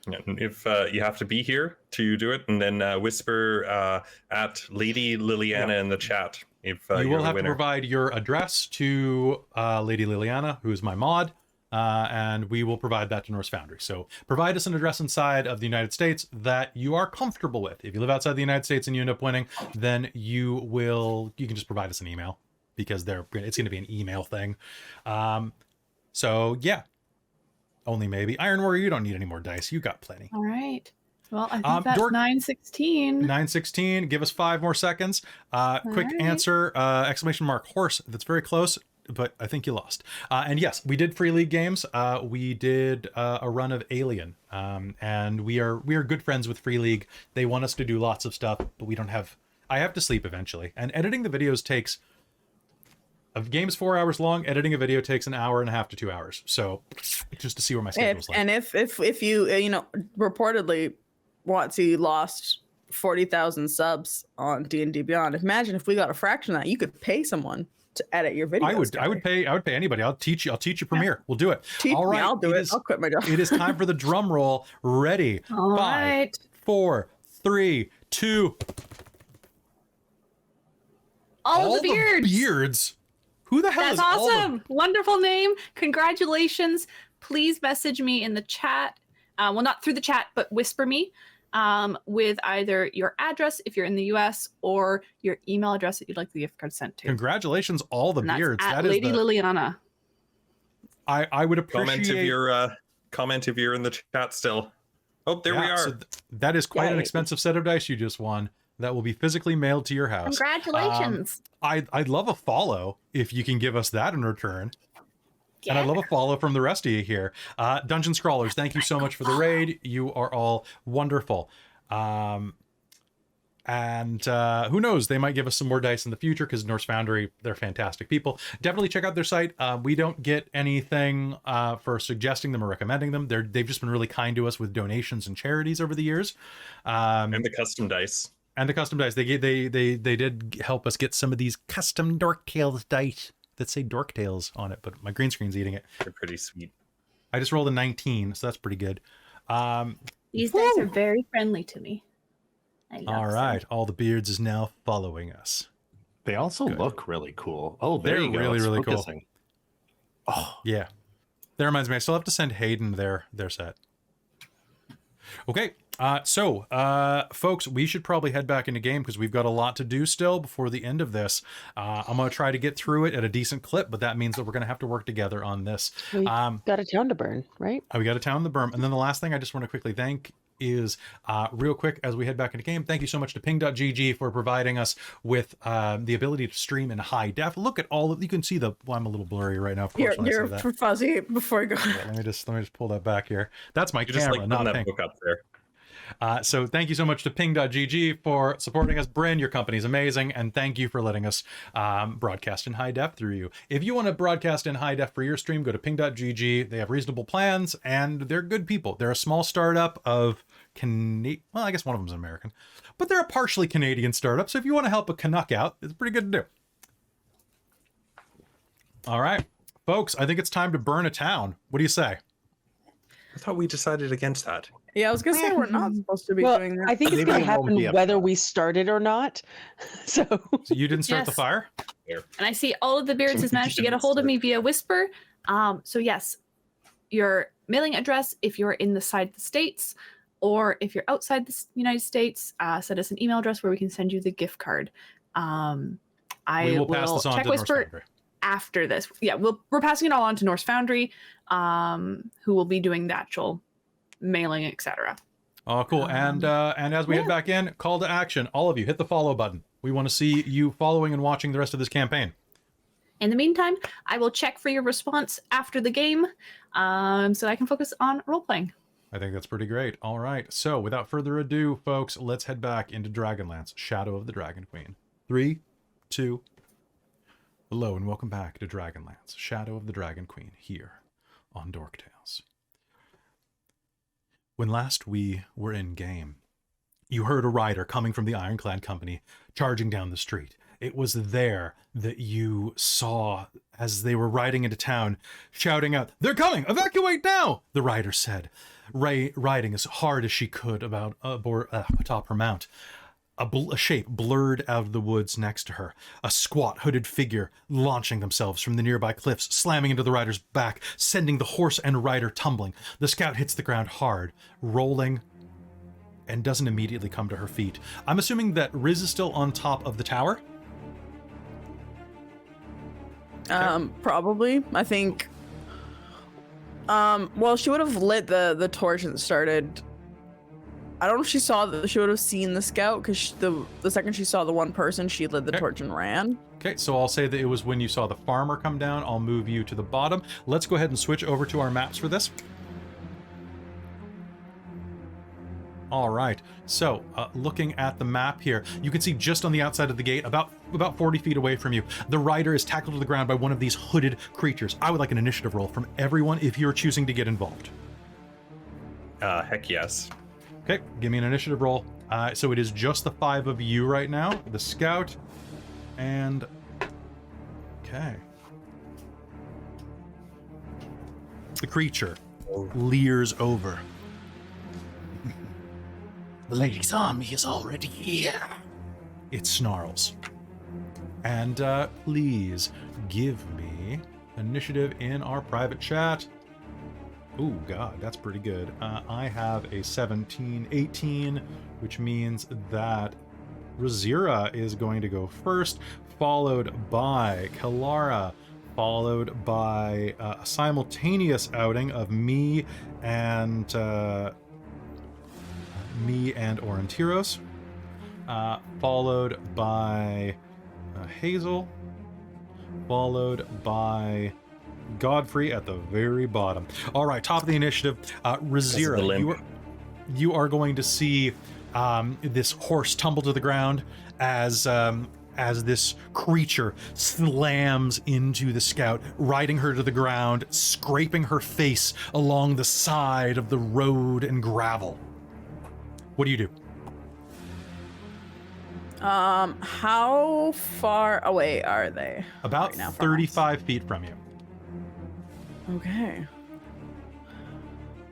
S4: If you have to be here to do it, and then whisper at Lady Liliana in the chat. If
S1: you will have to provide your address to Lady Liliana, who is my mod, and we will provide that to Norse Foundry. So provide us an address inside of the United States that you are comfortable with. If you live outside the United States and you end up winning, then you can just provide us an email, because it's going to be an email thing. So yeah. Only maybe. Iron Warrior, you don't need any more dice. You got plenty.
S3: All right. Well, I think that's Dork, 9:16.
S1: 9:16. Give us 5 more seconds. Quick answer, ! Horse. That's very close, but I think you lost. And yes, we did Free League games. We did a run of Alien. And we are good friends with Free League. They want us to do lots of stuff, but we don't have... I have to sleep eventually. And editing the videos takes... A game's 4 hours long. Editing a video takes an hour and a half to 2 hours. So just to see where my schedule's like.
S5: And if you reportedly WotC lost 40,000 subs on D&D Beyond, imagine if we got a fraction of that. You could pay someone to edit your videos. I would pay anybody. I'll teach you Premiere. We'll do it.
S1: All right,
S5: I'll do it. I'll quit my job.
S1: It is time for the drum roll. Ready?
S3: All
S1: 5,
S3: right.
S1: 4, 3, 2.
S3: All the beards.
S1: Who the hell
S3: That's
S1: is
S3: awesome. Wonderful name. Congratulations. Please message me in the chat. Well, not through the chat, but whisper me with either your address if you're in the US or your email address that you'd like the gift card sent to.
S1: Congratulations, all the beards.
S3: At Lady Liliana.
S1: I would appreciate...
S4: Comment if you're in the chat still. Oh, there we are.
S1: So that is quite an expensive set of dice you just won. That will be physically mailed to your house.
S3: Congratulations.
S1: I'd love a follow if you can give us that in return. Yeah. And I'd love a follow from the rest of you here. Dungeon Scrollers, thank you so much for the raid. You are all wonderful. And who knows, they might give us some more dice in the future, because Norse Foundry, they're fantastic people. Definitely check out their site. We don't get anything for suggesting them or recommending them. They've just been really kind to us with donations and charities over the years.
S4: And the custom dice.
S1: And the custom dice, they did help us get some of these custom Dork Tales dice that say Dork Tales on it, but my green screen's eating it.
S4: They're pretty sweet.
S1: I just rolled a 19, so that's pretty good.
S3: These dice are very friendly to me.
S1: All right, all the beards is now following us.
S6: They also look really cool. Oh, there you go.
S1: Really,
S6: it's
S1: really
S6: focusing.
S1: Cool. Oh, yeah. That reminds me, I still have to send Hayden their set. Okay. Folks, we should probably head back into game, because we've got a lot to do still before the end of this. I'm going to try to get through it at a decent clip, but that means that we're going to have to work together on this.
S2: We got a town to burn, right?
S1: We got a town to burn. And then the last thing, I just want to quickly thank is real quick as we head back into game. Thank you so much to ping.gg for providing us with the ability to stream in high def. Look at all of, you can see the, well, I'm a little blurry right now, of course, when I say that.
S5: Fuzzy before you go.
S1: Yeah, let me just pull that back here. That's my
S4: You just
S1: camera,
S4: like
S1: not
S4: putting that
S1: ping.
S4: book up there.
S1: So thank you so much to ping.gg for supporting us. Bryn, your company's amazing, and thank you for letting us broadcast in high def through you. If you want to broadcast in high def for your stream, go to ping.gg. They have reasonable plans, and they're good people. They're a small startup of well, I guess one of them's an American, but they're a partially Canadian startup, so if you want to help a Canuck out, it's pretty good to do. All right, folks, I think it's time to burn a town. What do you say?
S4: I thought we decided against that.
S5: Yeah, I was gonna say we're not supposed to be doing that.
S2: I think it's
S6: Maybe
S2: going to
S6: it won't be
S2: happen
S6: up
S2: whether
S6: top.
S2: we start it or not. So
S1: So you didn't start the
S3: Yes.
S1: fire?
S3: And I see all of the beards has managed to get a hold of me via whisper. So yes, your mailing address, if you're in the side of the States, or if you're outside the United States, send us an email address where we can send you the gift card. I
S1: We will pass this on
S3: check
S1: to Norse
S3: whisper
S1: Foundry.
S3: after this. Yeah, we're passing it all on to Norse Foundry, who will be doing the actual mailing, etc.
S1: Oh, cool. And as we head back in, call to action. All of you, hit the follow button. We want to see you following and watching the rest of this campaign.
S3: In the meantime, I will check for your response after the game, so I can focus on role playing.
S1: I think that's pretty great. All right. So without further ado, folks, let's head back into Dragonlance, Shadow of the Dragon Queen. 3, 2. Hello and welcome back to Dragonlance, Shadow of the Dragon Queen, here on Dork Tales. When last we were in game, you heard a rider coming from the Ironclad Company charging down the street. It was there that you saw as they were riding into town, shouting out, "They're coming! Evacuate now!" the rider said, riding as hard as she could atop her mount. A shape blurred out of the woods next to her, a squat hooded figure launching themselves from the nearby cliffs, slamming into the rider's back, sending the horse and rider tumbling. The scout hits the ground hard, rolling, and doesn't immediately come to her feet. I'm assuming that Riz is still on top of the tower?
S5: Probably. I think. Well, she would have lit the torch and started. I don't know if she saw that. She would have seen the scout because the second she saw the one person, she lit the torch and ran.
S1: Okay, so I'll say that it was when you saw the farmer come down. I'll move you to the bottom. Let's go ahead and switch over to our maps for this. All right, so looking at the map here, you can see just on the outside of the gate, about 40 feet away from you, the rider is tackled to the ground by one of these hooded creatures. I would like an initiative roll from everyone if you're choosing to get involved.
S4: Heck yes.
S1: Okay, give me an initiative roll. So it is just the 5 of you right now, the scout, and... Okay. The creature leers over. "The lady's army is already here," it snarls. And please give me initiative in our private chat. Oh god, that's pretty good. I have a 18, which means that Rizira is going to go first, followed by Kelara, followed by a simultaneous outing of me and Aurontiros, followed by Hazeal, followed by Godfrey at the very bottom. All right, top of the initiative, Rizira, you are going to see this horse tumble to the ground as this creature slams into the scout, riding her to the ground, scraping her face along the side of the road and gravel. What do you do?
S5: How far away are they?
S1: About
S5: right now from
S1: 35 feet from you.
S5: Okay.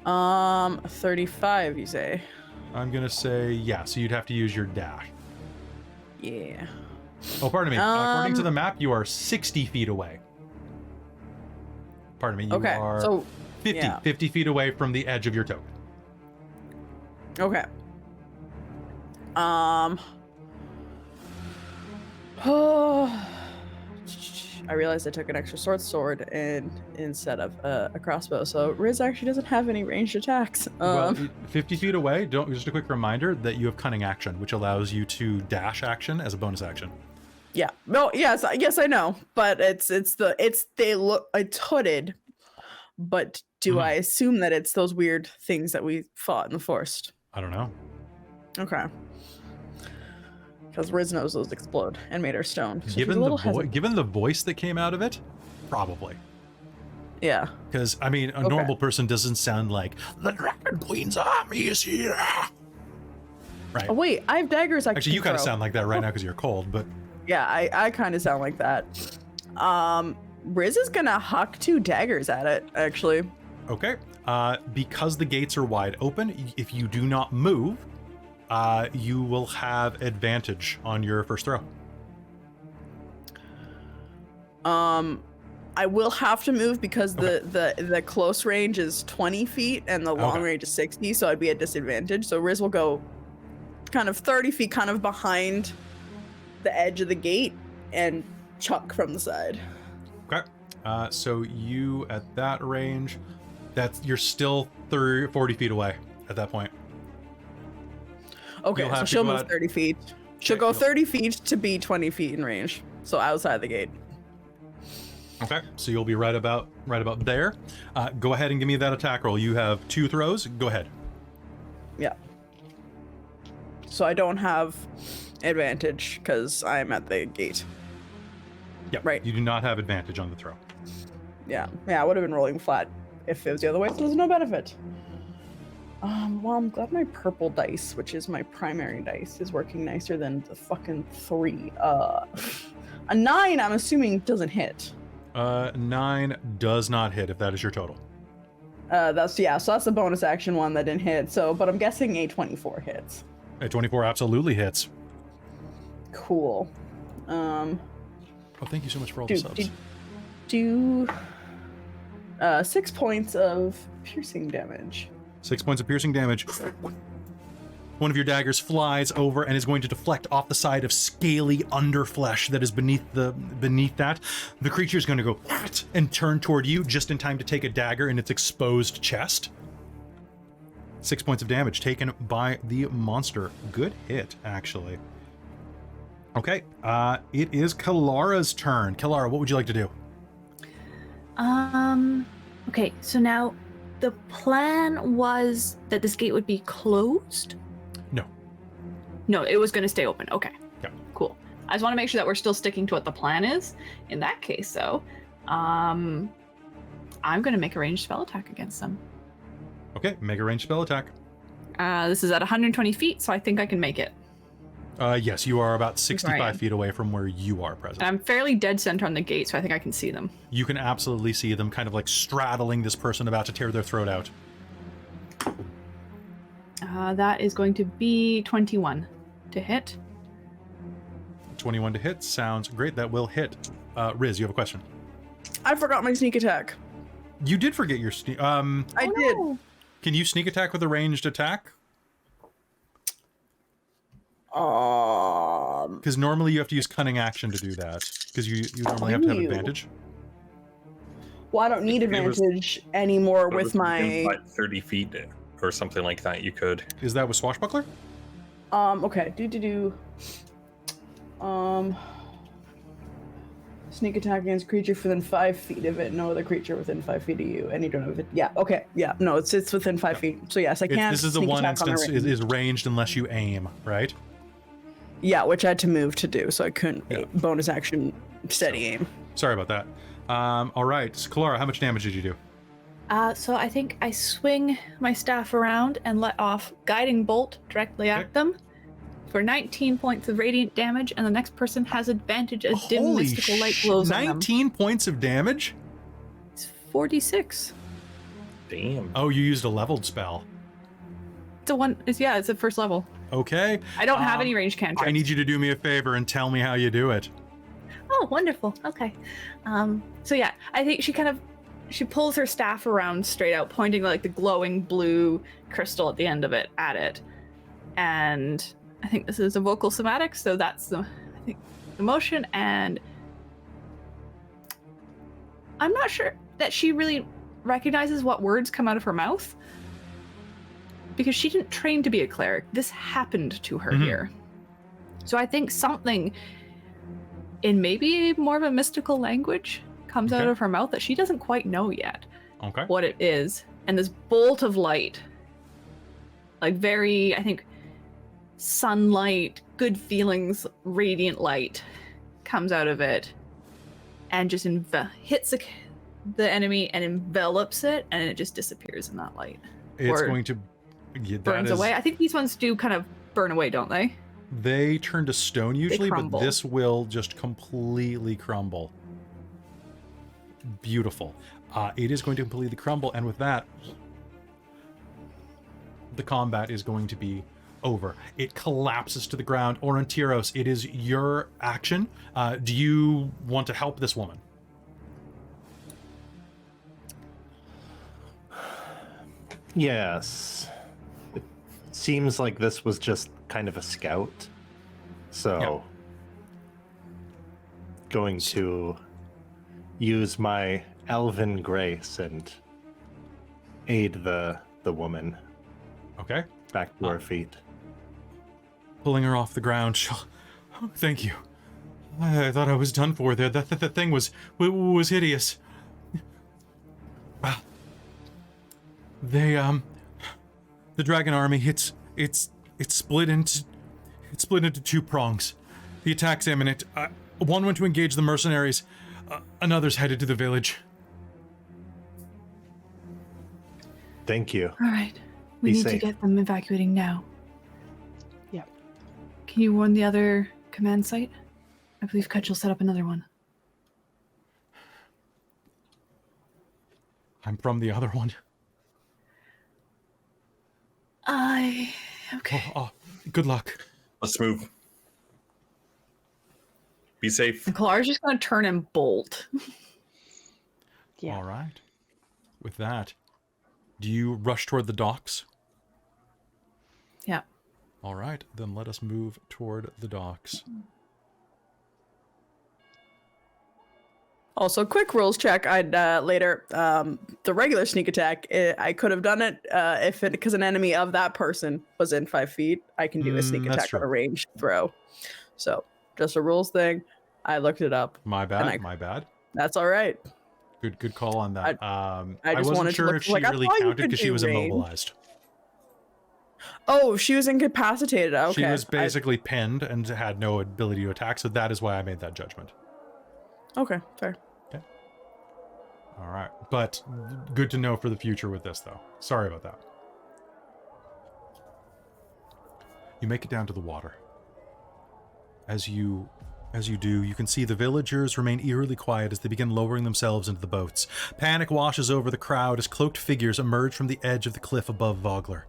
S5: 35, you say?
S1: I'm gonna say yeah, so you'd have to use your dash.
S5: Yeah.
S1: Oh, pardon me. According to the map, you are 60 feet away. Pardon me, you
S5: Okay,
S1: are
S5: so
S1: 50,
S5: yeah.
S1: 50 feet away from the edge of your token.
S5: Okay. I realized I took an extra sword and instead of a crossbow. So Riz actually doesn't have any ranged attacks.
S1: Well, 50 feet away, just a quick reminder that you have cunning action, which allows you to dash action as a bonus action.
S5: Yeah. No. Yes. I know. But it's hooded. But do I assume that it's those weird things that we fought in the forest?
S1: I don't know.
S5: Okay. Because Riz knows those explode and made her stone. So
S1: Given the voice that came out of it, probably.
S5: Yeah.
S1: Because, I mean, a normal person doesn't sound like, the Dragon Queen's army is here. Right.
S5: Oh, wait. I have daggers I
S1: Actually, you kind of
S5: throw.
S1: sound like that right now because you're cold, but...
S5: Yeah, I kind of sound like that. Riz is going to huck 2 daggers at it, actually.
S1: Okay. Because the gates are wide open, if you do not move, you will have advantage on your first throw.
S5: I will have to move because the close range is 20 feet and the long range is 60, so I'd be at disadvantage. So Riz will go kind of 30 feet, kind of behind the edge of the gate and chuck from the side.
S1: Okay. So you at that range, you're still 40 feet away at that point.
S5: Okay, so she'll move 30 feet. She'll go 30 feet to be 20 feet in range, so outside the gate.
S1: Okay, so you'll be right about there. Go ahead and give me that attack roll. You have 2 throws. Go ahead.
S5: Yeah. So I don't have advantage because I'm at the gate.
S1: Yeah,
S5: right.
S1: You do not have advantage on the throw.
S5: Yeah, I would have been rolling flat if it was the other way, so there's no benefit. Well, I'm glad my purple dice, which is my primary dice, is working nicer than the fucking 3. A 9, I'm assuming, doesn't hit.
S1: 9 does not hit if that is your total.
S5: So that's the bonus action one that didn't hit. So, but I'm guessing a 24 hits.
S1: A 24 absolutely hits.
S5: Cool.
S1: Oh, thank you so much for all the subs.
S5: Do 6 points of piercing damage.
S1: 6 points of piercing damage. One of your daggers flies over and is going to deflect off the side of scaly underflesh that is beneath that. The creature is going to go and turn toward you just in time to take a dagger in its exposed chest. 6 points of damage taken by the monster. Good hit, actually. Okay, it is Kelara's turn. Kelara, what would you like to do?
S3: Okay, so now the plan was that this gate would be closed? No, it was going to stay open. Okay.
S1: Yeah.
S3: Cool. I just want to make sure that we're still sticking to what the plan is. In that case, though, I'm going to make a ranged spell attack against them.
S1: Okay, make a ranged spell attack.
S3: This is at 120 feet, so I think I can make it.
S1: Yes, you are about 65 feet away from where you are present.
S3: And I'm fairly dead center on the gate, so I think I can see them.
S1: You can absolutely see them kind of like straddling this person about to tear their throat out.
S3: That is going to be 21 to hit.
S1: 21 to hit. Sounds great. That will hit. Riz, you have a question?
S5: I forgot my sneak attack.
S1: You did forget your sneak.
S5: I did.
S1: Can you sneak attack with a ranged attack? Because normally you have to use cunning action to do that. Because you normally have to have advantage.
S5: Well, I don't need advantage anymore with my
S4: 30 feet or something like that. You could.
S1: Is that with swashbuckler?
S5: Okay. Sneak attack against creature within 5 feet of it. No other creature within 5 feet of you, and you don't have it. Yeah. Okay. Yeah. No, it's within 5 feet. So yes, I can.
S1: This is the one instance is ranged unless you aim, right?
S5: Yeah, which I had to move to do, so I couldn't bonus action steady aim.
S1: Sorry about that. All right, so Kelara, how much damage did you do?
S3: So I think I swing my staff around and let off guiding bolt directly at them for 19 points of radiant damage, and the next person has advantage as dim mystical light glows on them.
S1: 19 points of damage?
S3: It's 46.
S4: Damn.
S1: Oh, you used a leveled spell.
S3: It's a first level.
S1: Okay.
S3: I don't have any range cantrips.
S1: I need you to do me a favor and tell me how you do it.
S3: Oh, wonderful. Okay. So yeah, I think she pulls her staff around straight out, pointing like the glowing blue crystal at the end of it at it. And I think this is a vocal somatic, so that's the motion, and I'm not sure that she really recognizes what words come out of her mouth, because she didn't train to be a cleric. This happened to her here. So I think something in maybe more of a mystical language comes out of her mouth that she doesn't quite know yet what it is. And this bolt of light, like very, I think, sunlight, good feelings, radiant light comes out of it and just hits the enemy and envelops it, and it just disappears in that light.
S1: It's going to... Yeah,
S3: burns away. I think these ones do kind of burn away, don't they?
S1: They turn to stone usually, but this will just completely crumble. Beautiful. It is going to completely crumble, and with that, the combat is going to be over. It collapses to the ground. Aurontiros, it is your action. Do you want to help this woman?
S6: Yes. It seems like this was just kind of a scout. So, going to use my elven grace and aid the woman.
S1: Okay.
S6: Back to her feet.
S1: Pulling her off the ground. Oh, thank you. I thought I was done for there. That thing was hideous. The dragon army, it's split into two prongs. The attack's imminent. One went to engage the mercenaries. Another's headed to the village.
S6: Thank you.
S3: All right. We need to get them evacuating now.
S2: Yep.
S3: Can you warn the other command site? I believe Kutch will set up another one.
S1: I'm from the other one.
S3: Okay.
S1: Oh, good luck.
S4: Let's move. Be safe.
S3: And Kalara's just going to turn and bolt.
S2: Yeah.
S1: All right. With that, do you rush toward the docks?
S3: Yeah.
S1: All right, then let us move toward the docks.
S5: Also, quick rules check. I'd later the regular sneak attack. I could have done it because an enemy of that person was in 5 feet. I can do a sneak attack on a ranged throw. So just a rules thing. I looked it up.
S1: My bad. My bad.
S5: That's all right.
S1: Good call on that.
S5: I
S1: wasn't
S5: wanted
S1: sure
S5: to
S1: if she
S5: look,
S1: really counted because she was immobilized.
S5: Oh, she was incapacitated. Okay.
S1: She was basically pinned and had no ability to attack, so that is why I made that judgment.
S5: Okay, fair.
S1: Okay. All right, but good to know for the future with this, though. Sorry about that. You make it down to the water. As you do, you can see the villagers remain eerily quiet as they begin lowering themselves into the boats. Panic washes over the crowd as cloaked figures emerge from the edge of the cliff above Vogler.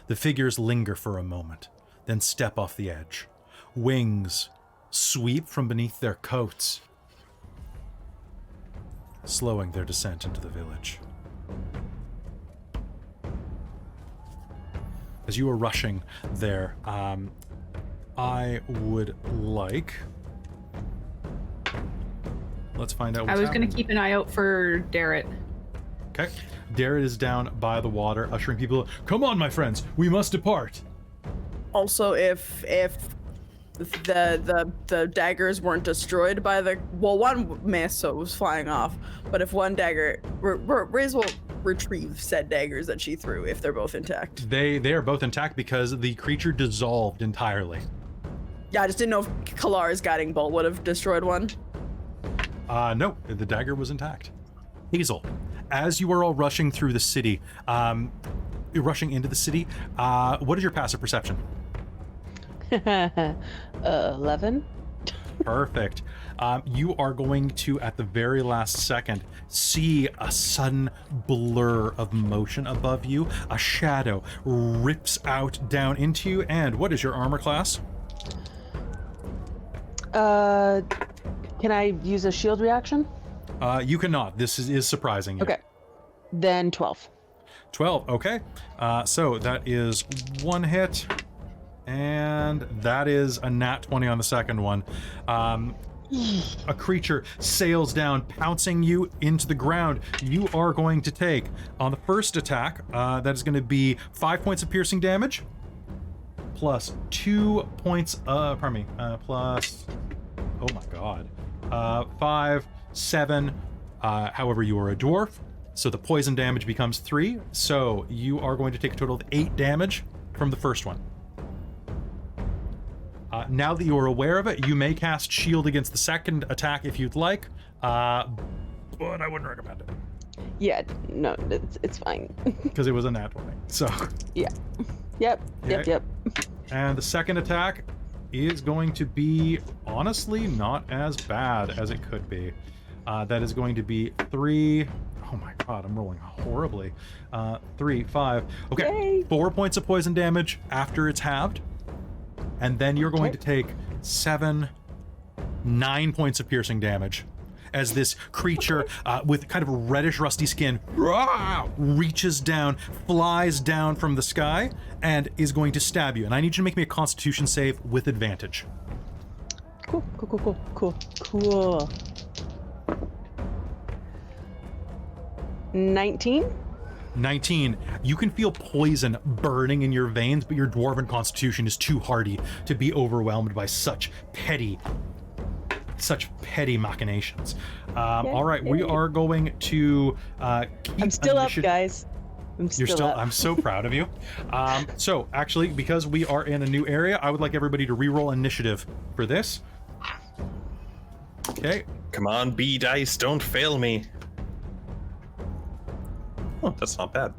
S1: The figures linger for a moment, then step off the edge. Wings sweep from beneath their coats, slowing their descent into the village. As you are rushing there, I would like... Let's find out what's
S3: I was
S1: going
S3: to keep an eye out for Darrett.
S1: Okay. Darrett is down by the water, ushering people. Come on, my friends, we must depart.
S5: Also, if the daggers weren't destroyed by one missed, so it was flying off. But if one dagger, Riz will retrieve said daggers that she threw if they're both intact.
S1: They are both intact because the creature dissolved entirely.
S5: Yeah, I just didn't know if Kalara's guiding bolt would have destroyed one.
S1: No, the dagger was intact. Hazeal, as you are all rushing through the city, you're rushing into the city, what is your passive perception?
S2: 11.
S1: Perfect. You are going to, at the very last second, see a sudden blur of motion above you. A shadow rips out down into you. And what is your armor class?
S2: Can I use a shield reaction?
S1: You cannot. This is surprising you.
S2: Okay. Then 12.
S1: 12, okay. So that is one hit, and that is a nat 20 on the second one. a creature sails down, pouncing you into the ground. You are going to take, on the first attack, that is going to be 5 points of piercing damage, plus 2 points, plus, oh my god, 5, 7, however, you are a dwarf, so the poison damage becomes 3, so you are going to take a total of 8 damage from the first one. Now that you are aware of it, you may cast Shield against the second attack if you'd like, but I wouldn't recommend it.
S2: Yeah, no, it's fine.
S1: Because it was a nat 20, so...
S2: Yeah. Yep.
S1: And the second attack is going to be, honestly, not as bad as it could be. That is going to be 3... Oh my god, I'm rolling horribly. 3, 5... Okay,
S2: Yay.
S1: 4 points of poison damage after it's halved. And then you're going to take 9 points of piercing damage as this creature with kind of a reddish rusty skin reaches down, flies down from the sky, and is going to stab you. And I need you to make me a Constitution save with advantage.
S2: Cool. 19?
S1: 19. You can feel poison burning in your veins, but your dwarven constitution is too hardy to be overwhelmed by such petty machinations. All right, we are going to keep
S2: I'm still up,
S1: initiative.
S2: guys.
S1: You're still up. I'm so proud of you. So actually, because we are in a new area, I would like everybody to reroll initiative for this. Okay.
S4: Come on, B dice, don't fail me. Oh, that's not bad.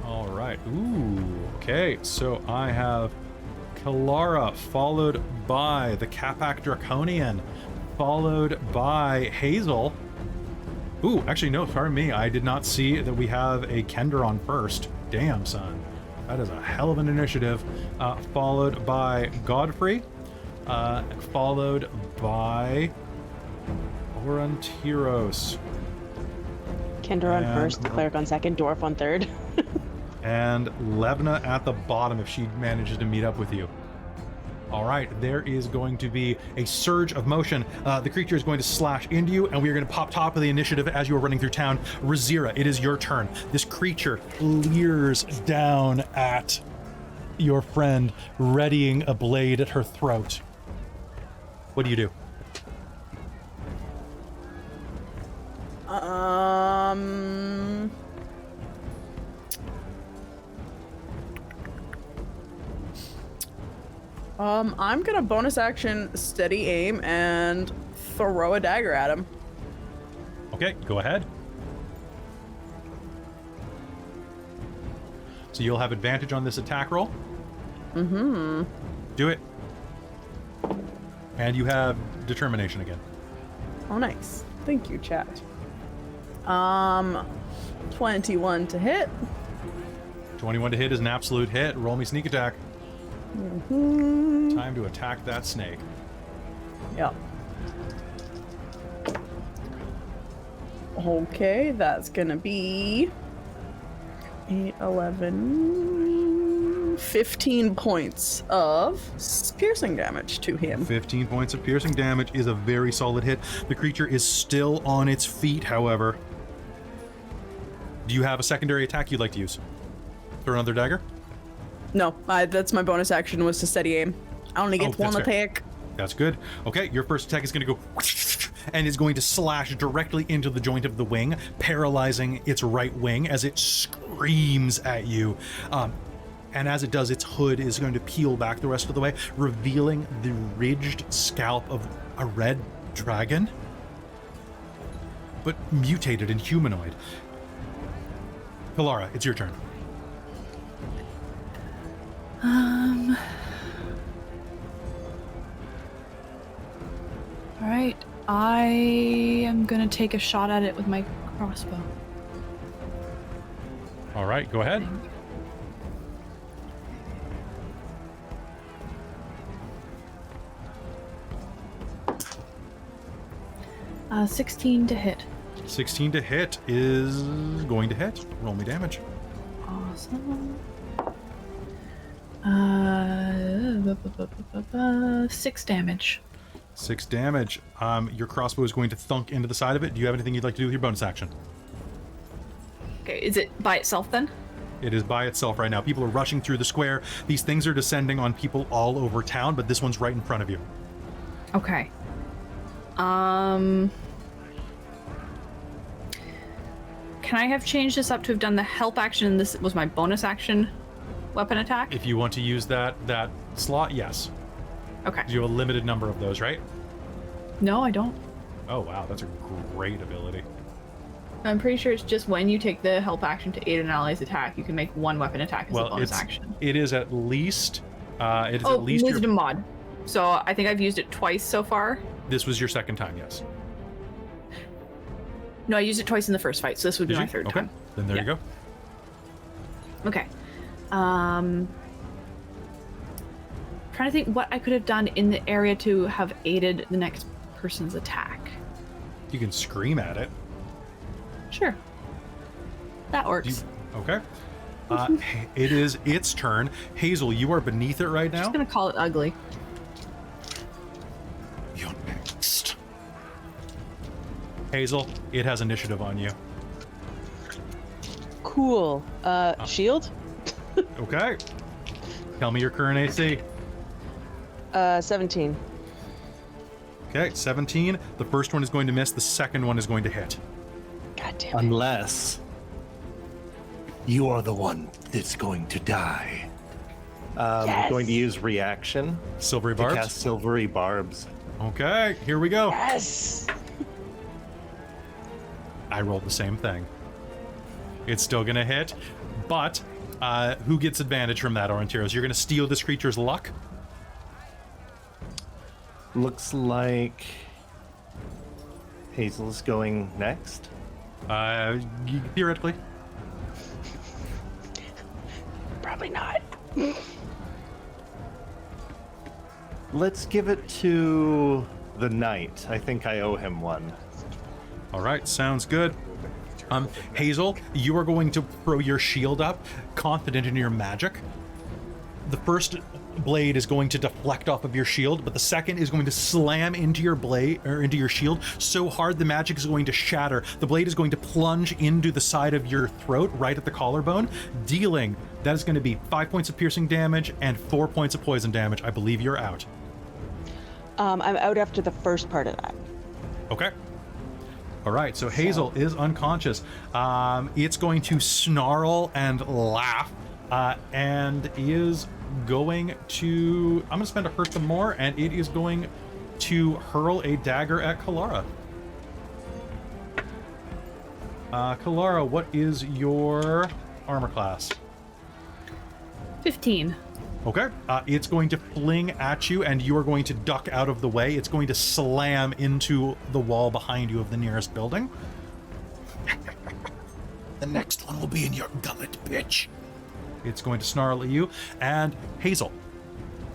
S1: All right. Ooh. Okay. So I have Kelara, followed by the Capac Draconian, followed by Hazeal. Ooh, actually, no, pardon me. I did not see that we have a Kender on first. Damn, son. That is a hell of an initiative. Followed by Godfrey, followed by Aurontiros.
S2: Kender on first, Cleric on second, Dwarf on third.
S1: And Levna at the bottom if she manages to meet up with you. All right, there is going to be a surge of motion. The creature is going to slash into you, and we are going to pop top of the initiative as you are running through town. Rizira, it is your turn. This creature leers down at your friend, readying a blade at her throat. What do you do?
S5: I'm gonna bonus action steady aim and throw a dagger at him.
S1: Okay, go ahead. So you'll have advantage on this attack roll.
S5: Mm-hmm.
S1: Do it. And you have determination again.
S5: Oh, nice. Thank you, chat. 21 to hit.
S1: 21 to hit is an absolute hit. Roll me sneak attack.
S5: Mm-hmm.
S1: Time to attack that snake.
S5: Yep. Okay, that's gonna be 8, 11, 15 points of piercing damage to him.
S1: 15 points of piercing damage is a very solid hit. The creature is still on its feet, however. Do you have a secondary attack you'd like to use? Throw another dagger?
S5: No, that's my bonus action was to steady aim. I only get one attack.
S1: That's good. Okay, your first attack is going to go and is going to slash directly into the joint of the wing, paralyzing its right wing as it screams at you. And as it does, its hood is going to peel back the rest of the way, revealing the ridged scalp of a red dragon, but mutated and humanoid. Kelara, it's your turn.
S3: All right, I am gonna take a shot at it with my crossbow.
S1: All right, go ahead.
S3: 16 to hit.
S1: 16 to hit is going to hit. Roll me damage.
S3: Awesome. 6 damage.
S1: 6 damage. Your crossbow is going to thunk into the side of it. Do you have anything you'd like to do with your bonus action?
S3: Okay, is it by itself then?
S1: It is by itself right now. People are rushing through the square. These things are descending on people all over town, but this one's right in front of you.
S3: Okay. Can I have changed this up to have done the help action and this was my bonus action weapon attack?
S1: If you want to use that slot, yes.
S3: Okay.
S1: You have a limited number of those, right?
S3: No, I don't.
S1: Oh, wow. That's a great ability.
S3: I'm pretty sure it's just when you take the help action to aid an ally's attack, you can make one weapon attack as a bonus action.
S1: It is at least...
S3: wisdom mod. So I think I've used it twice so far.
S1: This was your second time, yes.
S3: No, I used it twice in the first fight, so this would be my third
S1: Okay.
S3: time.
S1: Then there you go.
S3: Okay. Trying to think what I could have done in the area to have aided the next person's attack.
S1: You can scream at it.
S3: Sure. That works.
S1: Okay. It is its turn. Hazeal, you are beneath it right now.
S3: I'm just gonna call it ugly.
S1: You're next. Hazeal, it has initiative on you.
S2: Cool. Shield?
S1: Okay. Tell me your current AC.
S2: 17.
S1: Okay, 17. The first one is going to miss. The second one is going to hit.
S2: God damn it.
S6: Unless you are the one that's going to die.
S2: Yes.
S6: Going to use reaction
S1: Silvery
S6: to
S1: barbs.
S6: cast silvery barbs.
S1: Okay, here we go.
S2: Yes.
S1: I rolled the same thing. It's still gonna hit, but who gets advantage from that, Aurontiros? You're gonna steal this creature's luck?
S6: Looks like Hazel's going next.
S1: Theoretically.
S2: Probably not.
S6: Let's give it to the knight. I think I owe him one.
S1: All right, sounds good. Hazeal, you are going to throw your shield up, confident in your magic. The first blade is going to deflect off of your shield, but the second is going to slam into your blade or into your shield so hard the magic is going to shatter. The blade is going to plunge into the side of your throat, right at the collarbone, dealing that is going to be 5 points of piercing damage and 4 points of poison damage. I believe you're out.
S2: I'm out after the first part of that.
S1: Okay. All right, so Hazeal is unconscious. It's going to snarl and laugh, and is going to... I'm going to spend a hurt them more, and it is going to hurl a dagger at Kelara. Kelara, what is your armor class?
S3: 15.
S1: Okay. It's going to fling at you, and you are going to duck out of the way. It's going to slam into the wall behind you of the nearest building. The next one will be in your gullet, bitch. It's going to snarl at you. And Hazeal,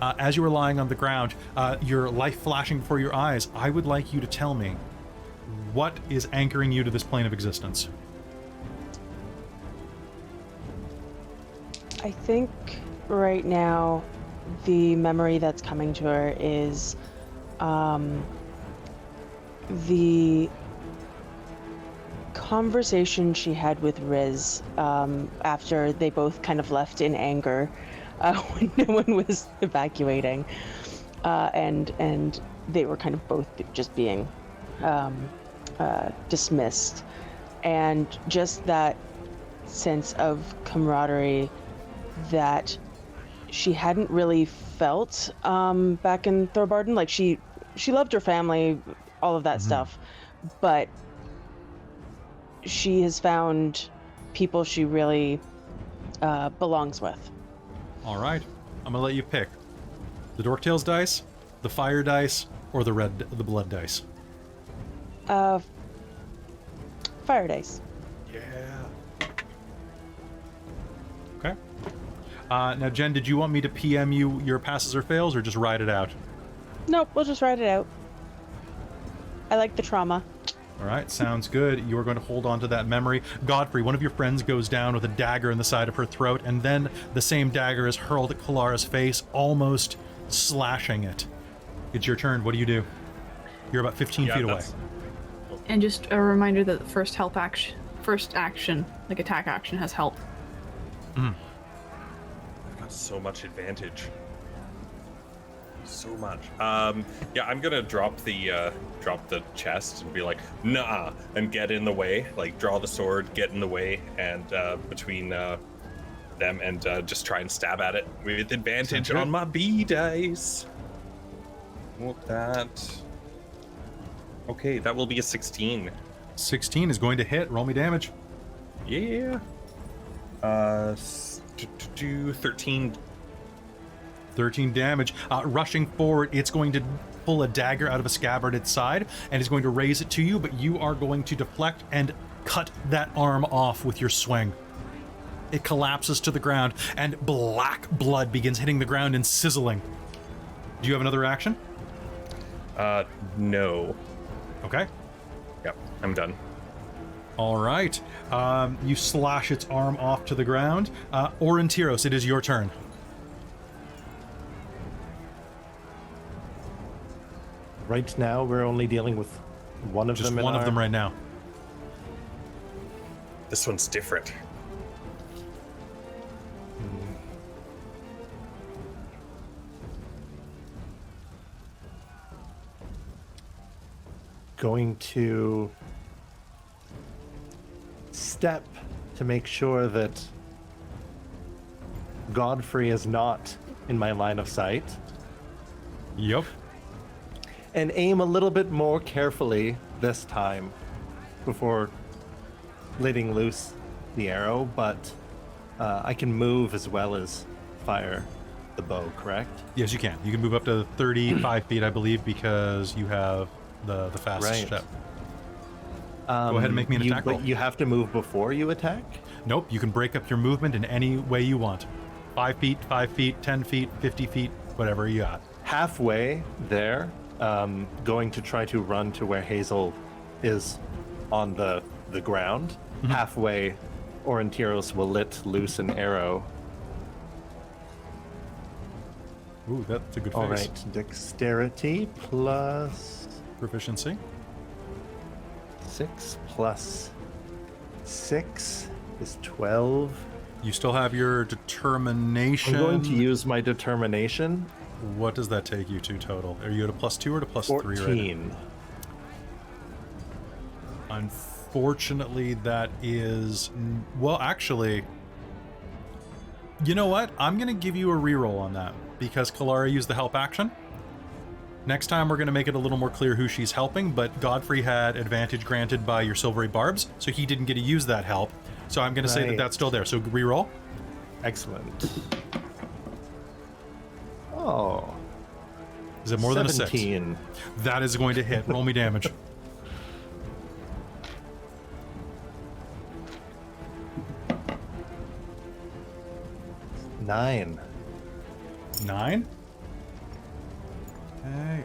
S1: as you are lying on the ground, your life flashing before your eyes, I would like you to tell me what is anchoring you to this plane of existence.
S2: I think right now the memory that's coming to her is the conversation she had with Riz after they both kind of left in anger when no one was evacuating, and they were kind of both just being dismissed, and just that sense of camaraderie that she hadn't really felt back in Thorbarden. Like she loved her family, all of that stuff, but she has found people she really belongs with.
S1: All right, I'm gonna let you pick the Dorktails dice, the fire dice, or the blood dice.
S2: Fire dice.
S1: Yeah. Okay. Now, Jen, did you want me to PM you your passes or fails, or just ride it out?
S2: Nope, we'll just write it out. I like the trauma.
S1: All right, sounds good. You are going to hold on to that memory. Godfrey, one of your friends goes down with a dagger in the side of her throat, and then the same dagger is hurled at Kelara's face, almost slashing it. It's your turn. What do you do? You're about 15 feet away.
S7: And just a reminder that the first action, like attack action, has help.
S4: I've got so much advantage. So much. Yeah, I'm gonna drop the chest and be like, nah, and get in the way. Like, draw the sword, get in the way, and between them, and just try and stab at it with advantage on my B dice. Whoop that. Okay, that will be a 16.
S1: 16 is going to hit. Roll me damage.
S4: Yeah. 13.
S1: 13 damage. Rushing forward, it's going to pull a dagger out of a scabbard at its side, and is going to raise it to you, but you are going to deflect and cut that arm off with your swing. It collapses to the ground, and black blood begins hitting the ground and sizzling. Do you have another action?
S4: No.
S1: Okay.
S4: Yep, I'm done.
S1: All right. You slash its arm off to the ground. Aurontiros, it is your turn.
S6: Right now, we're only dealing with one of
S1: Just
S6: them.
S1: one of them right now.
S4: This one's different.
S6: Going to step to make sure that Godfrey is not in my line of sight,
S1: Yep.
S6: and aim a little bit more carefully this time before letting loose the arrow, but I can move as well as fire the bow, correct?
S1: Yes, you can. You can move up to 35 feet, I believe, because you have the fastest
S6: Right.
S1: step. Go ahead and make me an attack roll.
S6: But you have to move before you attack?
S1: Nope, you can break up your movement in any way you want. 5 feet, 5 feet, 10 feet, 50 feet, whatever you got.
S6: Halfway there, going to try to run to where Hazeal is on the ground. Halfway, Aurontiros will let loose an arrow.
S1: Ooh, that's a good face.
S6: All right, dexterity plus
S1: Proficiency.
S6: 6 plus 6 is 12.
S1: You still have your determination.
S6: I'm going to use my determination.
S1: What does that take you to total? Are you at a +2 or a +3 right
S6: 14.
S1: now? Unfortunately, that is... Well, actually... You know what? I'm going to give you a reroll on that, because Kelara used the help action. Next time, we're going to make it a little more clear who she's helping, but Godfrey had advantage granted by your silvery barbs, so he didn't get to use that help. So I'm going to say that that's still there. So reroll.
S6: Excellent. Oh.
S1: Is it more than a 6?
S6: 17.
S1: That is going to hit. Roll me damage.
S6: Nine.
S1: 9? Okay.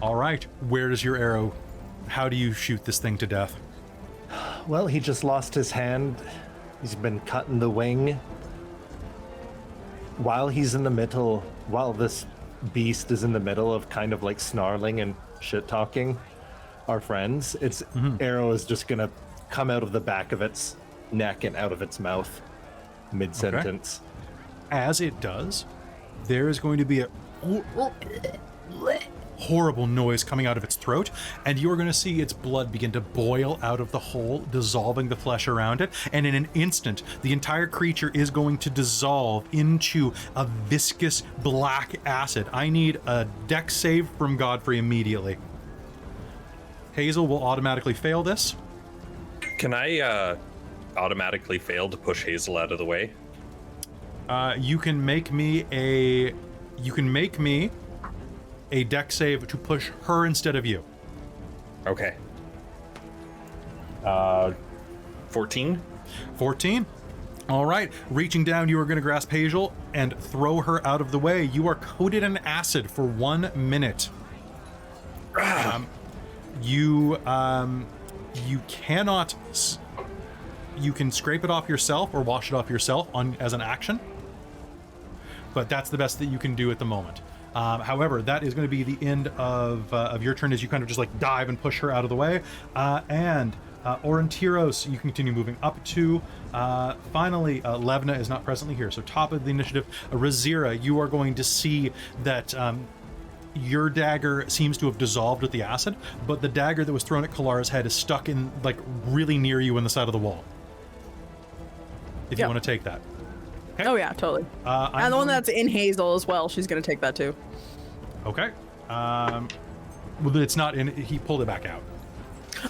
S1: All right. Where does your arrow... How do you shoot this thing to death?
S6: Well, he just lost his hand. He's been cut in the wing. While he's in the middle, while this beast is in the middle of kind of like snarling and shit-talking our friends, its arrow is just gonna come out of the back of its neck and out of its mouth mid-sentence.
S1: As it does, there is going to be a horrible noise coming out of its throat, and you're going to see its blood begin to boil out of the hole, dissolving the flesh around it, and in an instant, the entire creature is going to dissolve into a viscous black acid. I need a dex save from Godfrey immediately. Hazeal will automatically fail this.
S4: Can I automatically fail to push Hazeal out of the way?
S1: You can make me a dex save to push her instead of you.
S4: Okay. 14?
S1: 14. All right. Reaching down, you are going to grasp Hazeal and throw her out of the way. You are coated in acid for 1 minute. You cannot. You can scrape it off yourself or wash it off yourself as an action, but that's the best that you can do at the moment. However, that is going to be the end of your turn as you kind of just like dive and push her out of the way. And Aurontiros, you continue moving up to. Finally, Levna is not presently here. So top of the initiative, Rizira, you are going to see that your dagger seems to have dissolved with the acid, but the dagger that was thrown at Kalara's head is stuck in like really near you in the side of the wall. If you want to take that. Okay.
S5: Oh yeah, totally. And the one that's in Hazeal as well, she's gonna take that too.
S1: Okay. Well, it's not in. He pulled it back out.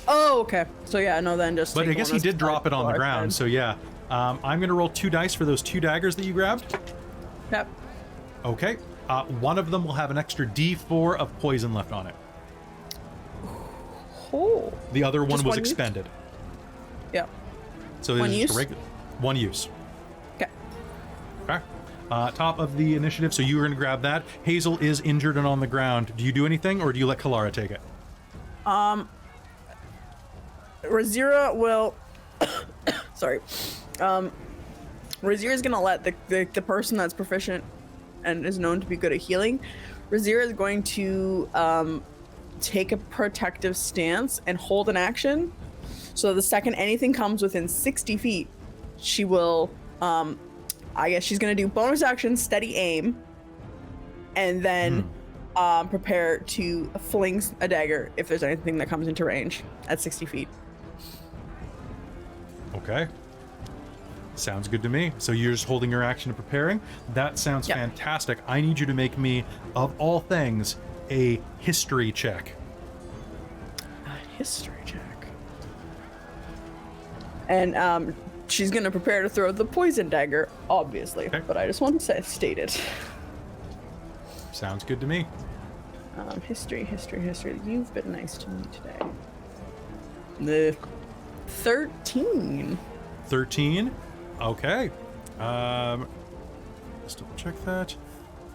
S5: Oh, okay. So yeah, no, then just.
S1: But
S5: take
S1: I guess
S5: one
S1: he did
S5: as
S1: drop it on the
S5: Clark
S1: ground.
S5: then.
S1: So yeah, I'm gonna roll 2 dice for those 2 daggers that you grabbed.
S5: Yep.
S1: Okay. One of them will have an extra D4 of poison left on it.
S5: Oh.
S1: The other one
S5: Just
S1: was
S5: one use?
S1: expended.
S5: Yeah.
S1: So
S5: One
S1: it's just a
S5: use?
S1: one use.
S5: Okay.
S1: Okay. Top of the initiative, so you were going to grab that. Hazeal is injured and on the ground. Do you do anything, or do you let Kelara take it?
S5: Rizira will. Sorry. Rizira is gonna let the person that's proficient and is known to be good at healing. Rizira is going to take a protective stance and hold an action. So the second anything comes within 60 feet, she will. I guess she's gonna do bonus action, steady aim, and then prepare to fling a dagger if there's anything that comes into range at 60 feet.
S1: Okay. Sounds good to me. So you're just holding your action and preparing? That sounds
S5: Yep.
S1: fantastic. I need you to make me, of all things, a history check.
S5: History check. And she's gonna prepare to throw the poison dagger, obviously.
S1: Okay.
S5: But I just want to state it.
S1: Sounds good to me.
S5: History. You've been nice to me today. The 13.
S1: 13. Okay. Let's double check that.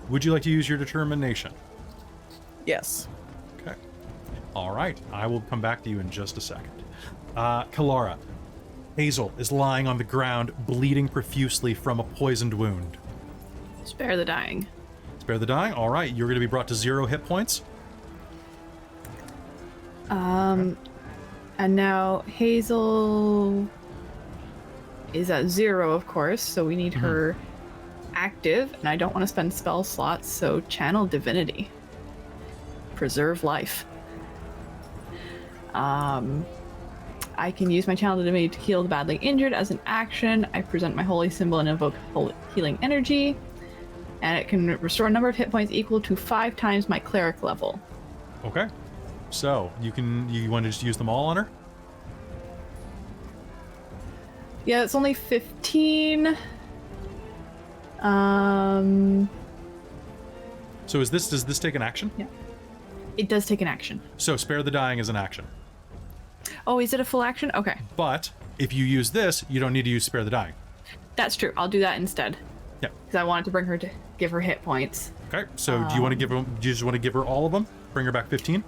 S1: Would you like to use your determination?
S5: Yes.
S1: Okay. All right. I will come back to you in just a second. Kelara, Hazeal is lying on the ground, bleeding profusely from a poisoned wound.
S7: Spare the dying.
S1: Spare the dying. All right. You're going to be brought to 0 hit points.
S7: And now Hazeal is at 0, of course, so we need her active, and I don't want to spend spell slots, so channel divinity. Preserve life. I can use my channel divinity to heal the badly injured as an action. I present my holy symbol and invoke healing energy, and it can restore a number of hit points equal to 5 times my cleric level.
S1: Okay. So you want to just use them all on her?
S7: Yeah, it's only 15.
S1: So does this take an action?
S7: Yeah. It does take an action.
S1: So spare the dying is an action.
S7: Oh, is it a full action? Okay.
S1: But if you use this, you don't need to use spare the dying.
S7: That's true. I'll do that instead.
S1: Yeah.
S7: Because I wanted to bring her to give her hit points.
S1: Okay. So do you just want to give her all of them? Bring her back 15?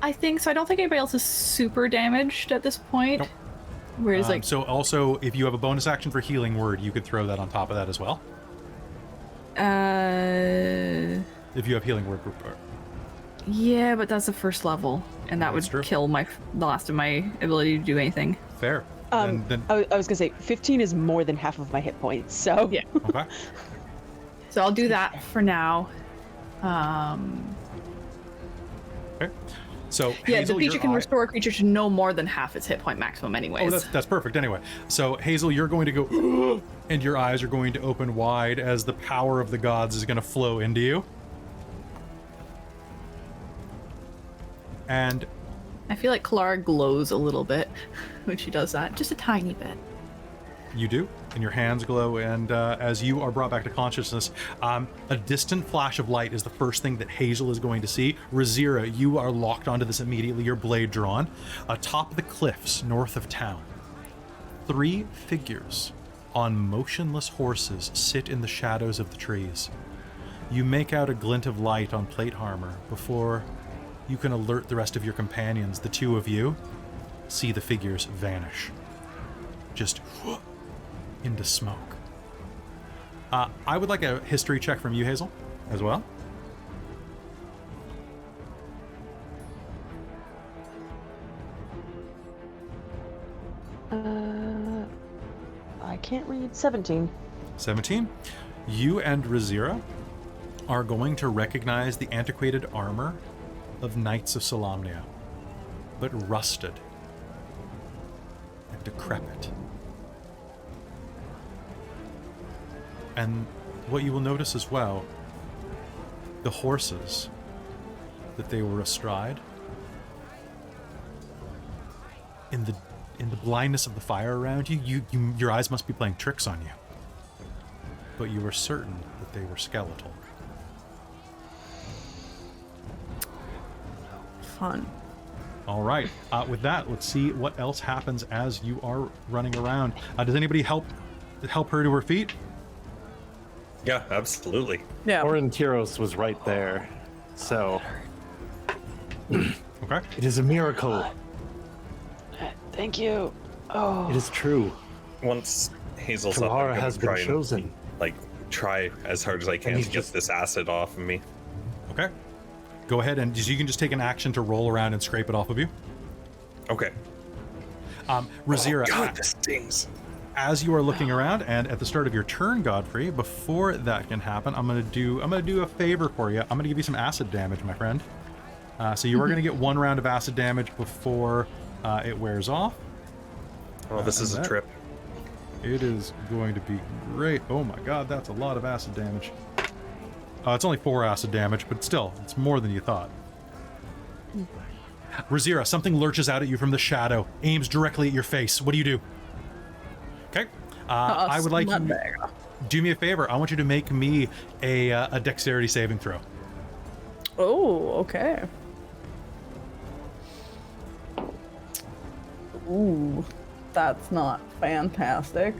S7: I think so. I don't think anybody else is super damaged at this point.
S1: Nope.
S7: Whereas, like,
S1: So also, if you have a bonus action for healing word, you could throw that on top of that as well. If you have healing word.
S7: yeah, but that's the first level, and that would
S1: That's true.
S7: kill the last of my ability to do anything.
S1: Fair. Then,
S2: I was gonna say 15 is more than half of my hit points. So
S7: Yeah.
S1: okay.
S7: So I'll do that for now.
S1: Okay. So
S7: Yeah, the
S1: Hazeal,
S7: feature
S1: your
S7: can
S1: eye-
S7: restore a creature to no more than half its hit point maximum, anyways.
S1: Oh, that's perfect. Anyway, so Hazeal, you're going to go, and your eyes are going to open wide as the power of the gods is going to flow into you. And
S7: I feel like Kelara glows a little bit when she does that, just a tiny bit.
S1: you do, and your hands glow, and as you are brought back to consciousness, a distant flash of light is the first thing that Hazeal is going to see. Rizira, you are locked onto this immediately, your blade drawn. Atop the cliffs north of town, 3 figures on motionless horses sit in the shadows of the trees. You make out a glint of light on plate armor before you can alert the rest of your companions. The two of you see the figures vanish. Just into smoke. I would like a history check from you, Hazeal, as well.
S2: I can't read 17.
S1: 17. You and Rizira are going to recognize the antiquated armor of Knights of Solamnia, but rusted and decrepit. And what you will notice as well, the horses that they were astride, in the blindness of the fire around you, your eyes must be playing tricks on you. But you were certain that they were skeletal.
S5: Fun.
S1: All right. With that, let's see what else happens as you are running around. Does anybody help her to her feet?
S4: Yeah, absolutely.
S5: Yeah.
S6: Aurontiros was right there. So
S1: Okay.
S6: it is a miracle.
S2: Thank you. Oh.
S6: It is true.
S4: Once Hazel's up,
S6: Kelara
S4: I'm
S6: has
S4: gonna
S6: been
S4: try
S6: chosen.
S4: and, like, try as hard as I can
S6: And
S4: to
S6: he's
S4: get
S6: just-
S4: this acid off of me.
S1: Okay. Go ahead and you can just take an action to roll around and scrape it off of you.
S4: Okay.
S1: Rizira,
S4: God, this stings.
S1: as you are looking around, and at the start of your turn, Godfrey, before that can happen, I'm gonna do a favor for you. I'm gonna give you some acid damage, my friend. So you are gonna get 1 round of acid damage before it wears off.
S4: Oh, this is a
S1: that-
S4: trip.
S1: It is going to be great. Oh my god, that's a lot of acid damage. It's only 4 acid damage, but still, it's more than you thought. Rizira, something lurches out at you from the shadow, aims directly at your face. What do you do? Okay. I would like you to do me a favor. I want you to make me a dexterity saving throw.
S5: Oh, okay. Ooh, that's not fantastic.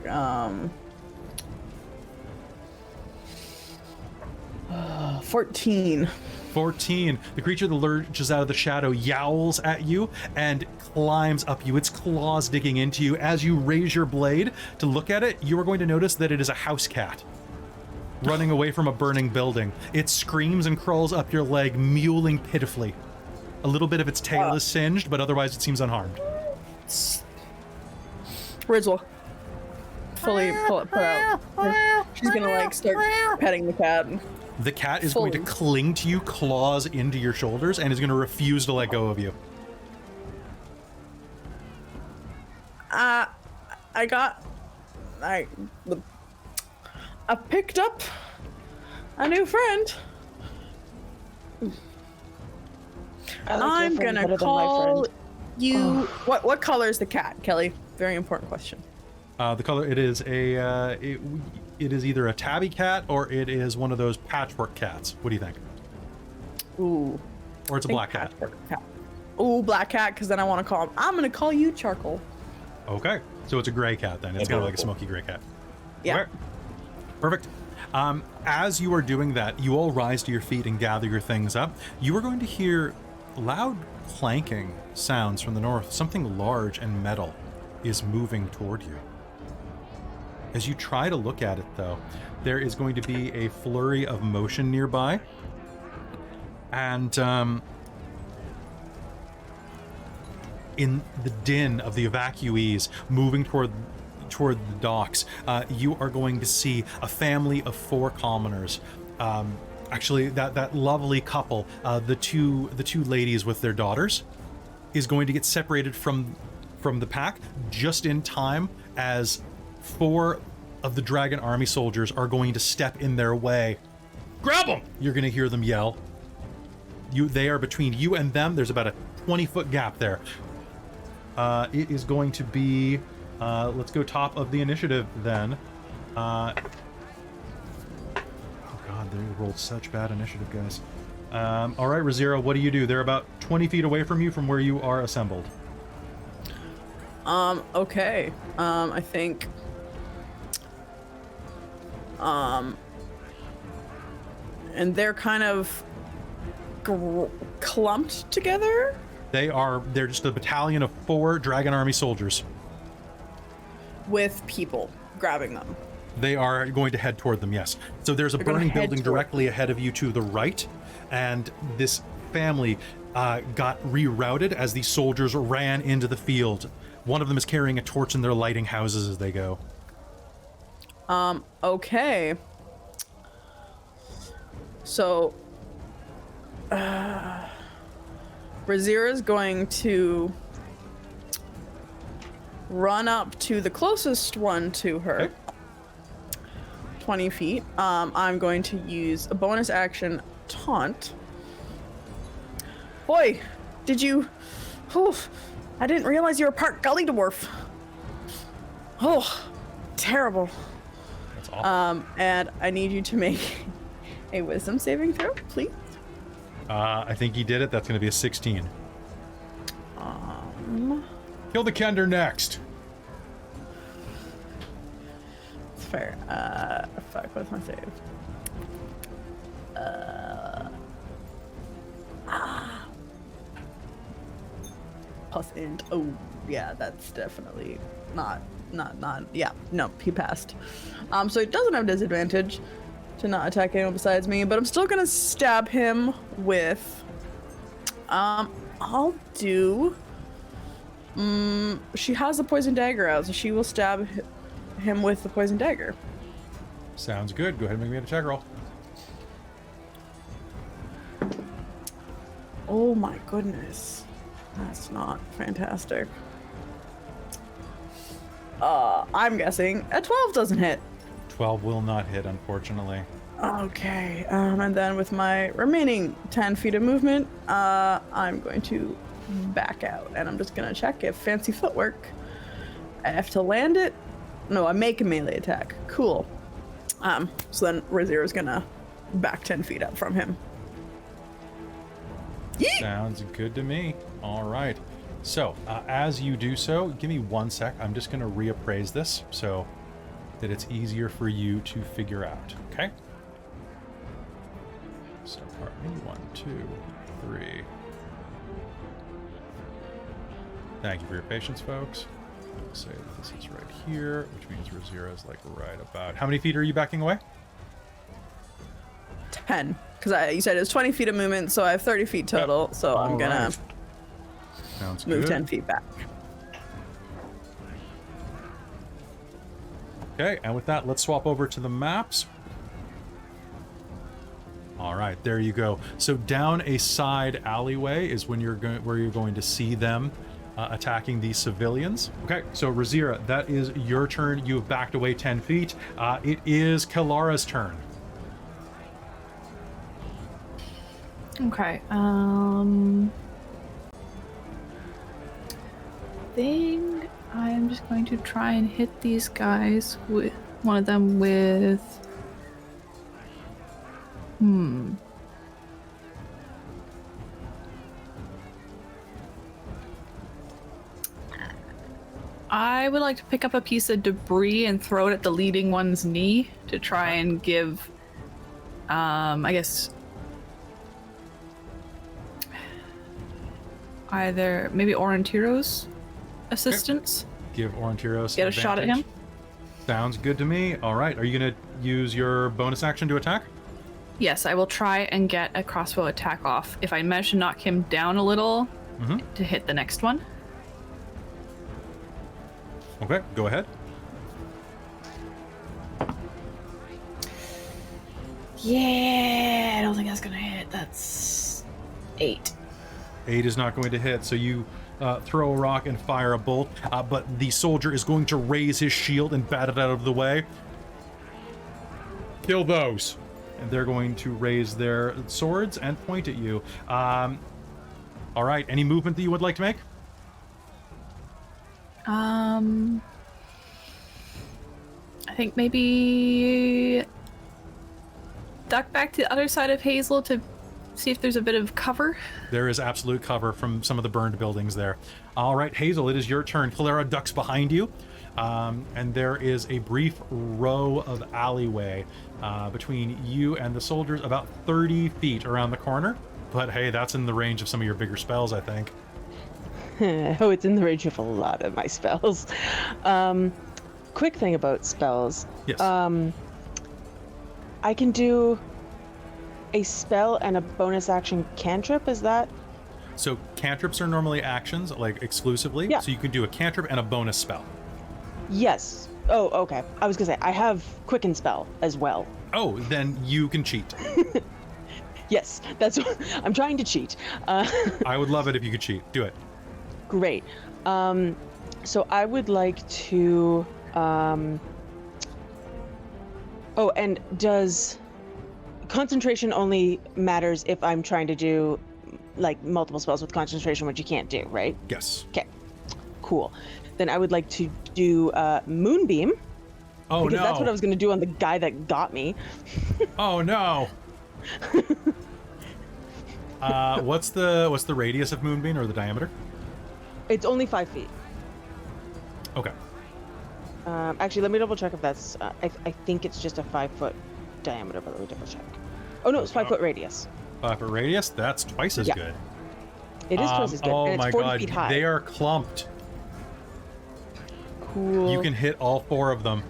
S5: 14.
S1: 14. The creature that lurches out of the shadow yowls at you and climbs up you, its claws digging into you. As you raise your blade to look at it, you are going to notice that it is a house cat running away from a burning building. It screams and crawls up your leg, mewling pitifully. A little bit of its tail is singed, but otherwise it seems unharmed.
S5: Rizal. Fully pull it out. She's gonna like start petting the cat.
S1: The cat is going to cling to you, claws into your shoulders, and is going to refuse to let go of you.
S5: I picked up a new friend. I'm gonna call you. What color is the cat, Kelly? Very important question.
S1: The color, it is it is either a tabby cat or it is one of those patchwork cats. What do you think?
S5: Ooh.
S1: Or it's a black cat.
S5: Ooh, black cat, because then I want to call him. I'm gonna call you Charcoal.
S1: Okay, so it's a gray cat then. It's kind of like a smoky gray cat.
S5: Yeah.
S1: Okay. Perfect. As you are doing that, you all rise to your feet and gather your things up. You are going to hear loud clanking sounds from the north. Something large and metal is moving toward you. As you try to look at it, though, there is going to be a flurry of motion nearby. And in the din of the evacuees moving toward the docks, you are going to see a family of 4 commoners. Actually, that lovely couple, the two ladies with their daughters, is going to get separated from the pack just in time as 4 of the dragon army soldiers are going to step in their way. Grab them! You're going to hear them yell. They are between you and them. There's about a 20-foot gap there. It is going to be, let's go top of the initiative then. Oh god, they rolled such bad initiative, guys. All right, Rizira, what do you do? They're about 20 feet away from you from where you are assembled.
S5: Okay. I think and they're kind of clumped together?
S1: They're just a battalion of 4 Dragon Army soldiers.
S5: With people grabbing them.
S1: They are going to head toward them, yes. So there's a burning building directly ahead of you to the right, and this family got rerouted as these soldiers ran into the field. One of them is carrying a torch and they're lighting houses as they go.
S5: Okay. So, Rizira's going to run up to the closest one to her.
S1: Okay.
S5: 20 feet. I'm going to use a bonus action taunt. Boy, did you... Oof, I didn't realize you were part gully dwarf. Oh, terrible.
S1: That's awful.
S5: And I need you to make a wisdom saving throw, please.
S1: I think he did it. That's going to be a 16. Kill the Kender next.
S5: It's fair. Fuck, what's my save? Plus int. Oh, yeah, that's definitely not, yeah, no, he passed. So he doesn't have disadvantage to not attack anyone besides me, but I'm still gonna stab him with, I'll do, she has the poison dagger out, so she will stab him with the poison dagger.
S1: Sounds good. Go ahead and make me an attack roll.
S5: Oh my goodness. That's not fantastic. I'm guessing a 12 doesn't hit.
S1: 12 will not hit, unfortunately.
S5: Okay, and then with my remaining 10 feet of movement, I'm going to back out, and I'm just gonna check if fancy footwork. I have to land it. No, I make a melee attack. Cool. So then Rizira's gonna back 10 feet up from him. Yeet!
S1: Sounds good to me. All right. So, as you do so, give me 1 sec. I'm just going to reappraise this so that it's easier for you to figure out. Okay? So, pardon me. 1, 2, 3. Thank you for your patience, folks. I'll say that this is right here, which means Rizira is like right about. How many feet are you backing away?
S5: 10. Because you said it was 20 feet of movement, so I have 30 feet total. Yep. So I'm gonna move 10 feet back.
S1: Okay, and with that, let's swap over to the maps. All right, there you go. So down a side alleyway is when where you're going to see them attacking these civilians. Okay, so Rizira, that is your turn. You have backed away 10 feet. It is Kelara's turn.
S7: Okay, think I'm just going to try and hit these guys with one of them with I would like to pick up a piece of debris and throw it at the leading one's knee to try and give I guess either maybe Aurontiros assistance.
S1: Give Aurontiros
S7: Get a shot at him.
S1: Sounds good to me. All right, are you going to use your bonus action to attack?
S7: Yes, I will try and get a crossbow attack off. If I manage to knock him down a little to hit the next one.
S1: Okay, go ahead.
S7: Yeah, I don't think that's gonna hit. That's 8.
S1: 8 is not going to hit, so you throw a rock and fire a bolt, but the soldier is going to raise his shield and bat it out of the way. Kill those. And they're going to raise their swords and point at you. All right, any movement that you would like to make?
S7: I think maybe duck back to the other side of Hazeal to see if there's a bit of cover.
S1: There is absolute cover from some of the burned buildings there. All right, Hazeal, it is your turn. Kelara ducks behind you, and there is a brief row of alleyway between you and the soldiers, about 30 feet around the corner. but hey, that's in the range of some of your bigger spells, I think.
S2: Oh, it's in the range of a lot of my spells. Quick thing about spells.
S1: Yes.
S2: I can do a spell and a bonus action cantrip, is that?
S1: So cantrips are normally actions, like exclusively.
S2: Yeah.
S1: So you can do a cantrip and a bonus spell.
S2: Yes. Oh, okay. I was gonna say, I have quicken spell as well.
S1: Oh, then you can cheat.
S2: Yes, that's what I'm trying to cheat.
S1: I would love it if you could cheat. Do it.
S2: Great. So I would like to, oh, and does concentration only matters if I'm trying to do like multiple spells with concentration, which you can't do, right?
S1: Yes.
S2: Okay, cool. Then I would like to do Moonbeam.
S1: Oh,
S2: because
S1: no.
S2: that's what I was going to do on the guy that got me.
S1: Oh, no. What's the radius of Moonbeam, or the diameter?
S2: It's only 5 feet.
S1: Okay.
S2: Actually, let me double check if that's. I think it's just a 5-foot diameter, but let me double check. Oh no, it's 5-foot radius.
S1: 5-foot radius? That's twice as
S2: Yeah.
S1: good.
S2: It is twice as good,
S1: Oh
S2: and it's
S1: my
S2: 40
S1: god,
S2: feet high.
S1: they are clumped.
S2: Cool.
S1: You can hit all 4 of them.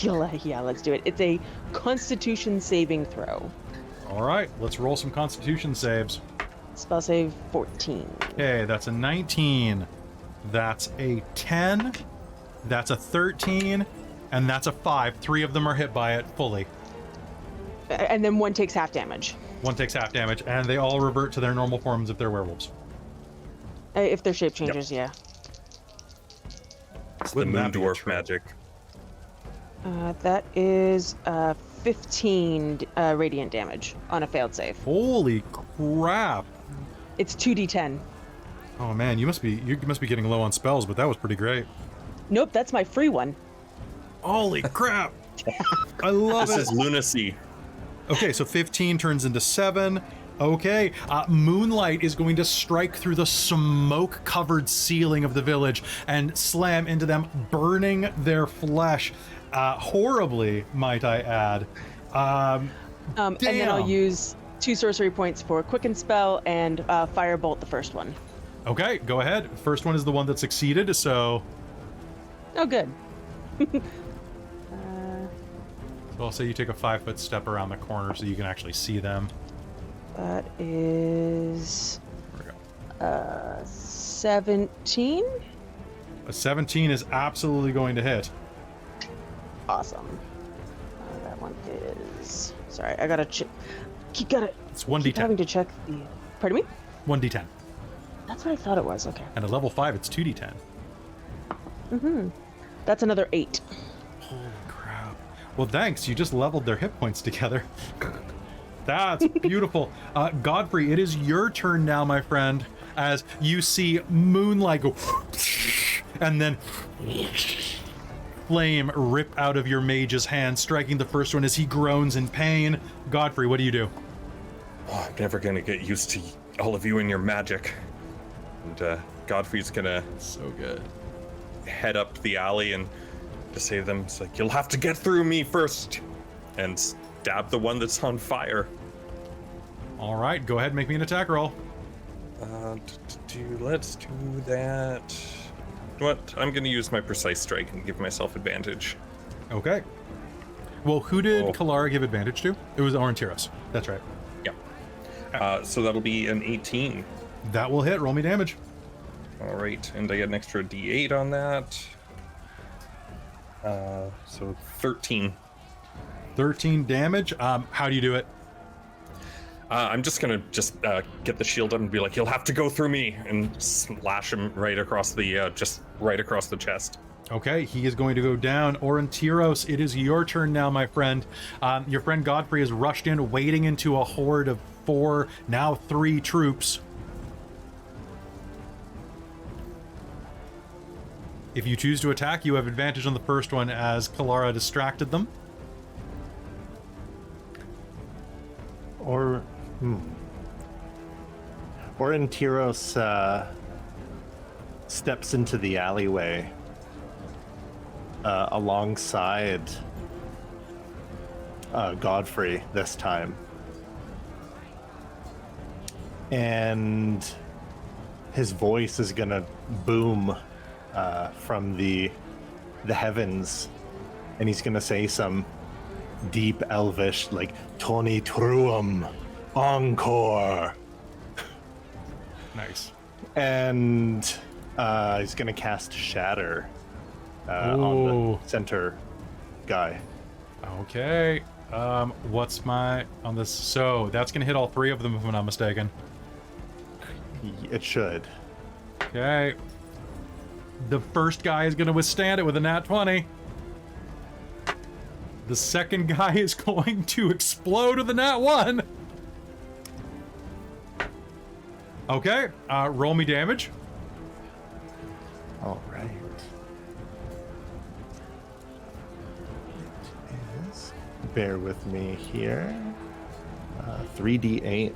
S2: Yeah, let's do it. It's a Constitution saving throw.
S1: All right, let's roll some Constitution saves.
S2: Spell save 14.
S1: Okay, that's a 19. That's a 10. That's a 13. And that's a 5. 3 of them are hit by it fully.
S2: And then one takes half damage.
S1: 1 takes half damage, and they all revert to their normal forms if they're werewolves.
S2: If they're shape changers, yeah.
S4: It's the
S1: Wouldn't
S4: moon
S1: that be a
S4: dwarf
S1: troll?
S4: magic.
S2: That is 15 radiant damage on a failed save.
S1: Holy crap!
S2: It's 2d10.
S1: Oh man, you must be getting low on spells, but that was pretty great.
S2: Nope, that's my free one.
S1: Holy crap! I love
S4: This
S1: it.
S4: is lunacy.
S1: Okay, so 15 turns into 7. Okay, moonlight is going to strike through the smoke-covered ceiling of the village and slam into them, burning their flesh horribly, might I add.
S2: And then I'll use 2 sorcery points for Quicken Spell and Firebolt the first one.
S1: Okay, go ahead. First one is the one that succeeded, so
S2: Oh, good.
S1: I'll say you take a 5-foot step around the corner so you can actually see them.
S2: That is
S1: There we go.
S2: 17.
S1: A 17 is absolutely going to hit.
S2: Awesome. That one is. Sorry, I gotta check. Keep gotta.
S1: It's
S2: Keep having
S1: 1d10.
S2: to check the. Pardon me?
S1: 1d10.
S2: That's what I thought it was. Okay.
S1: And at level 5, it's 2d10.
S2: That's another 8.
S1: Holy crap. Well, thanks. You just leveled their hit points together. That's beautiful. Godfrey, it is your turn now, my friend, as you see moonlight go and then flame rip out of your mage's hand, striking the first one as he groans in pain. Godfrey, what do you do?
S4: Oh, I'm never gonna get used to all of you and your magic. And Godfrey's gonna
S1: So good.
S4: head up the alley and to say to them, it's like, you'll have to get through me first, and stab the one that's on fire.
S1: All right, go ahead and make me an attack roll.
S4: Let's do that. You know what? I'm gonna use my precise strike and give myself advantage.
S1: Okay. Well, who did
S4: Oh.
S1: Kelara give advantage to? It was Aurontiros. That's right.
S4: Yeah. So that'll be an 18.
S1: That will hit. Roll me damage.
S4: All right, and I get an extra D8 on that. So 13.
S1: 13 damage. How do you do it?
S4: I'm just gonna get the shield up and be like, you'll have to go through me, and slash him right across the right across the chest.
S1: Okay, he is going to go down. Aurontiros, it is your turn now, my friend. Your friend Godfrey has rushed in, wading into a horde of 4, now 3 troops. If you choose to attack, you have advantage on the first one as Kelara distracted them.
S6: Aurontiros steps into the alleyway alongside Godfrey this time. and his voice is gonna boom from the heavens, and he's gonna say some deep elvish, like Tony Truum, encore.
S1: Nice.
S6: And he's gonna cast Shatter on the center guy.
S1: Okay. What's my on this? So that's gonna hit all 3 of them if I'm not mistaken.
S6: It should.
S1: Okay. The first guy is gonna withstand it with a nat 20. The second guy is going to explode with a nat 1. Okay. Roll me damage.
S6: All right. It is. Bear with me here. 3d8.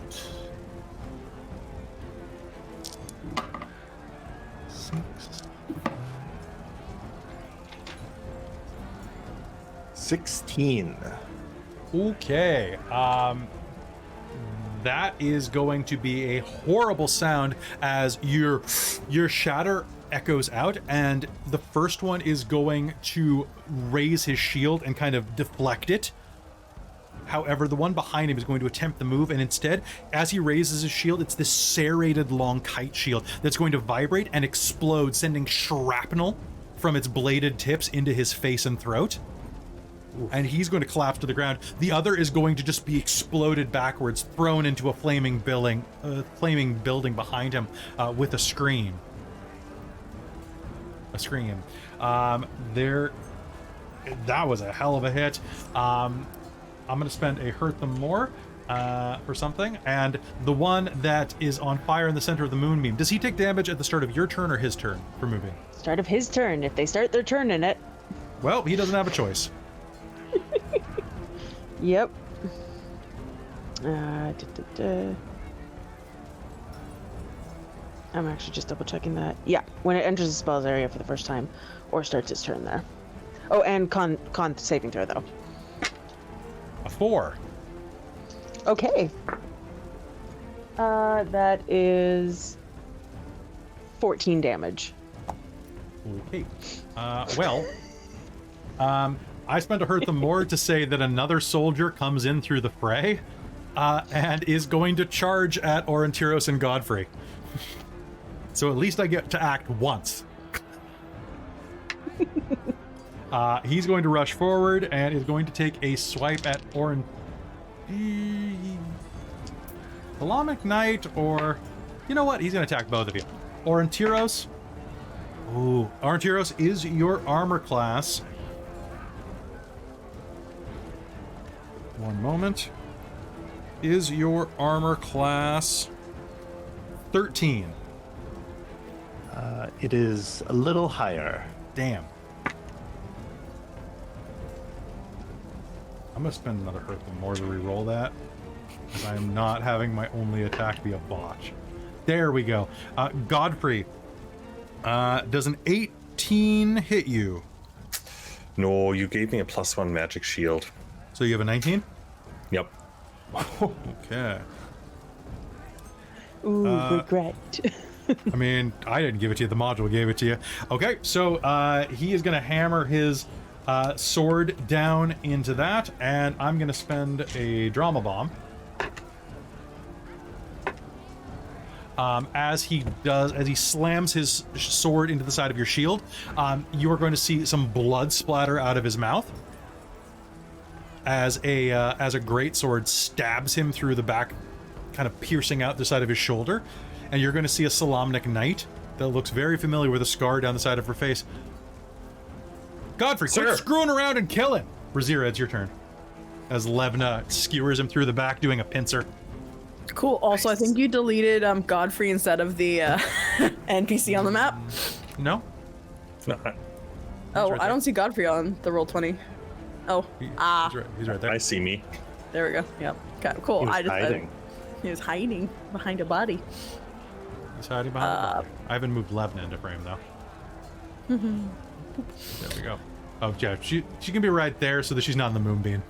S6: 6. 16.
S1: Okay. That is going to be a horrible sound as your shatter echoes out, and the first one is going to raise his shield and kind of deflect it. However, the one behind him is going to attempt the move, and instead, as he raises his shield, it's this serrated long kite shield that's going to vibrate and explode, sending shrapnel from its bladed tips into his face and throat. And he's going to collapse to the ground. The other is going to just be exploded backwards, thrown into a flaming building behind him with a scream. That was a hell of a hit. I'm going to spend a hurt them more for something. And the one that is on fire in the center of the moonbeam, does he take damage at the start of your turn or his turn for moving?
S2: Start of his turn. If they start their turn in it.
S1: Well, he doesn't have a choice.
S2: Yep. I'm actually just double checking that. Yeah, when it enters the spell's area for the first time or starts its turn there. Oh, and con saving throw though.
S1: A 4.
S2: Okay. That is 14 damage.
S1: Okay. I spent to hurt them more to say that another soldier comes in through the fray and is going to charge at Aurontiros and Godfrey. So at least I get to act once. He's going to rush forward and is going to take a swipe at Islamic Knight, or... You know what? He's going to attack both of you. Aurontiros. Ooh. Aurontiros is your armor class. One moment. Is your armor class 13?
S6: It is a little higher.
S1: Damn. I'm gonna spend another hurt them more to re-roll that, because I am not having my only attack be a botch. There we go. Godfrey, does an 18 hit you?
S4: No, you gave me a +1 magic shield.
S1: So you have a 19?
S4: Yep.
S1: Okay.
S2: Ooh, regret.
S1: I mean, I didn't give it to you. The module gave it to you. Okay, so he is going to hammer his sword down into that, and I'm going to spend a drama bomb. As he slams his sword into the side of your shield, you are going to see some blood splatter out of his mouth as a greatsword stabs him through the back, kind of piercing out the side of his shoulder. And you're going to see a Solamnic Knight that looks very familiar with a scar down the side of her face. Godfrey, quit screwing around and kill him! Rizira, it's your turn. As Levna skewers him through the back, doing a pincer.
S5: Cool. Also, I think you deleted Godfrey instead of the NPC on the map.
S1: No?
S4: No,
S5: Oh,
S1: right
S5: I
S1: there.
S5: don't see Godfrey on the Roll20. Oh,
S1: He's right there.
S4: I see me.
S5: there we go. Yep. Okay, cool.
S6: He was hiding.
S5: He was hiding behind a body.
S1: He's hiding behind the body. I haven't moved Levna into frame, though. There we go. Oh, yeah, she can be right there so that she's not in the moonbeam.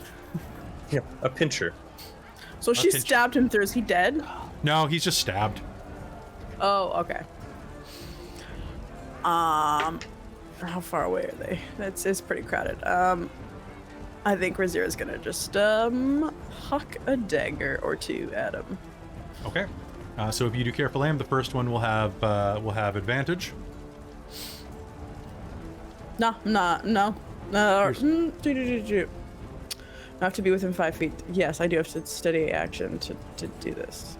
S4: Yep. A pincher.
S5: So she
S1: pinch.
S5: stabbed him through. Is he dead?
S1: No, he's just stabbed.
S5: Oh, okay. How far away are they? It's pretty crowded. I think Rizira's gonna just huck a dagger or two at him.
S1: Okay. So if you do careful aim, the first one will have advantage.
S5: No. I have to be within 5 feet. Yes, I do have to steady action to do this.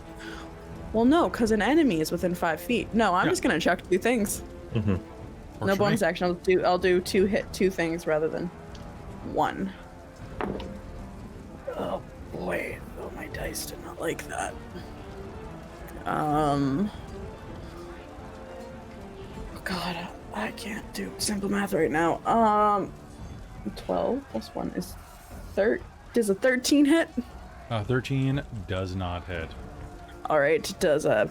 S5: Well, no, because an enemy is within 5 feet. No, I'm just gonna chuck two things.
S4: Mm-hmm.
S5: No bonus action. I'll do two things rather than one. Oh boy! Oh, my dice did not like that. Oh God, I can't do simple math right now. 12 plus 1 is 13. Does a 13 hit?
S1: 13 does not hit.
S5: All right. Does add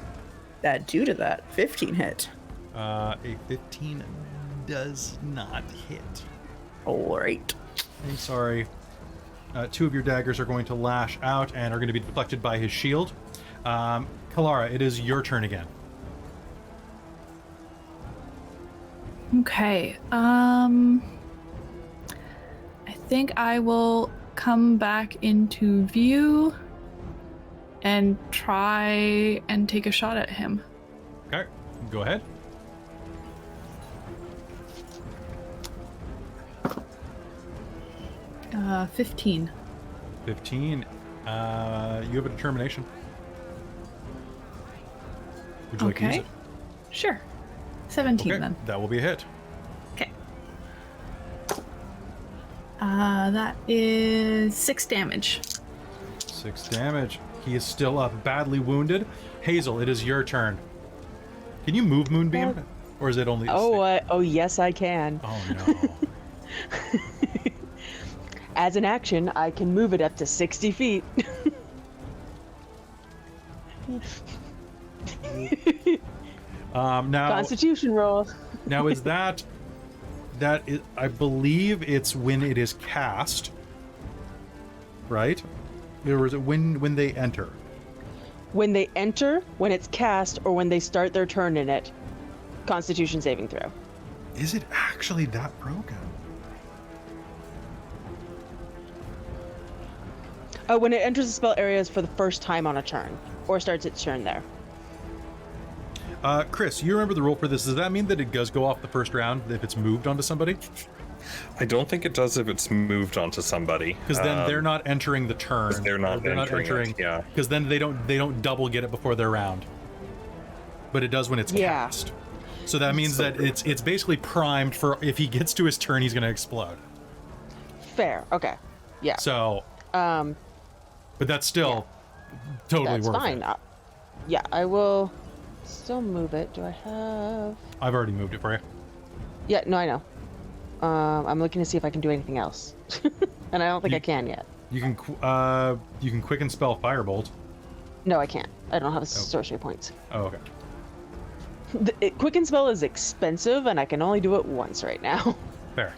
S5: 2 to that? 15 hit.
S1: A 15 does not hit.
S5: All right.
S1: I'm sorry. 2 of your daggers are going to lash out and are going to be deflected by his shield. Kelara, it is your turn again.
S7: Okay. I think I will come back into view and try and take a shot at him.
S1: Okay, go ahead.
S7: Uh, 15.
S1: 15. You have a determination. Would you like to use
S7: Okay.
S1: it?
S7: Sure. 17
S1: Okay,
S7: then.
S1: that will be a hit.
S7: Okay. That is 6 damage.
S1: 6 damage. He is still up, badly wounded. Hazeal, it is your turn. Can you move Moonbeam? Or is it only...
S2: Oh, yes, I can.
S1: Oh, no.
S2: As an action, I can move it up to 60 feet.
S1: Now...
S2: Constitution roll.
S1: Now, is that is, I believe it's when it is cast, right? Or is it when they enter?
S2: When they enter, when it's cast, or when they start their turn in it. Constitution saving throw.
S1: Is it actually that broken?
S2: When it enters the spell areas for the first time on a turn, or starts its turn there.
S1: Chris, you remember the rule for this. Does that mean that it does go off the first round if it's moved onto somebody?
S4: I don't think it does if it's moved onto somebody.
S1: Because then they're not entering the turn.
S4: They're not entering it, yeah.
S1: Because then they don't double get it before their round. But it does when it's cast. So that means that it's basically primed for if he gets to his turn, he's going to explode.
S2: Fair. Okay. Yeah.
S1: So. But that's still totally
S2: That's
S1: worth
S2: fine.
S1: it.
S2: Yeah, I will still move it. Do I have...
S1: I've already moved it for you.
S2: Yeah, no, I know. I'm looking to see if I can do anything else. And I don't think I can yet.
S1: You can quicken spell Firebolt.
S2: No, I can't. I don't have sorcery points.
S1: Oh, okay.
S2: Quicken spell is expensive, and I can only do it once right now.
S1: Fair.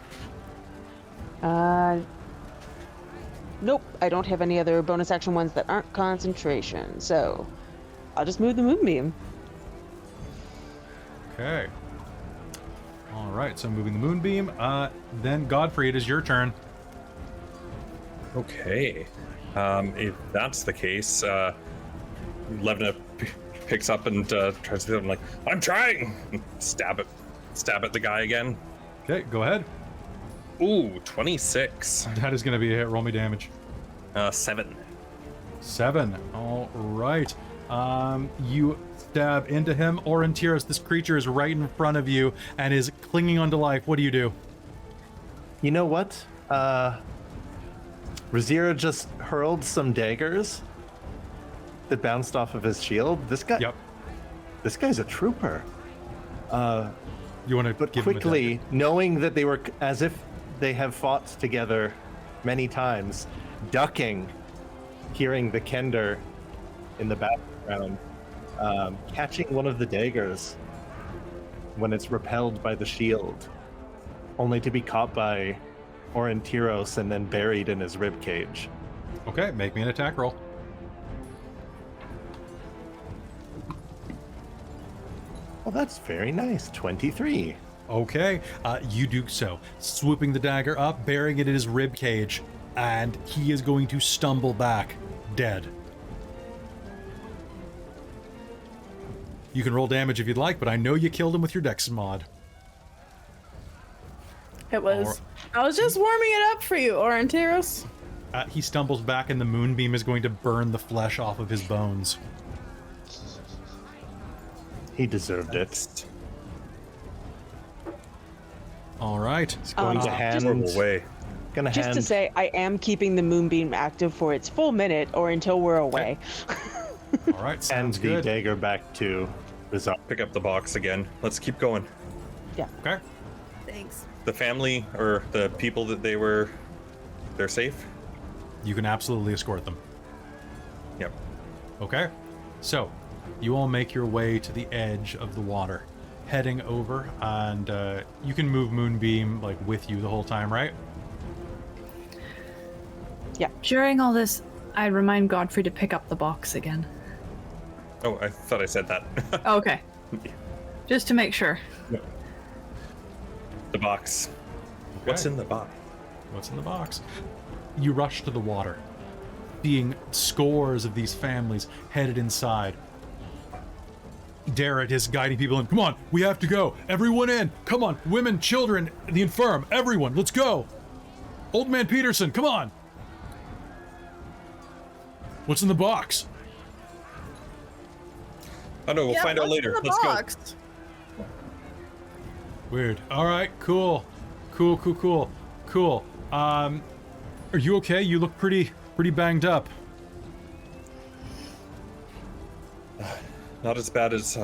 S2: Nope, I don't have any other bonus action ones that aren't concentration, so I'll just move the Moonbeam.
S1: Okay. All right, so moving the Moonbeam. Then Godfrey, it is your turn.
S4: Okay. If that's the case, Levna picks up and tries to do something like, I'm trying! Stab at the guy again.
S1: Okay, go ahead.
S4: Ooh, 26.
S1: That is going to be a hit. Roll me damage.
S4: 7.
S1: 7. All right. You stab into him. Aurontiros, this creature is right in front of you and is clinging onto life. What do you do?
S6: You know what? Rizira just hurled some daggers that bounced off of his shield. This guy's a trooper.
S1: You want to
S6: But
S1: give him a
S6: quickly, knowing that they were as if they have fought together many times, ducking, hearing the Kender in the background, catching one of the daggers when it's repelled by the shield, only to be caught by Aurontiros and then buried in his ribcage.
S1: Okay, make me an attack roll.
S6: Well, that's very nice. 23.
S1: Okay, you do so, swooping the dagger up, burying it in his rib cage, and he is going to stumble back, dead. You can roll damage if you'd like, but I know you killed him with your dex mod.
S5: It was. I was just warming it up for you, Aurontiros.
S1: He stumbles back, and the moonbeam is going to burn the flesh off of his bones.
S6: He deserved it.
S1: All right.
S6: He's going to hand.
S4: Horrible way.
S6: Gonna
S2: Just
S6: hand.
S2: to say, I am keeping the moonbeam active for its full minute or until we're away.
S1: All right,
S6: And
S1: sounds
S6: the
S1: good.
S6: dagger back to Rizira.
S4: Pick up the box again. Let's keep going.
S2: Yeah.
S1: Okay.
S5: Thanks.
S4: The family or the people that they're safe?
S1: You can absolutely escort them.
S4: Yep.
S1: Okay. So, you all make your way to the edge of the water, heading over, and you can move Moonbeam like with you the whole time, right?
S7: During all this, I remind Godfrey to pick up the box again.
S4: Oh, I thought I said that.
S7: Okay. Just to make sure.
S4: The box. What's
S1: Okay.
S4: in the box?
S1: What's in the box? You rush to the water, seeing scores of these families headed inside. Darrett is guiding people in. Come on, we have to go. Everyone in. Come on, women, children, the infirm, everyone, let's go. Old man Peterson, come on. What's in the box?
S4: Oh no, we'll find out later. Let's go.
S1: Weird. All right, cool. Cool. Are you okay? You look pretty banged up.
S4: Not as bad as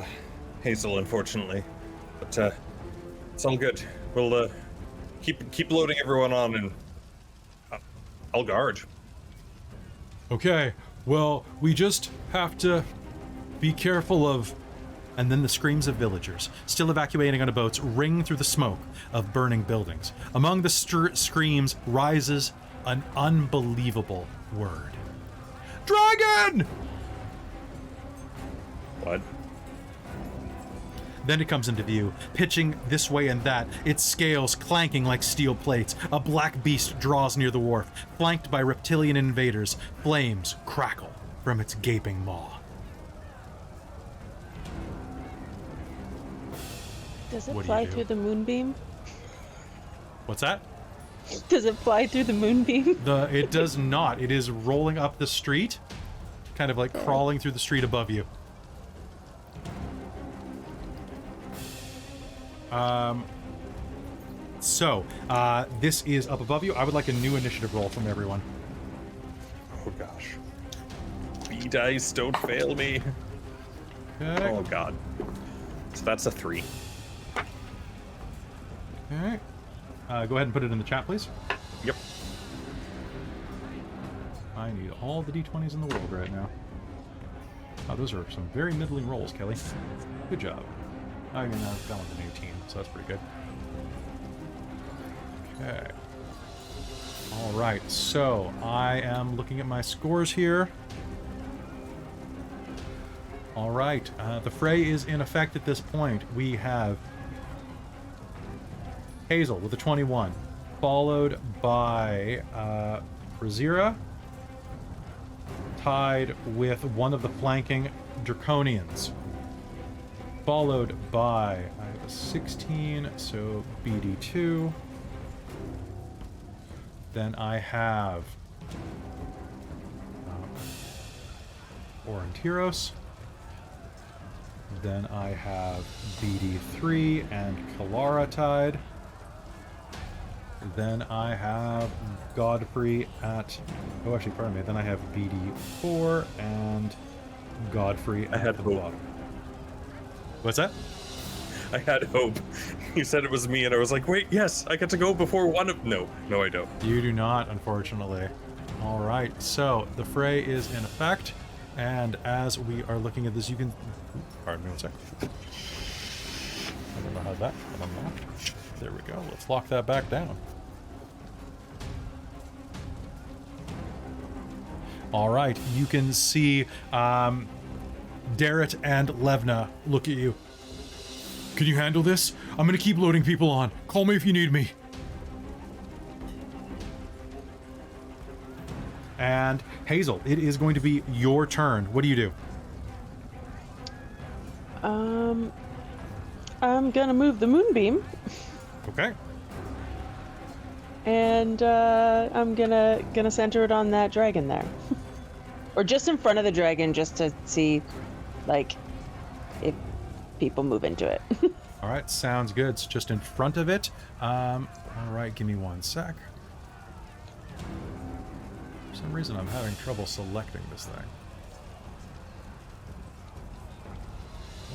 S4: Hazeal, unfortunately, but it's all good. We'll keep loading everyone on, and I'll guard.
S1: Okay, well, we just have to be careful of... And then the screams of villagers, still evacuating on boats, ring through the smoke of burning buildings. Among the screams rises an unbelievable word. Dragon!
S4: What?
S1: Then it comes into view, pitching this way and that, its scales clanking like steel plates. A black beast draws near the wharf, flanked by reptilian invaders. Flames crackle from its gaping maw.
S2: Does it
S1: What do
S2: fly
S1: you do?
S2: through the moonbeam?
S1: What's that?
S2: Does it fly through the moonbeam?
S1: It does not. It is rolling up the street, kind of like crawling through the street above you. So, this is up above you. I would like a new initiative roll from everyone.
S4: Oh gosh. B dice, don't fail me.
S1: Okay.
S4: Oh god. So that's a 3.
S1: Okay. Go ahead and put it in the chat, please.
S4: Yep.
S1: I need all the d20s in the world right now. Oh, those are some very middling rolls, Kelly. Good job. I mean, that was an 18, so that's pretty good. Okay. All right, so I am looking at my scores here. All right, the fray is in effect at this point. We have Hazeal with a 21, followed by Rizira, tied with one of the flanking Draconians, followed by, I have a 16, so BD2. Then I have Aurontiros. Then I have BD3 and Kelara tied. Then I have Godfrey at... Oh, actually, pardon me. Then I have BD4 and Godfrey at
S4: had
S1: the
S4: hope.
S1: bottom. What's that?
S4: I had hope. You said it was me, and I was like, wait, yes, I get to go before one of... No, I don't.
S1: You do not, unfortunately. All right, so the fray is in effect, and as we are looking at this, you can... Pardon me one sec. I don't know how that... I don't know. There we go. Let's lock that back down. All right, you can see Darrett and Levna look at you. Can you handle this? I'm gonna keep loading people on. Call me if you need me. And Hazeal, it is going to be your turn. What do you do?
S2: I'm gonna move the moonbeam,
S1: Okay.
S2: and I'm gonna center it on that dragon there, or just in front of the dragon, just to see, like, if people move into it.
S1: All right, sounds good. It's just in front of it. All right, give me 1 sec. For some reason, I'm having trouble selecting this thing.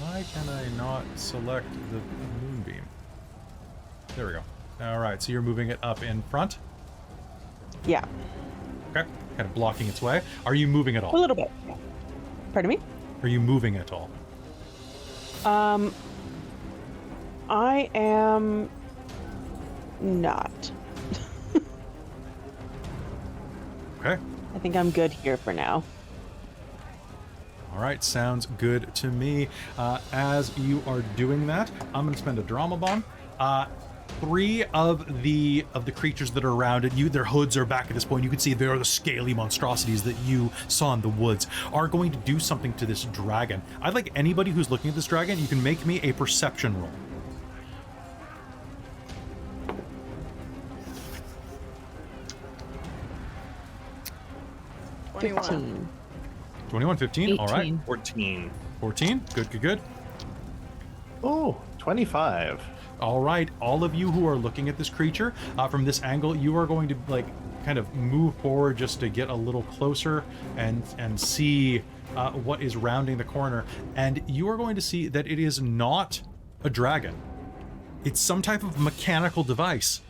S1: Why can I not select the moonbeam? There we go. All right, so you're moving it up in front.
S2: Yeah,
S1: Okay, kind of blocking its way. Are you moving at
S2: a
S1: all?
S2: little bit. Pardon me?
S1: Are you moving at all?
S2: I am not.
S1: Okay.
S2: I think I'm good here for now.
S1: All right, sounds good to me. As you are doing that, I'm going to spend a drama bomb. 3 of the creatures that are around it, their hoods are back at this point. You can see they are the scaly monstrosities that you saw in the woods, are going to do something to this dragon. I'd like anybody who's looking at this dragon, you can make me a perception roll.
S5: Twenty-one.
S2: 15.
S1: 21, 15, all right.
S7: 18.
S4: 14.
S1: 14, good, good, good.
S6: Oh, 25.
S1: All right, all of you who are looking at this creature from this angle, you are going to like kind of move forward just to get a little closer and see what is rounding the corner. And you are going to see that it is not a dragon. It's some type of mechanical device.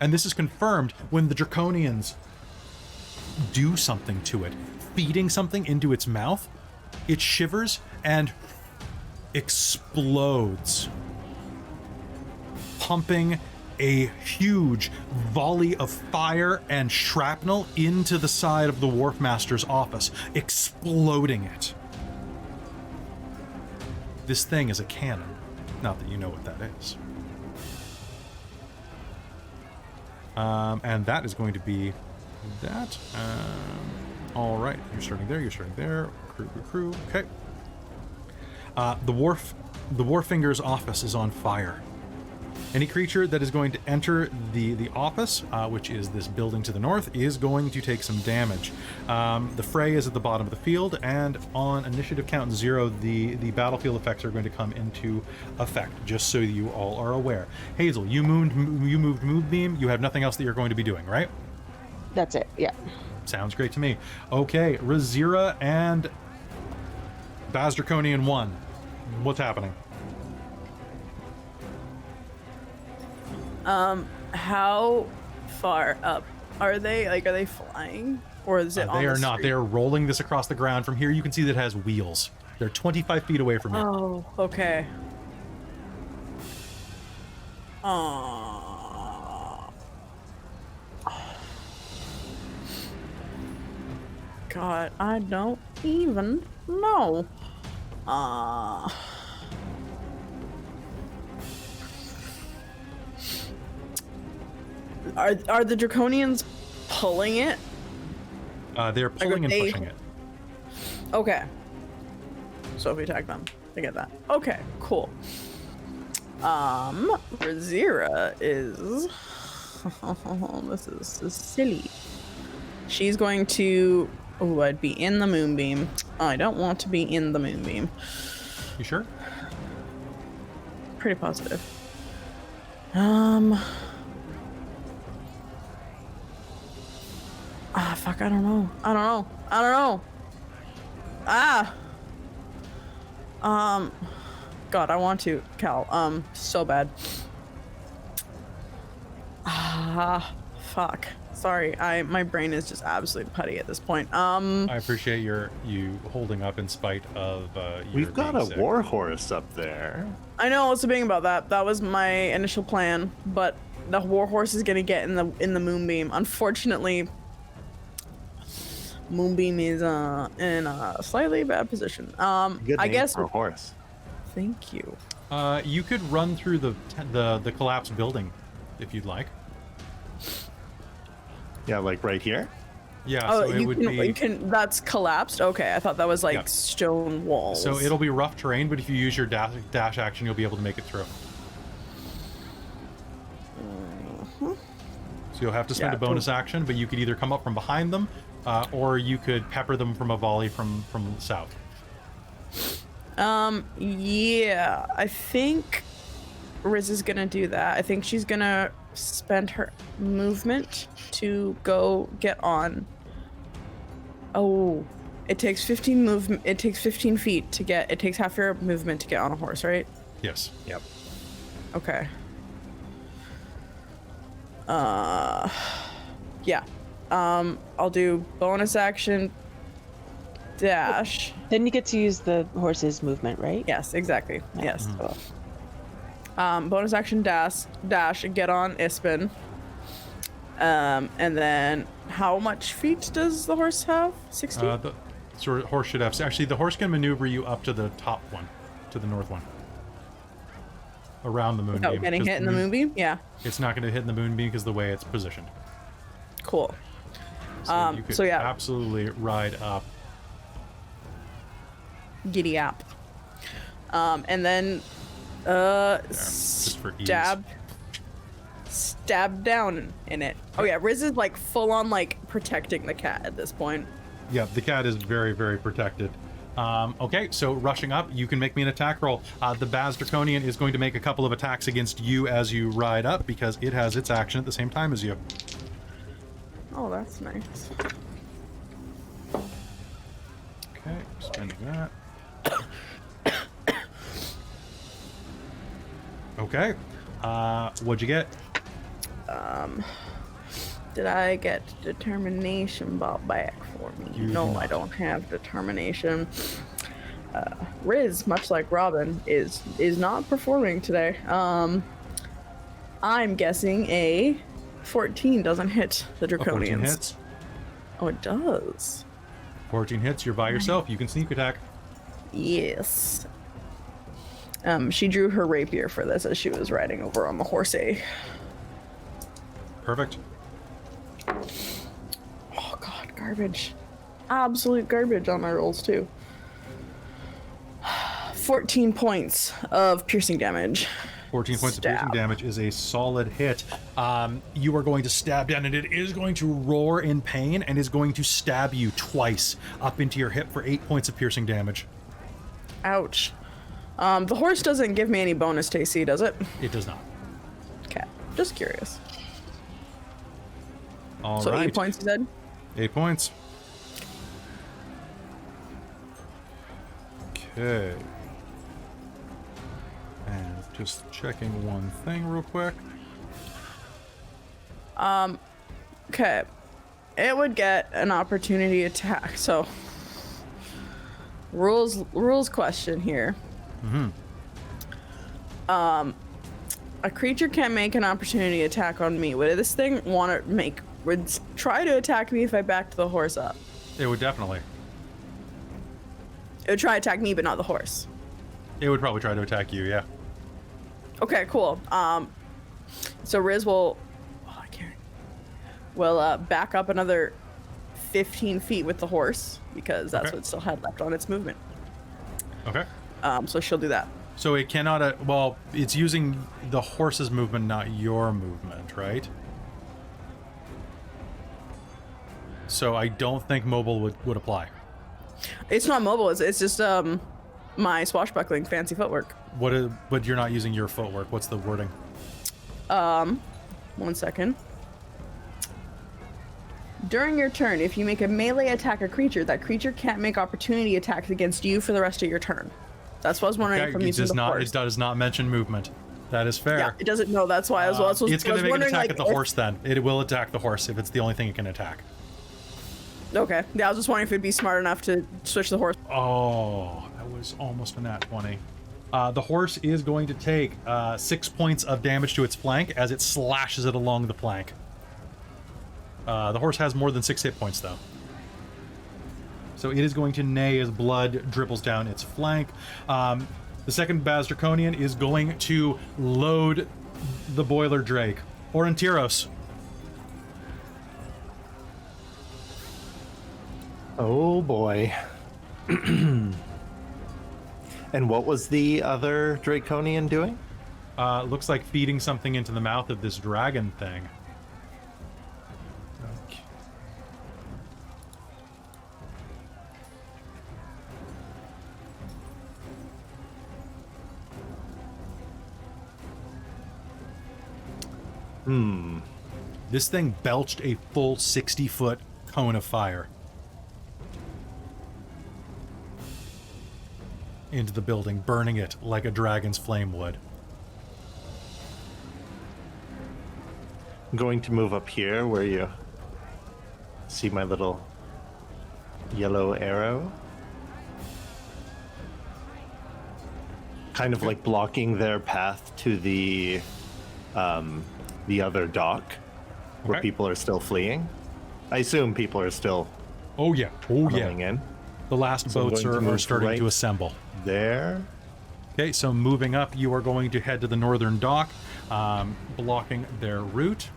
S1: And this is confirmed when the Draconians do something to it, feeding something into its mouth. It shivers and explodes, pumping a huge volley of fire and shrapnel into the side of the Wharfmaster's office, exploding it. This thing is a cannon. Not that you know what that is. And that is going to be that. All right, you're starting there, you're starting there. Crew. Okay. The Wharfinger's office is on fire. Any creature that is going to enter the office, which is this building to the north, is going to take some damage. The fray is at the bottom of the field, and on initiative count 0, the battlefield effects are going to come into effect, just so you all are aware. Hazeal, you moved Moonbeam. You have nothing else that you're going to be doing, right?
S2: That's it, yeah.
S1: Sounds great to me. Okay, Rizira and Baz Draconian 1. What's happening?
S5: How far up are they? Like, are they flying? Or is it on
S1: They
S5: the
S1: are not.
S5: street?
S1: They are rolling this across the ground. From here, you can see that it has wheels. They're 25 feet away from you.
S5: Oh, okay. God, I don't even know. Are the Draconians pulling it?
S1: They're pulling and
S5: they-
S1: pushing it.
S5: Okay. So if we attack them, I get that. Okay, cool. Rizira is this is silly. She's going to I'd be in the moonbeam. I don't want to be in the moonbeam.
S1: You sure?
S5: Pretty positive. Fuck, I don't know. God, I want to, Cal. So bad. Fuck. Sorry, my brain is just absolutely putty at this point.
S1: I appreciate you holding up in spite of your
S6: We've got
S1: being
S6: a
S1: sick.
S6: warhorse up there.
S5: I know, I was debating about that. That was my initial plan, but the warhorse is gonna get in the moonbeam. Unfortunately, moonbeam is in a slightly bad position.
S6: Good
S5: I
S6: name
S5: guess.
S6: for a horse.
S5: Thank you.
S1: You could run through the collapsed building, if you'd like.
S6: Yeah, like right here.
S1: Yeah,
S5: Oh,
S1: so it would be.
S5: you can. That's collapsed. Okay, I thought that was like
S1: Yeah.
S5: stone walls.
S1: So it'll be rough terrain, but if you use your dash action, you'll be able to make it through. So you'll have to spend
S5: Yeah,
S1: a bonus action, but you could either come up from behind them, or you could pepper them from a volley from the south.
S5: Yeah, I think Riz is gonna do that. I think she's gonna spend her movement to go get on. Oh, it takes 15 movement. It takes 15 feet to get. It takes half your movement to get on a horse, right?
S1: Yes.
S4: Yep.
S5: Okay. Yeah. I'll do bonus action dash.
S2: Then you get to use the horse's movement, right?
S5: Yes, exactly. Yes.
S2: Oh.
S5: Bonus action dash, get on Ispin. And then how much feet does the horse have? 60?
S1: The horse should have. Actually, the horse can maneuver you up to the top one, to the north one, around the moonbeam.
S5: Without getting
S1: because
S5: hit in the moonbeam? Yeah.
S1: It's not going to hit in the moonbeam because of the way it's positioned.
S5: Cool.
S1: So you could
S5: so yeah.
S1: absolutely ride up.
S5: Giddy up. And then
S1: just for ease.
S5: stab down in it. Oh yeah, Riz is like full on like protecting the cat at this point.
S1: Yeah, the cat is very, very protected. Okay, so rushing up, you can make me an attack roll. The Baz Draconian is going to make a couple of attacks against you as you ride up because it has its action at the same time as you.
S5: Oh, that's nice.
S1: Okay, spending that. Okay, what'd you get?
S5: Did I get determination brought back for me?
S1: You
S5: No,
S1: did
S5: I
S1: not.
S5: don't have determination. Riz, much like Robin, is not performing today. I'm guessing a 14 doesn't hit the
S1: A 14
S5: Draconians.
S1: hits.
S5: Oh, it does.
S1: 14 hits, you're by yourself. You can sneak attack.
S5: Yes. She drew her rapier for this as she was riding over on the horse.
S1: Perfect.
S5: Oh god, garbage. Absolute garbage on my rolls too. 14 points of piercing damage.
S1: 14 points of piercing
S5: Stab.
S1: damage is a solid hit. You are going to stab down, and it is going to roar in pain and is going to stab you twice up into your hip for 8 points of piercing damage.
S5: Ouch. The horse doesn't give me any bonus to AC, does it?
S1: It does not.
S5: Okay, just curious.
S1: All
S5: So
S1: right.
S5: 8 points, you said?
S1: 8 points. Okay. And just checking one thing real quick.
S5: Okay. It would get an opportunity attack, so rules question here. A creature can't make an opportunity attack on me. Would this thing would try to attack me if I backed the horse up?
S1: It would definitely.
S5: It would try to attack me, but not the horse.
S1: It would probably try to attack you, yeah.
S5: Okay, cool. So Riz will back up another 15 feet with the horse because that's
S1: Okay.
S5: what it still had left on its movement.
S1: Okay.
S5: So she'll do that.
S1: So it cannot, well, it's using the horse's movement, not your movement, right? So I don't think mobile would apply.
S5: It's not mobile. It's just my swashbuckling fancy footwork.
S1: But you're not using your footwork. What's the wording?
S5: 1 second. During your turn, if you make a melee attack a creature, that creature can't make opportunity attacks against you for the rest of your turn. That's what I was wondering
S1: Okay,
S5: if I'm
S1: it
S5: using
S1: does
S5: the
S1: not.
S5: horse.
S1: It does not mention movement. That is fair.
S5: Yeah, it doesn't know. That's why I was
S1: It's going
S5: I
S1: to
S5: was
S1: make an
S5: wondering,
S1: attack
S5: like,
S1: at the
S5: if-
S1: horse. Then it will attack the horse if it's the only thing it can attack.
S5: Okay. Yeah, I was just wondering if it'd be smart enough to switch the horse.
S1: Oh, that was almost a nat 20. The horse is going to take 6 points of damage to its flank as it slashes it along the flank. The horse has more than 6 hit points, though. So it is going to neigh as blood dribbles down its flank. The second Baz Draconian is going to load the Boiler Drake. Aurontiros.
S6: Oh boy. And what was the other Draconian doing?
S1: Looks like feeding something into the mouth of this dragon thing.
S6: Okay.
S1: This thing belched a full 60-foot cone of fire into the building, burning it like a dragon's flame would.
S6: I'm going to move up here where you see my little yellow arrow. Kind of like blocking their path to the other dock where
S1: Okay.
S6: people are still fleeing. I assume people are still
S1: Oh yeah, oh
S6: coming
S1: yeah.
S6: in.
S1: The last
S6: So I'm
S1: boats
S6: going to
S1: are
S6: move
S1: starting to
S6: right
S1: assemble.
S6: There.
S1: Okay, so moving up, you are going to head to the northern dock, blocking their route.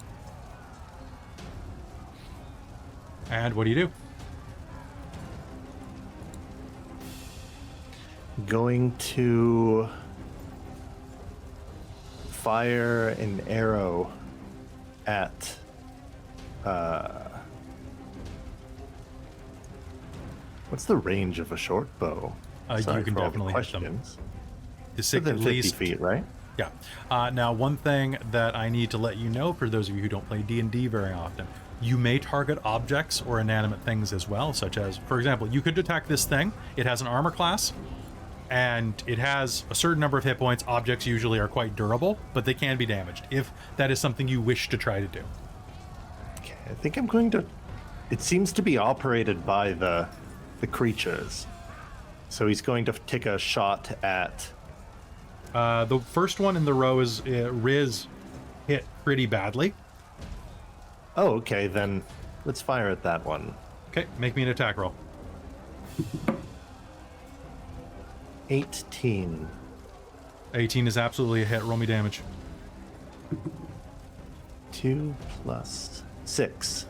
S1: And what do you do?
S6: Going to fire an arrow at what's the range of a short bow?
S1: You
S6: Sorry
S1: can
S6: for all the
S1: definitely hit them.
S6: questions.
S1: At
S6: Within 50
S1: least
S6: feet, right?
S1: Yeah. Now, one thing that I need to let you know, for those of you who don't play D&D very often, you may target objects or inanimate things as well, such as, for example, you could attack this thing. It has an armor class, and it has a certain number of hit points. Objects usually are quite durable, but they can be damaged, if that is something you wish to try to do.
S6: Okay, I think I'm going to... It seems to be operated by the creatures. So he's going to take a shot at...
S1: The first one in the row is Riz hit pretty badly.
S6: Oh, okay, then let's fire at that one.
S1: Okay, make me an attack roll.
S6: 18.
S1: 18 is absolutely a hit. Roll me damage.
S6: 2 plus 6.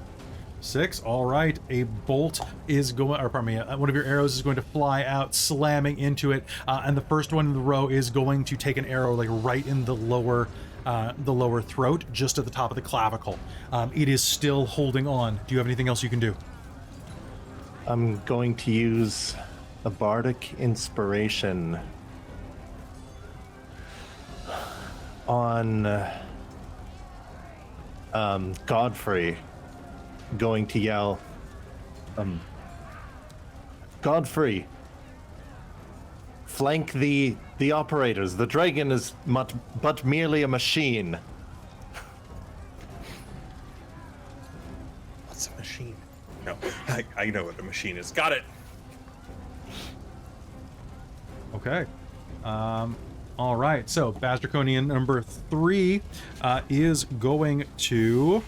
S1: 6. All right. A bolt is going, or pardon me, one of your arrows is going to fly out, slamming into it, and the first one in the row is going to take an arrow like right in the lower throat, just at the top of the clavicle. It is still holding on. Do you have anything else you can do?
S6: I'm going to use a bardic inspiration on Godfrey. Going to yell, Godfrey, flank the operators. The dragon is but merely a machine.
S4: What's a machine? No, I know what a machine is. Got it.
S1: Okay. All right. So, Baz Draconian number 3 is going to...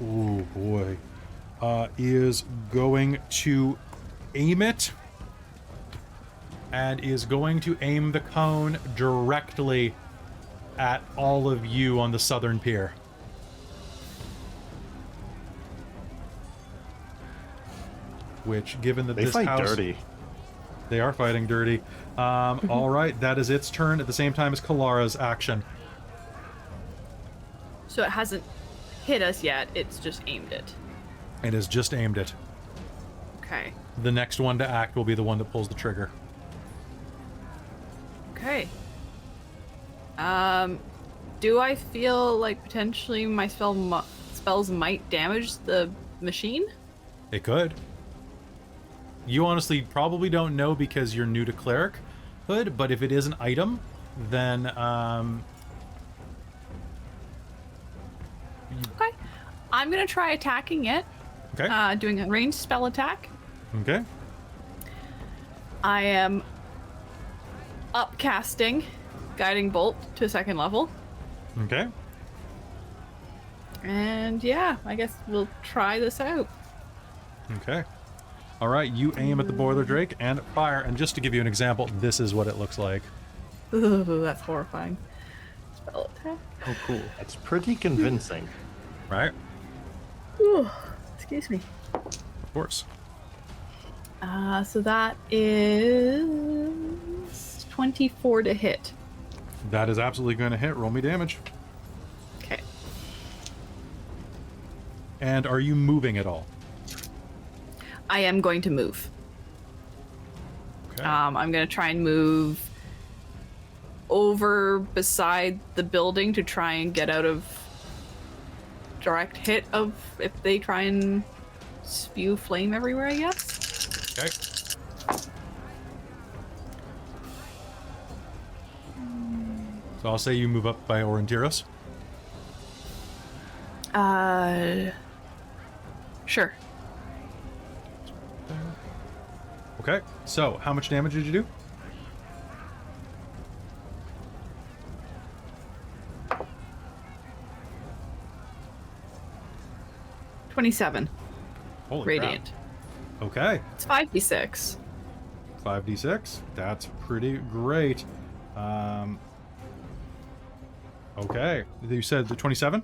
S1: Oh boy. Is going to aim it, and is going to aim the cone directly at all of you on the southern pier. Which, given that
S6: They
S1: this
S6: fight
S1: house...
S6: dirty.
S1: They are fighting dirty. All right, that is its turn at the same time as Kalara's action.
S7: So it hasn't hit us yet, it's just aimed it.
S1: It has just aimed it.
S7: Okay.
S1: The next one to act will be the one that pulls the trigger.
S7: Okay. Do I feel like potentially my spells might damage the machine?
S1: It could. You honestly probably don't know because you're new to clerichood, but if it is an item, then
S7: Okay. I'm gonna try attacking it.
S1: okay.
S7: Doing a ranged spell attack.
S1: Okay.
S7: I am upcasting Guiding Bolt to a 2nd level.
S1: Okay.
S7: And yeah, I guess we'll try this out.
S1: Okay. All right, you aim at the boiler drake and fire. And just to give you an example, this is what it looks like.
S7: Ooh, that's horrifying. Spell attack.
S6: Oh, cool. That's pretty convincing.
S1: Right?
S7: Ooh, excuse me.
S1: Of course.
S7: So that is 24 to hit.
S1: That is absolutely going to hit. Roll me damage.
S7: Okay.
S1: And are you moving at all?
S7: I am going to move.
S1: Okay.
S7: I'm going to try and move over beside the building to try and get out of direct hit of if they try and spew flame everywhere, I guess.
S1: Okay. So I'll say you move up by Aurontiros.
S7: Sure.
S1: Okay. So how much damage did you do?
S7: $27.
S1: Holy
S7: Radiant.
S1: crap. Okay.
S7: It's 5d6.
S1: 5d6. That's pretty great. Okay. You said the 27?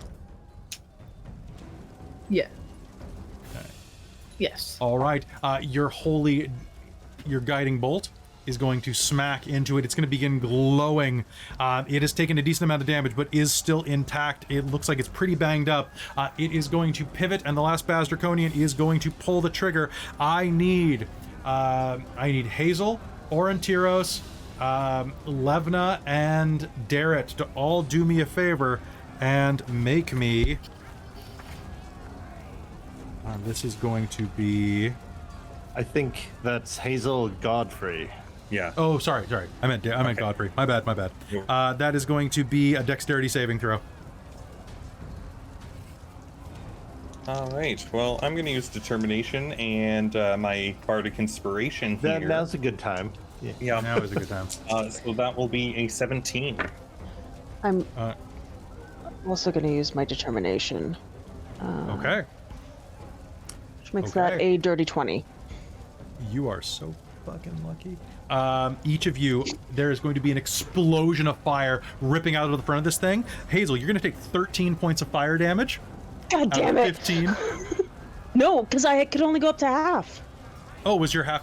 S7: Yeah.
S1: Okay.
S7: Yes.
S1: All right. Your guiding bolt is going to smack into it. It's going to begin glowing. It has taken a decent amount of damage, but is still intact. It looks like it's pretty banged up. It is going to pivot, and the last Baz Draconian is going to pull the trigger. I need Hazeal, Aurontiros, Levna, and Darrett to all do me a favor and make me. This is going to be.
S6: I think that's Hazeal Godfrey.
S4: Yeah.
S1: Oh, sorry. I meant Godfrey. My bad. That is going to be a dexterity saving throw.
S4: All right. Well, I'm going to use determination and my bardic inspiration here.
S6: Now's a good time.
S4: Yeah.
S1: Now is a good time.
S4: So that will be a 17.
S2: I'm also going to use my determination.
S1: Okay.
S2: Which makes that a dirty 20.
S1: You are so fucking lucky. Each of you, there is going to be an explosion of fire ripping out of the front of this thing. Hazeal, you're going to take 13 points of fire damage.
S2: God damn it.
S1: 15.
S2: No, because I could only go up to half.
S1: Oh, was your half?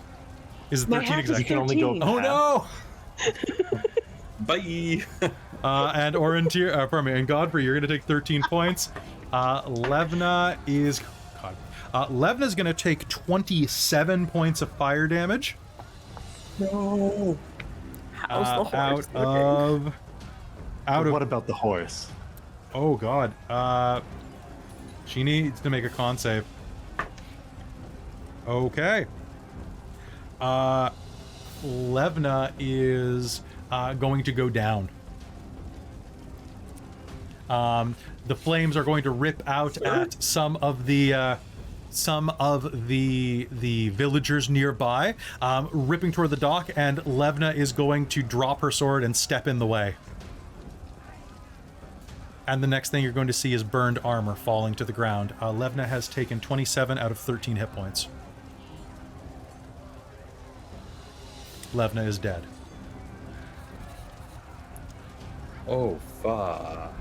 S1: Is it
S2: My
S1: 13
S2: half is
S1: exactly?
S6: You can only go
S2: 13.
S1: Oh no!
S4: Bye.
S1: And and Godfrey, you're going to take 13 points. Levna is. God. Levna's going to take 27 points of fire damage.
S4: No.
S5: How's the horse
S1: Out of.
S6: What about the horse?
S1: Oh god. She needs to make a con save. Okay. Levna is going to go down. The flames are going to rip out at some of the villagers nearby, ripping toward the dock, and Levna is going to drop her sword and step in the way. And the next thing you're going to see is burned armor falling to the ground. Levna has taken 27 out of 13 hit points. Levna is dead.
S4: Oh, fuck.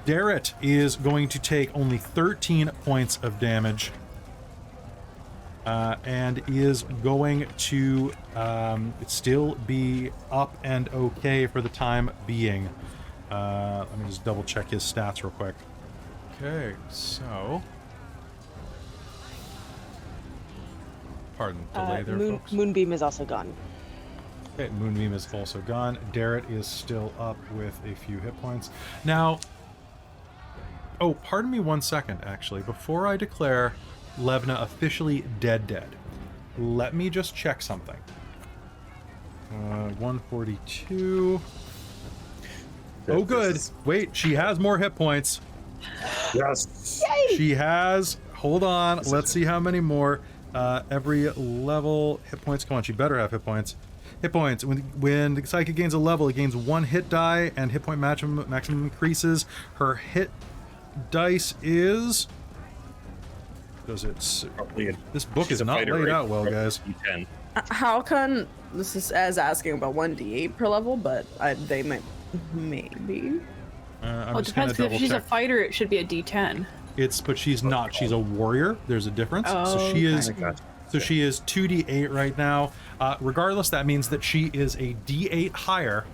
S1: Darrett is going to take only 13 points of damage. And is going to still be up and okay for the time being. Let me just double check his stats real quick. Okay, so... Pardon, delay there, folks.
S2: Moonbeam is also gone.
S1: Okay, Moonbeam is also gone. Darrett is still up with a few hit points. Now... Oh, pardon me 1 second, actually. Before I declare Levna officially dead, let me just check something. 142... Oh, good. Wait, she has more hit points.
S4: Yes.
S2: Yay!
S1: She has... Hold on. Let's see how many more. Every level... Hit points. Come on, she better have hit points. Hit points. When the psychic gains a level, it gains 1 hit die, and hit point maximum increases. Her hit dice is... does it?
S4: Probably
S1: This book
S4: she's
S1: is
S4: a
S1: not
S4: fighter,
S1: laid
S4: right?
S1: out well, guys.
S4: D10.
S5: How can this is as asking about 1d8 per level, but they might maybe.
S1: I'm
S7: Well, it
S1: just gonna
S7: depends. 'Cause
S1: double
S7: if she's a
S1: check.
S7: fighter, it should be a D10.
S1: But she's not. She's a warrior. There's a difference. So she is.
S4: I gotcha.
S1: So she is 2d8 right now. Regardless, that means that she is a d8 higher,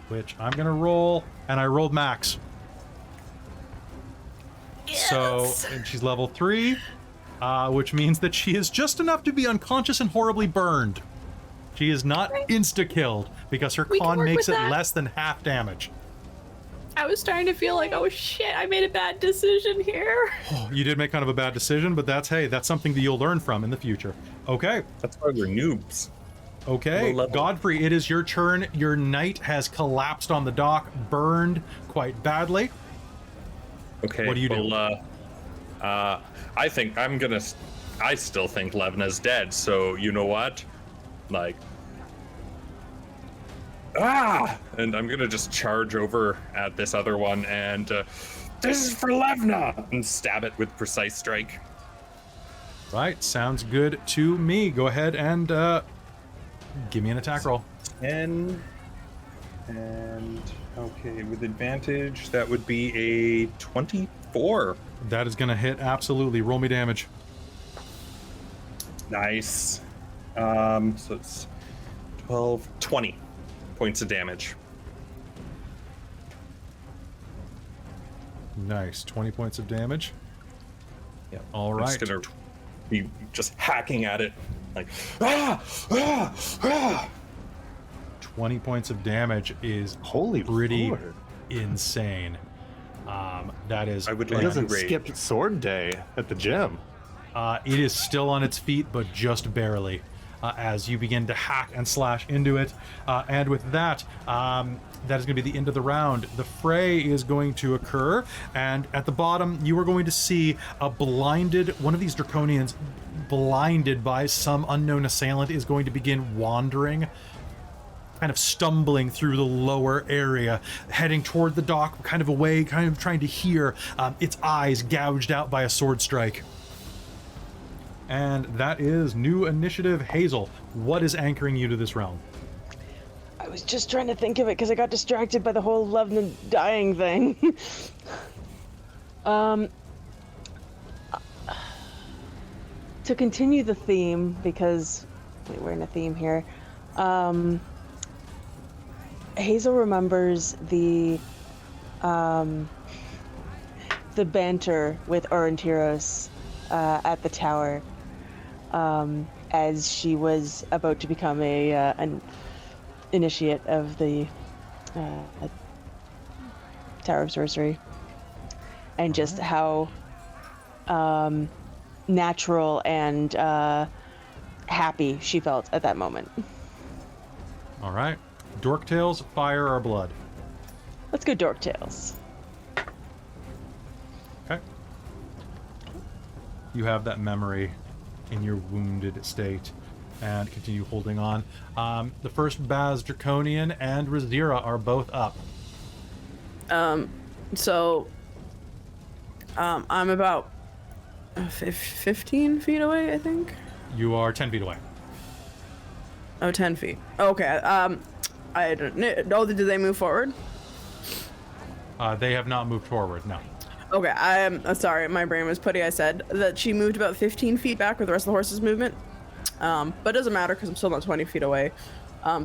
S1: which I'm gonna roll, and I rolled max. So and she's level 3, which means that she is just enough to be unconscious and horribly burned. She is not insta-killed because her
S7: We can
S1: con
S7: work
S1: makes it
S7: with that.
S1: less than half damage.
S7: I was starting to feel like, oh shit, I made a bad decision here.
S1: You did make kind of a bad decision, but that's something that you'll learn from in the future. Okay.
S4: That's why we're noobs.
S1: Okay,
S4: Low level.
S1: Godfrey, it is your turn. Your knight has collapsed on the dock, burned quite badly.
S4: Okay.
S1: What do you do?
S4: Well, I still think Levna's dead. So you know what? Like, and I'm gonna just charge over at this other one, and this is for Levna, and stab it with precise strike.
S1: Right, sounds good to me. Go ahead and give me an attack roll.
S4: 10, and okay, with advantage, that would be a 24.
S1: That is going to hit absolutely. Roll me damage.
S4: Nice. So it's 20 points of damage.
S1: Nice, 20 points of damage.
S4: Yeah.
S1: All
S4: I'm
S1: right.
S4: just gonna be just hacking at it, like
S1: 20 points of damage is
S6: Holy
S1: pretty
S6: Lord.
S1: insane. That is.
S4: I would
S6: It
S4: like
S6: doesn't
S4: to rage.
S6: skip sword day at the gym.
S1: It is still on its feet, but just barely, as you begin to hack and slash into it. And with that, that is going to be the end of the round. The fray is going to occur, and at the bottom, you are going to see one of these draconians, blinded by some unknown assailant, is going to begin wandering, kind of stumbling through the lower area, heading toward the dock, kind of away, kind of trying to hear its eyes gouged out by a sword strike. And that is new initiative. Hazeal, what is anchoring you to this realm?
S2: I was just trying to think of it because I got distracted by the whole Levna dying thing. To continue the theme, because we're in a theme here, Hazeal remembers the banter with Aurontiros at the tower, as she was about to become an initiate of the Tower of Sorcery, and just how natural and happy she felt at that moment.
S1: All right. Dork Tales, fire or blood?
S2: Let's go Dork Tales.
S1: Okay. You have that memory in your wounded state and continue holding on. The first Baz Draconian and Rizira are both up.
S5: So I'm about 15 feet away, I think.
S1: You are 10 feet away.
S5: Oh, 10 feet. Okay. I don't know. Oh, did they move forward?
S1: They have not moved forward, no.
S5: Okay, I'm sorry, my brain was putty. I said that she moved about 15 feet back with the rest of the horse's movement. But it doesn't matter because I'm still not 20 feet away.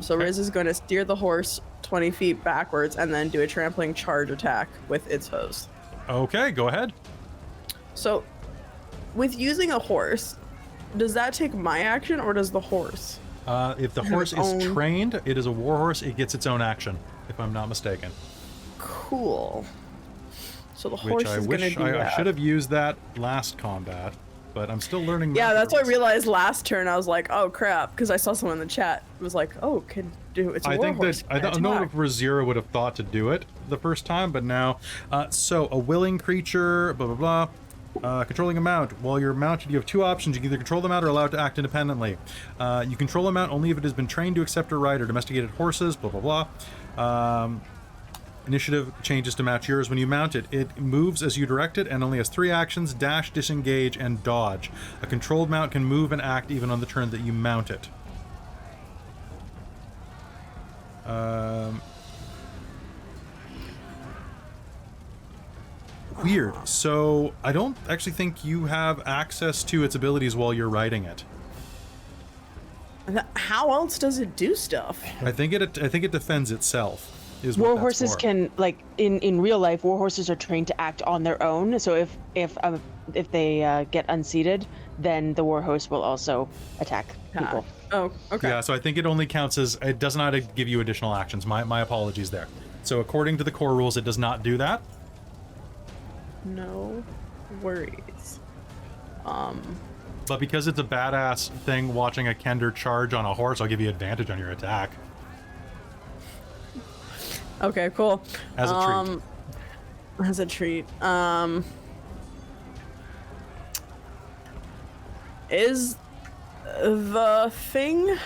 S5: So Riz is going to steer the horse 20 feet backwards and then do a trampling charge attack with its hose.
S1: Okay, go ahead.
S5: So, with using a horse, does that take my action or does the horse?
S1: If the horse is trained, it is a war horse, it gets its own action, if I'm not mistaken.
S5: Cool. So the horse
S1: Which I
S5: is going to
S1: wish
S5: do that.
S1: I should have used that last combat, but I'm still learning.
S5: Yeah,
S1: magic
S5: that's what I
S1: rules.
S5: realized last turn. I was like, oh crap, because I saw someone in the chat. It was like, oh, can do it's a
S1: I
S5: war
S1: think
S5: horse.
S1: that I don't know if Rizira would have thought to do it the first time, but now, so a willing creature, blah blah blah. Controlling a mount. While you're mounted, you have two options. You can either control the mount or allow it to act independently. You control a mount only if it has been trained to accept or ride or domesticated horses, blah, blah, blah. Initiative changes to match yours when you mount it. It moves as you direct it and only has 3 actions: dash, disengage, and dodge. A controlled mount can move and act even on the turn that you mount it. Weird. So I don't actually think you have access to its abilities while you're riding it.
S5: How else does it do stuff?
S1: I think it defends itself. Is what
S2: War
S1: that's
S2: horses
S1: for.
S2: can, like, in real life, war horses are trained to act on their own. So if they get unseated, then the war horse will also attack people.
S5: Oh, okay.
S1: Yeah, so I think it only counts as, it does not give you additional actions. My apologies there. So according to the core rules, it does not do that.
S5: No worries.
S1: But because it's a badass thing watching a Kender charge on a horse, I'll give you advantage on your attack.
S5: Okay, cool.
S1: As a treat.
S5: As a treat. Is the thing...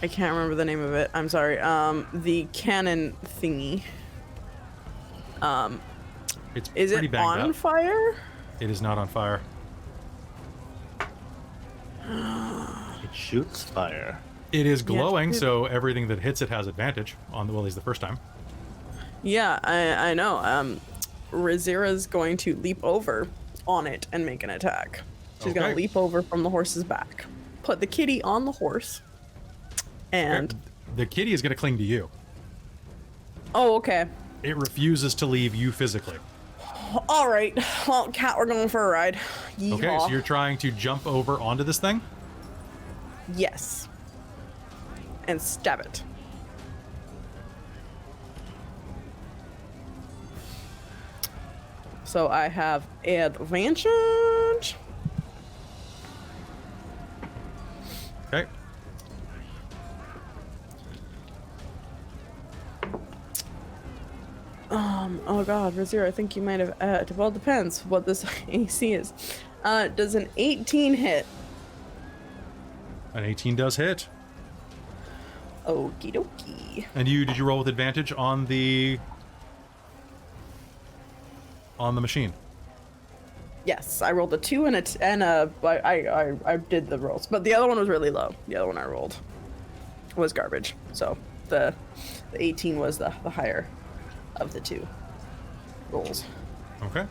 S5: I can't remember the name of it. I'm sorry. The cannon thingy.
S1: It's
S5: Is
S1: pretty
S5: it
S1: banged
S5: on
S1: up.
S5: fire?
S1: It is not on fire.
S6: It shoots fire.
S1: It is glowing,
S5: it-
S1: so everything that hits it has advantage on the, well, at least the first time.
S5: Yeah, I know. Rizira's going to leap over on it and make an attack. She's going
S1: Okay.
S5: to leap over from the horse's back, put the kitty on the horse, and...
S1: The kitty is going to cling to you.
S5: Oh, okay.
S1: It refuses to leave you physically.
S5: All right. Well, cat, we're going for a ride. Yeehaw.
S1: Okay, so you're trying to jump over onto this thing?
S5: Yes. And stab it. So I have advantage.
S1: Okay.
S5: Oh god, Rizira, I think you might have, well, it depends what this AC is. Does an 18 hit?
S1: An 18 does hit.
S5: Okie dokie.
S1: And did you roll with advantage on the machine?
S5: Yes, I rolled a 2 and I did the rolls, but the other one was really low. The other one I rolled was garbage. So the 18 was the higher of the 2 rolls.
S1: Okay.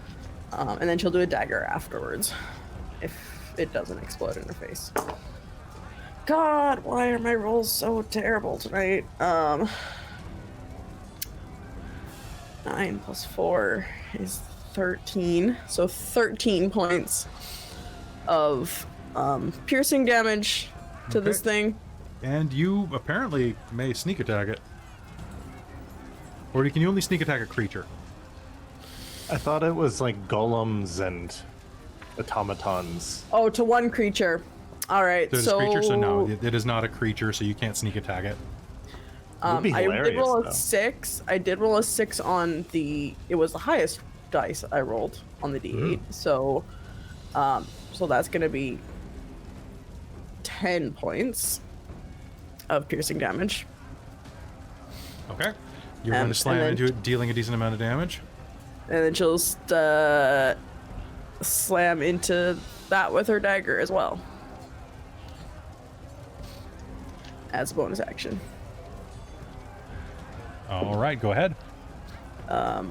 S5: And then she'll do a dagger afterwards if it doesn't explode in her face. God, why are my rolls so terrible tonight? 9 plus 4 is 13. So 13 points of piercing damage to this
S1: Okay.
S5: thing.
S1: And you apparently may sneak attack it. Or can you only sneak attack a creature?
S6: I thought it was like golems and automatons.
S5: Oh, to one creature. All right,
S1: So it's a creature, so no, it is not a creature, so you can't sneak attack it.
S6: It would be
S5: I did
S6: hilarious,
S5: roll
S6: though.
S5: a 6. I did roll a 6 on the... It was the highest dice I rolled on the D8. So, so that's going to be 10 points of piercing damage.
S1: Okay. You're going to
S5: and
S1: slam
S5: then-
S1: into it, dealing a decent amount of damage.
S5: And then she'll slam into that with her dagger as well. As a bonus action.
S1: All right, go ahead.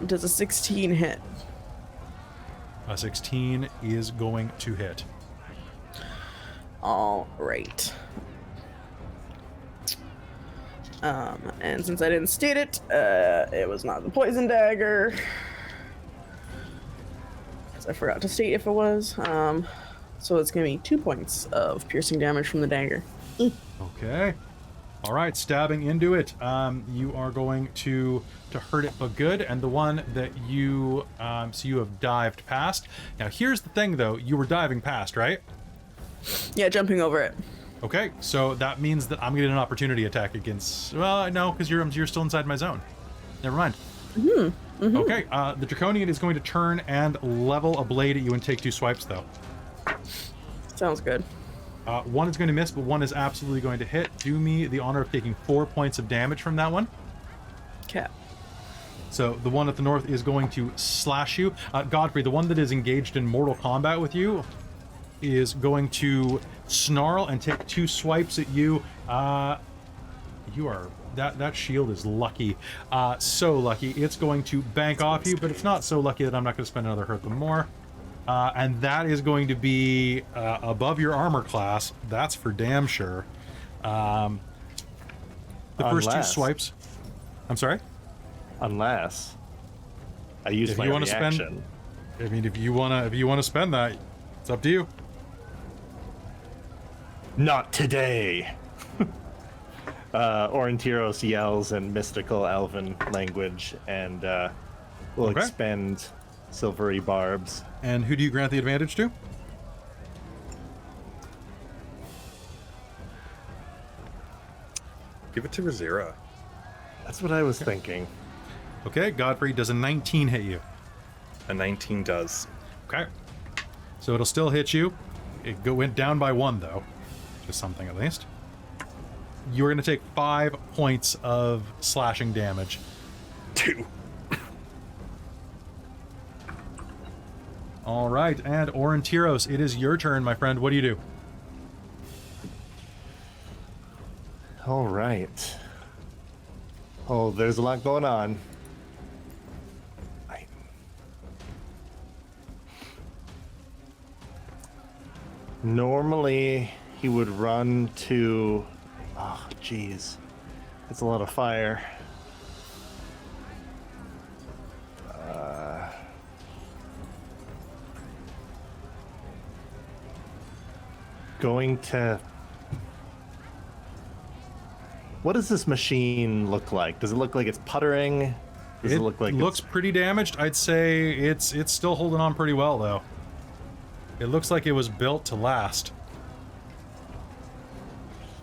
S5: Does a 16 hit?
S1: A 16 is going to hit.
S5: All right. And since I didn't state it, it was not the poison dagger. 'Cause I forgot to state if it was. So it's gonna be 2 points of piercing damage from the dagger.
S1: Okay. All right, stabbing into it. You are going to hurt it, but good. And the one that you, so you have dived past. Now, here's the thing, though. You were diving past, right?
S5: Yeah, jumping over it.
S1: Okay, so that means that I'm getting an opportunity attack against. Well, no, because you're still inside my zone. Never mind. Okay, the Draconian is going to turn and level a blade at you and take 2 swipes, though.
S5: Sounds good.
S1: One is going to miss, but one is absolutely going to hit. Do me the honor of taking 4 points of damage from that one.
S5: Okay.
S1: So the one at the north is going to slash you. Godfrey, the one that is engaged in mortal combat with you, is going to snarl and take 2 swipes at you. You are... That shield is lucky. So lucky. It's going to bank off you, but it's not so lucky that I'm not going to spend another hurt them more. And that is going to be above your armor class. That's for damn sure. The first 2 swipes... I'm sorry?
S6: Unless I use
S1: If
S6: my
S1: you want to
S6: reaction.
S1: spend... I mean, if you want to spend that, it's up to you.
S6: Not today. Aurontiros yells in mystical elven language and will
S1: Okay.
S6: expend silvery barbs.
S1: And who do you grant the advantage to?
S4: Give it to Rizira.
S6: That's what I was thinking.
S1: Okay, Godfrey, does a 19 hit you?
S4: A 19 does.
S1: Okay. So it'll still hit you. It went down by 1, though. Just something at least. You're going to take 5 points of slashing damage.
S4: 2.
S1: All right, and Aurontiros, it is your turn, my friend. What do you do?
S6: All right. Oh, there's a lot going on. Normally, he would run to... Oh, jeez. That's a lot of fire. Going to... What does this machine look like? Does it look like it's puttering? Does it look like
S1: looks pretty damaged. I'd say it's still holding on pretty well, though. It looks like it was built to last.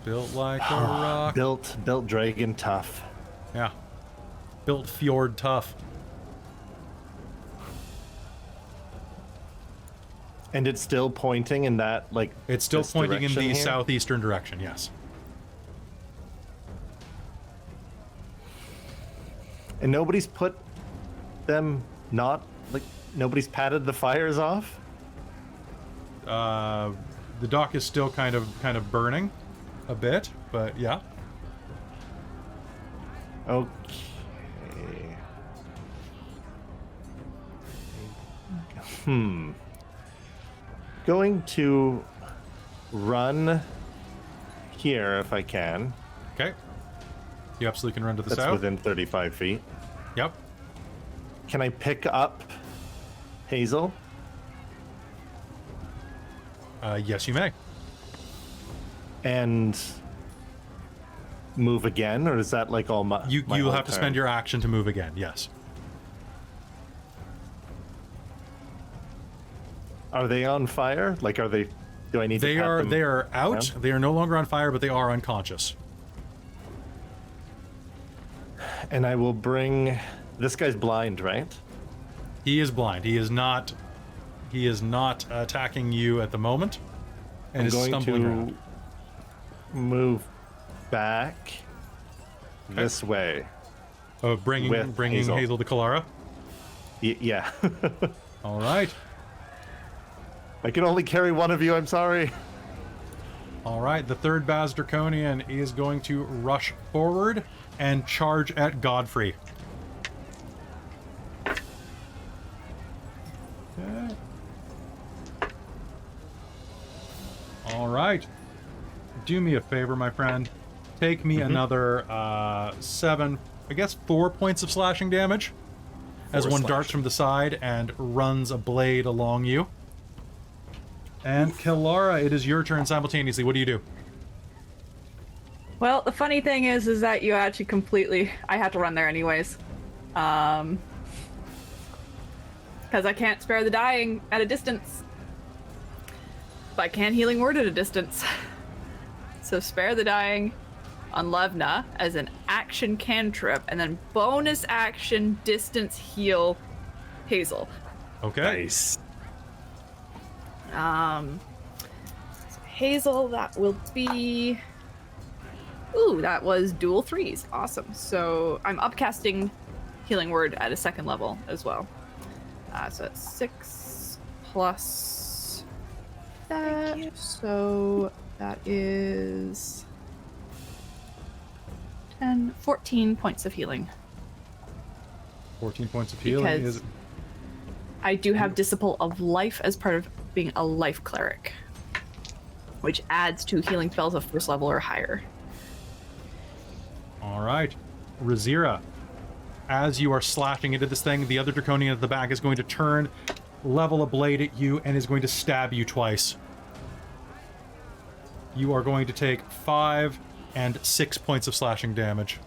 S1: Built like a rock.
S6: built dragon tough?
S1: Yeah. Built fjord tough.
S6: And it's still pointing in that, like...
S1: It's still
S6: this
S1: pointing in
S6: direction
S1: the
S6: here?
S1: southeastern direction, yes.
S6: And nobody's put them not... Like, nobody's patted the fires off?
S1: The dock is still kind of burning a bit, but yeah.
S6: Okay. Going to run here if I can.
S1: Okay. You absolutely can run to the
S6: That's
S1: south.
S6: within 35 feet.
S1: Yep.
S6: Can I pick up Hazeal?
S1: Yes, you may.
S6: And move again, or is that like all my...
S1: You'll have to spend your action to move again, yes.
S6: Are they on fire? Like, are they... Do I need to pat them
S1: They are out.
S6: down?
S1: They are no longer on fire, but they are unconscious.
S6: And I will bring... This guy's blind, right?
S1: He is blind. He is not attacking you at the moment. And
S6: I'm
S1: is
S6: going
S1: stumbling
S6: to
S1: around.
S6: move back this way.
S1: Bringing
S6: with
S1: Hazeal.
S6: Hazeal.
S1: to Kelara.
S6: Yeah.
S1: All right.
S6: I can only carry one of you, I'm sorry.
S1: All right. The third Baz Draconian is going to rush forward and charge at Godfrey. Okay. All right. Do me a favor, my friend. Take me another 4 points of slashing damage as one darts from the side and runs a blade along you. And Kelara, it is your turn simultaneously. What do you do?
S7: Well, the funny thing is that you actually completely... I had to run there anyways. Because I can't spare the dying at a distance. But I can healing word at a distance. So spare the dying on Levna as an action cantrip, and then bonus action distance heal Hazeal.
S1: Okay.
S4: Nice.
S7: So Hazeal, that will be Ooh, that was dual 3s. Awesome. So I'm upcasting Healing Word at a 2nd level as well. So that's 6 plus that. So that is 10, 14 points of healing.
S1: 14 points of healing
S7: Because
S1: is...
S7: I do have Disciple of Life as part of being a life cleric, which adds to healing spells of 1st level or higher.
S1: All right. Rizira, as you are slashing into this thing, the other Draconian at the back is going to turn, level a blade at you, and is going to stab you twice. You are going to take 5 and 6 points of slashing damage.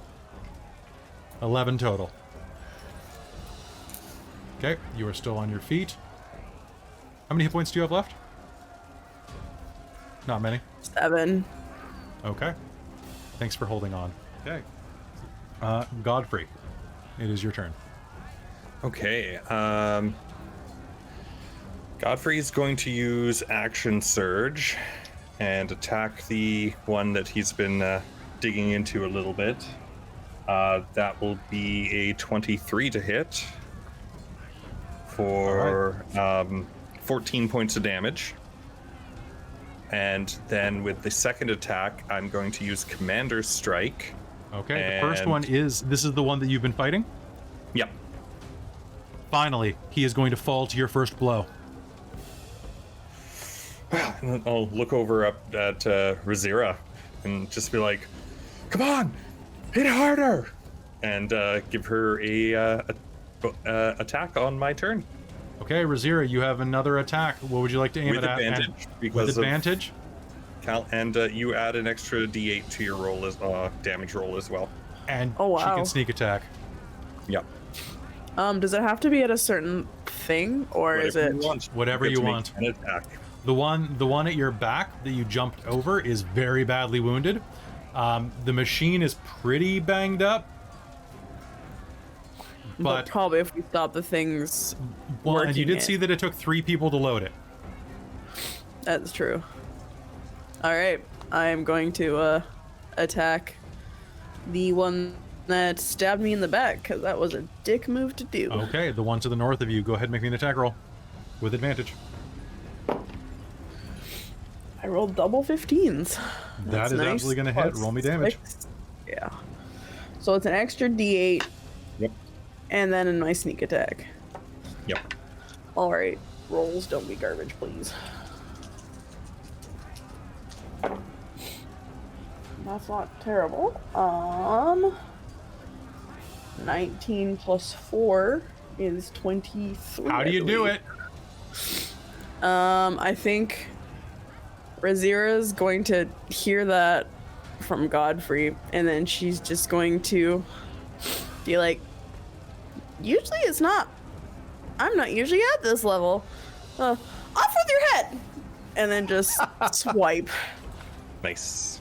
S1: 11 total. Okay, you are still on your feet. How many hit points do you have left? Not many.
S5: 7.
S1: Okay. Thanks for holding on. Okay. Godfrey, it is your turn.
S4: Okay. Godfrey's going to use Action Surge and attack the one that he's been digging into a little bit. That will be a 23 to hit for 14 points of damage. And then with the second attack, I'm going to use Commander's Strike.
S1: Okay, the first one is, this is the one that you've been fighting?
S4: Yep.
S1: Finally, he is going to fall to your first blow.
S4: And then I'll look over up at Rizira and just be like, come on, hit harder! And give her a attack on my turn.
S1: Okay, Rizira, you have another attack. What would you like to aim
S4: With
S1: it at?
S4: advantage.
S1: With advantage?
S4: And you add an extra d8 to your roll as damage roll as well.
S1: And
S5: Oh,
S1: she
S5: wow.
S1: can sneak attack.
S4: Yep.
S5: Does it have to be at a certain thing, or is it?
S1: Whatever you want.
S4: An attack.
S1: The one at your back that you jumped over is very badly wounded. The machine is pretty banged up.
S5: But probably if we stop the things.
S1: Well, and you
S5: working
S1: did see that it took 3 people to load it.
S5: That's true. All right, I am going to attack the one that stabbed me in the back because that was a dick move to do.
S1: Okay, the one to the north of you. Go ahead and make me an attack roll with advantage.
S5: I rolled double 15s.
S1: That is absolutely going to hit.
S5: Plus
S1: Roll me damage.
S5: 6. Yeah. So it's an extra d8.
S4: Yep.
S5: And then in my sneak attack.
S4: Yep.
S5: All right, rolls don't be garbage, please. That's not terrible. 19 plus 4 is 23.
S1: How do you do it?
S5: I think Rizira's going to hear that from Godfrey, and then she's just going to be like, usually it's not. I'm not usually at this level. Off with your head! And then just swipe.
S4: Nice.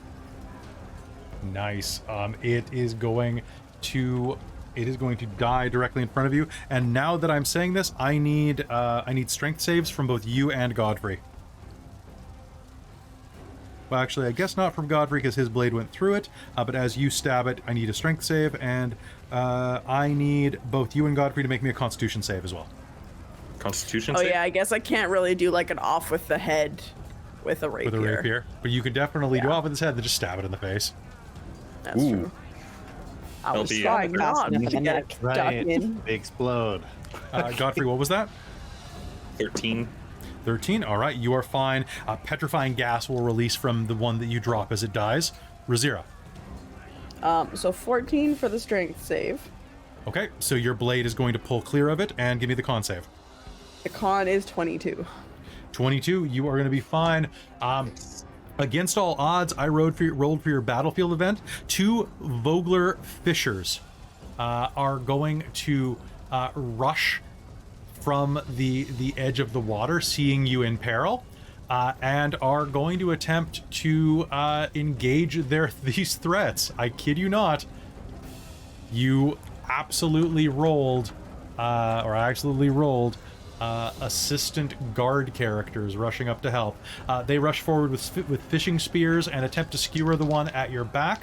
S1: Nice. It is going to die directly in front of you. And now that I'm saying this, I need strength saves from both you and Godfrey. Well, actually, I guess not from Godfrey because his blade went through it. But as you stab it, I need a strength save, and I need both you and Godfrey to make me a Constitution save as well.
S4: Constitution
S5: Oh
S4: save?
S5: yeah, I guess I can't really do like an off with the head with a rapier.
S1: With a rapier, but you could definitely do
S5: Yeah.
S1: off with his head, then just stab it in the face.
S5: That's
S4: Ooh.
S5: true. I was
S4: LB.
S5: trying
S2: Fast
S5: not
S2: enough
S5: to
S2: in
S5: get
S2: that.
S5: stuck
S6: Right.
S5: in.
S6: They explode.
S1: Godfrey, what was that?
S4: 13.
S1: 13. All right, you are fine. Petrifying gas will release from the one that you drop as it dies. Rizira.
S5: So 14 for the strength save.
S1: Okay, so your blade is going to pull clear of it, and give me the con save.
S5: The con is 22.
S1: 22, you are going to be fine. Against all odds, I rolled for your battlefield event. 2 Vogler Fishers are going to rush from the edge of the water, seeing you in peril, and are going to attempt to engage these threats. I kid you not. You absolutely rolled, assistant guard characters rushing up to help. They rush forward with fishing spears and attempt to skewer the one at your back.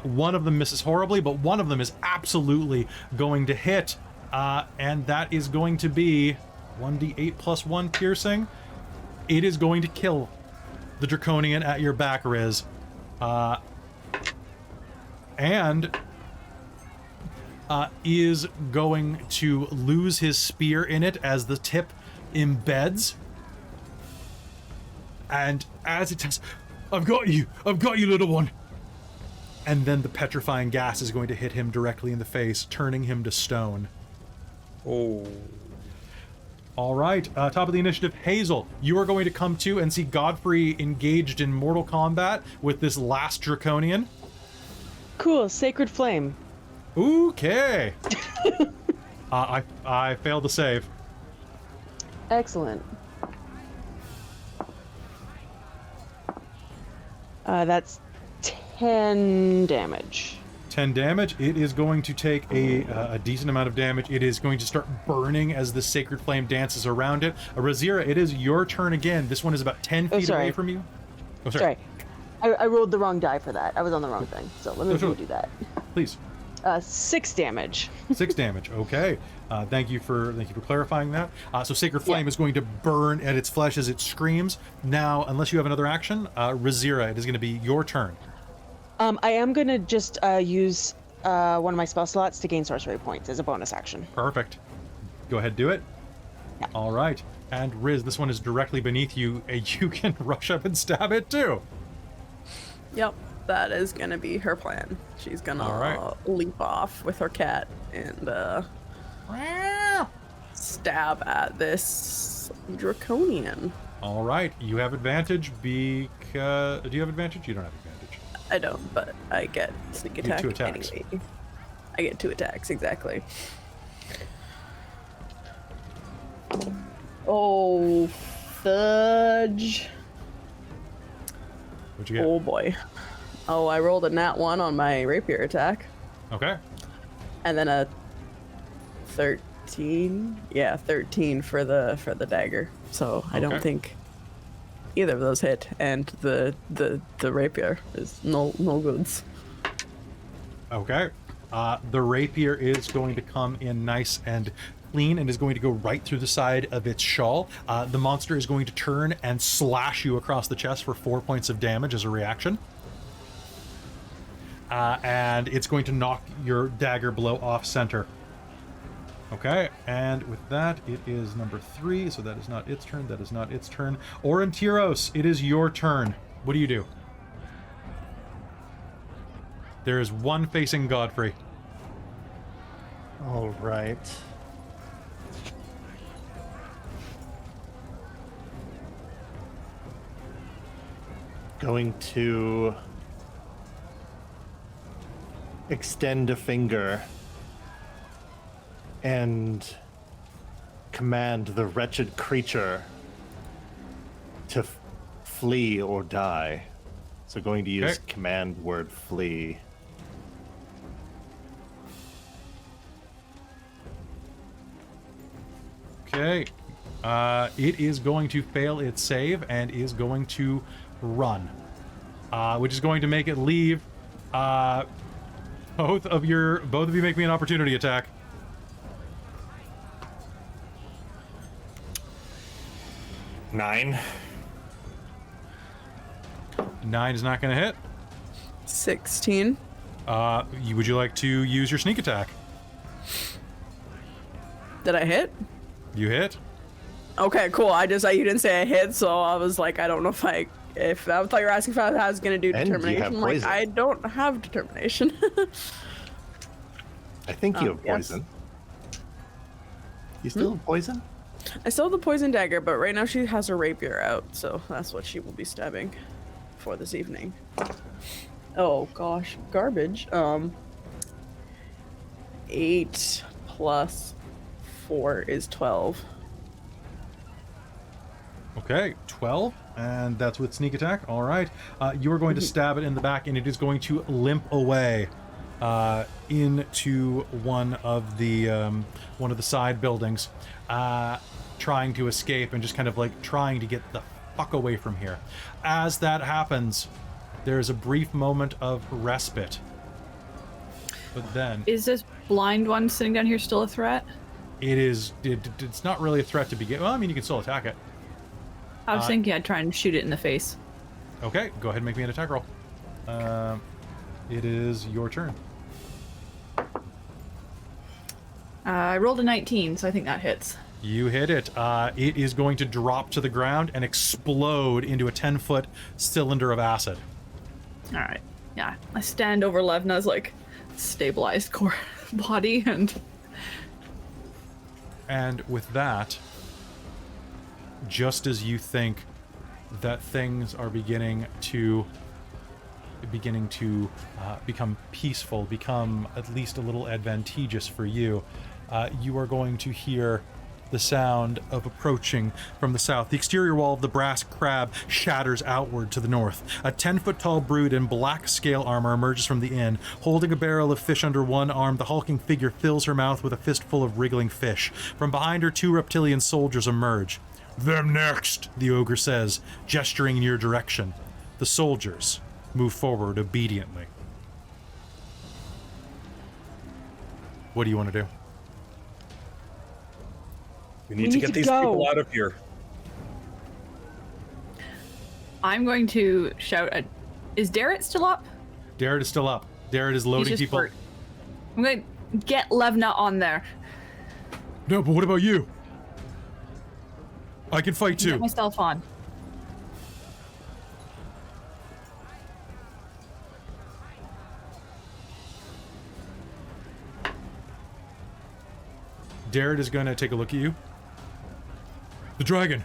S1: One of them misses horribly, but one of them is absolutely going to hit. And that is going to be 1d8 plus 1 piercing. It is going to kill the Draconian at your back, Riz. And is going to lose his spear in it as the tip embeds. And as it says, I've got you, little one. And then the petrifying gas is going to hit him directly in the face, turning him to stone.
S4: Oh.
S1: All right, top of the initiative, Hazeal. You are going to come to and see Godfrey engaged in mortal combat with this last Draconian.
S2: Cool, Sacred Flame.
S1: Okay. I failed to save.
S2: Excellent. That's 10 damage.
S1: 10 damage. It is going to take a decent amount of damage. It is going to start burning as the Sacred Flame dances around it. Rizira, it is your turn again. This one is about 10 feet away from you. Oh, sorry.
S2: I rolled the wrong die for that. I was on the wrong thing. So let me do that.
S1: Please.
S2: 6 damage.
S1: 6 damage. Okay. Thank you for clarifying that. So Sacred Flame is going to burn at its flesh as it screams. Now, unless you have another action, Rizira, it is going to be your turn.
S2: I am going to just use one of my spell slots to gain sorcery points as a bonus action.
S1: Perfect. Go ahead, do it.
S2: Yeah.
S1: All right. And Riz, this one is directly beneath you. You can rush up and stab it too.
S5: Yep, that is gonna be her plan. She's gonna leap off with her cat and stab at this Draconian.
S1: All right, you have advantage because... Do you have advantage? You don't have advantage.
S5: I don't, but I get sneak attack
S1: You get 2 attacks.
S5: anyway. I get 2 attacks, exactly. Oh, fudge.
S1: What'd you get?
S5: Oh boy. Oh, I rolled a nat 1 on my rapier attack.
S1: Okay.
S5: And then a 13. Yeah, 13 for the dagger. So I don't think either of those hit, and the rapier is no goods.
S1: Okay. The rapier is going to come in nice and clean and is going to go right through the side of its shawl. The monster is going to turn and slash you across the chest for 4 points of damage as a reaction. And it's going to knock your dagger blow off center. Okay, and with that, it is number 3, so that is not its turn, that is not its turn. Aurontiros, it is your turn. What do you do? There is one facing Godfrey.
S6: All right. Going to extend a finger and command the wretched creature to flee or die. So going to use command word flee.
S1: Okay. It is going to fail its save and is going to run. Which is going to make it leave. Both of you make me an opportunity attack.
S4: Nine
S1: is not going to hit.
S5: 16.
S1: Would you like to use your sneak attack?
S5: Did I hit?
S1: You hit.
S5: Okay, cool. You didn't say I hit, so I was like, I don't know if I thought you were asking if I was gonna do
S6: And you
S5: determination.
S6: have
S5: I'm like,
S6: poison.
S5: I don't have determination.
S6: I think you have
S5: yes.
S6: poison. You still have poison?
S5: I still have the poison dagger, but right now she has her rapier out, so that's what she will be stabbing for this evening. Oh gosh, garbage. 8 plus 4 is 12.
S1: Okay, 12, and that's with sneak attack. All right. You are going to stab it in the back, and it is going to limp away into one of the side buildings, trying to escape and just kind of like trying to get the fuck away from here. As that happens, There's a brief moment of respite. But then...
S7: Is this blind one sitting down here still a threat?
S1: It's not really a threat to begin... Well, I mean, you can still attack it.
S7: I was thinking I'd try and shoot it in the face.
S1: Okay, go ahead and make me an attack roll. It is your turn.
S7: I rolled a 19, so I think that hits.
S1: You hit it. It is going to drop to the ground and explode into a 10-foot cylinder of acid.
S7: All right. Yeah. I stand over Levna's, like, stabilized core body,
S1: And with that, just as you think that things are beginning to become peaceful, become at least a little advantageous for you, you are going to hear the sound of approaching from the south. The exterior wall of the brass crab shatters outward to the north. A 10-foot-tall brood in black scale armor emerges from the inn. Holding a barrel of fish under one arm, the hulking figure fills her mouth with a fistful of wriggling fish. From behind her, 2 reptilian soldiers emerge. "Them next," the ogre says, gesturing in your direction. The soldiers move forward obediently. What do you want to do?
S4: We need to get these people out of here.
S7: I'm going to shout at... Is Darrett still up?
S1: Darrett is still up. Darrett is loading people.
S7: I'm going to get Levna on there.
S1: No, but what about you? I can fight too.
S7: Get myself on.
S1: Darrett is going to take a look at you. The dragon.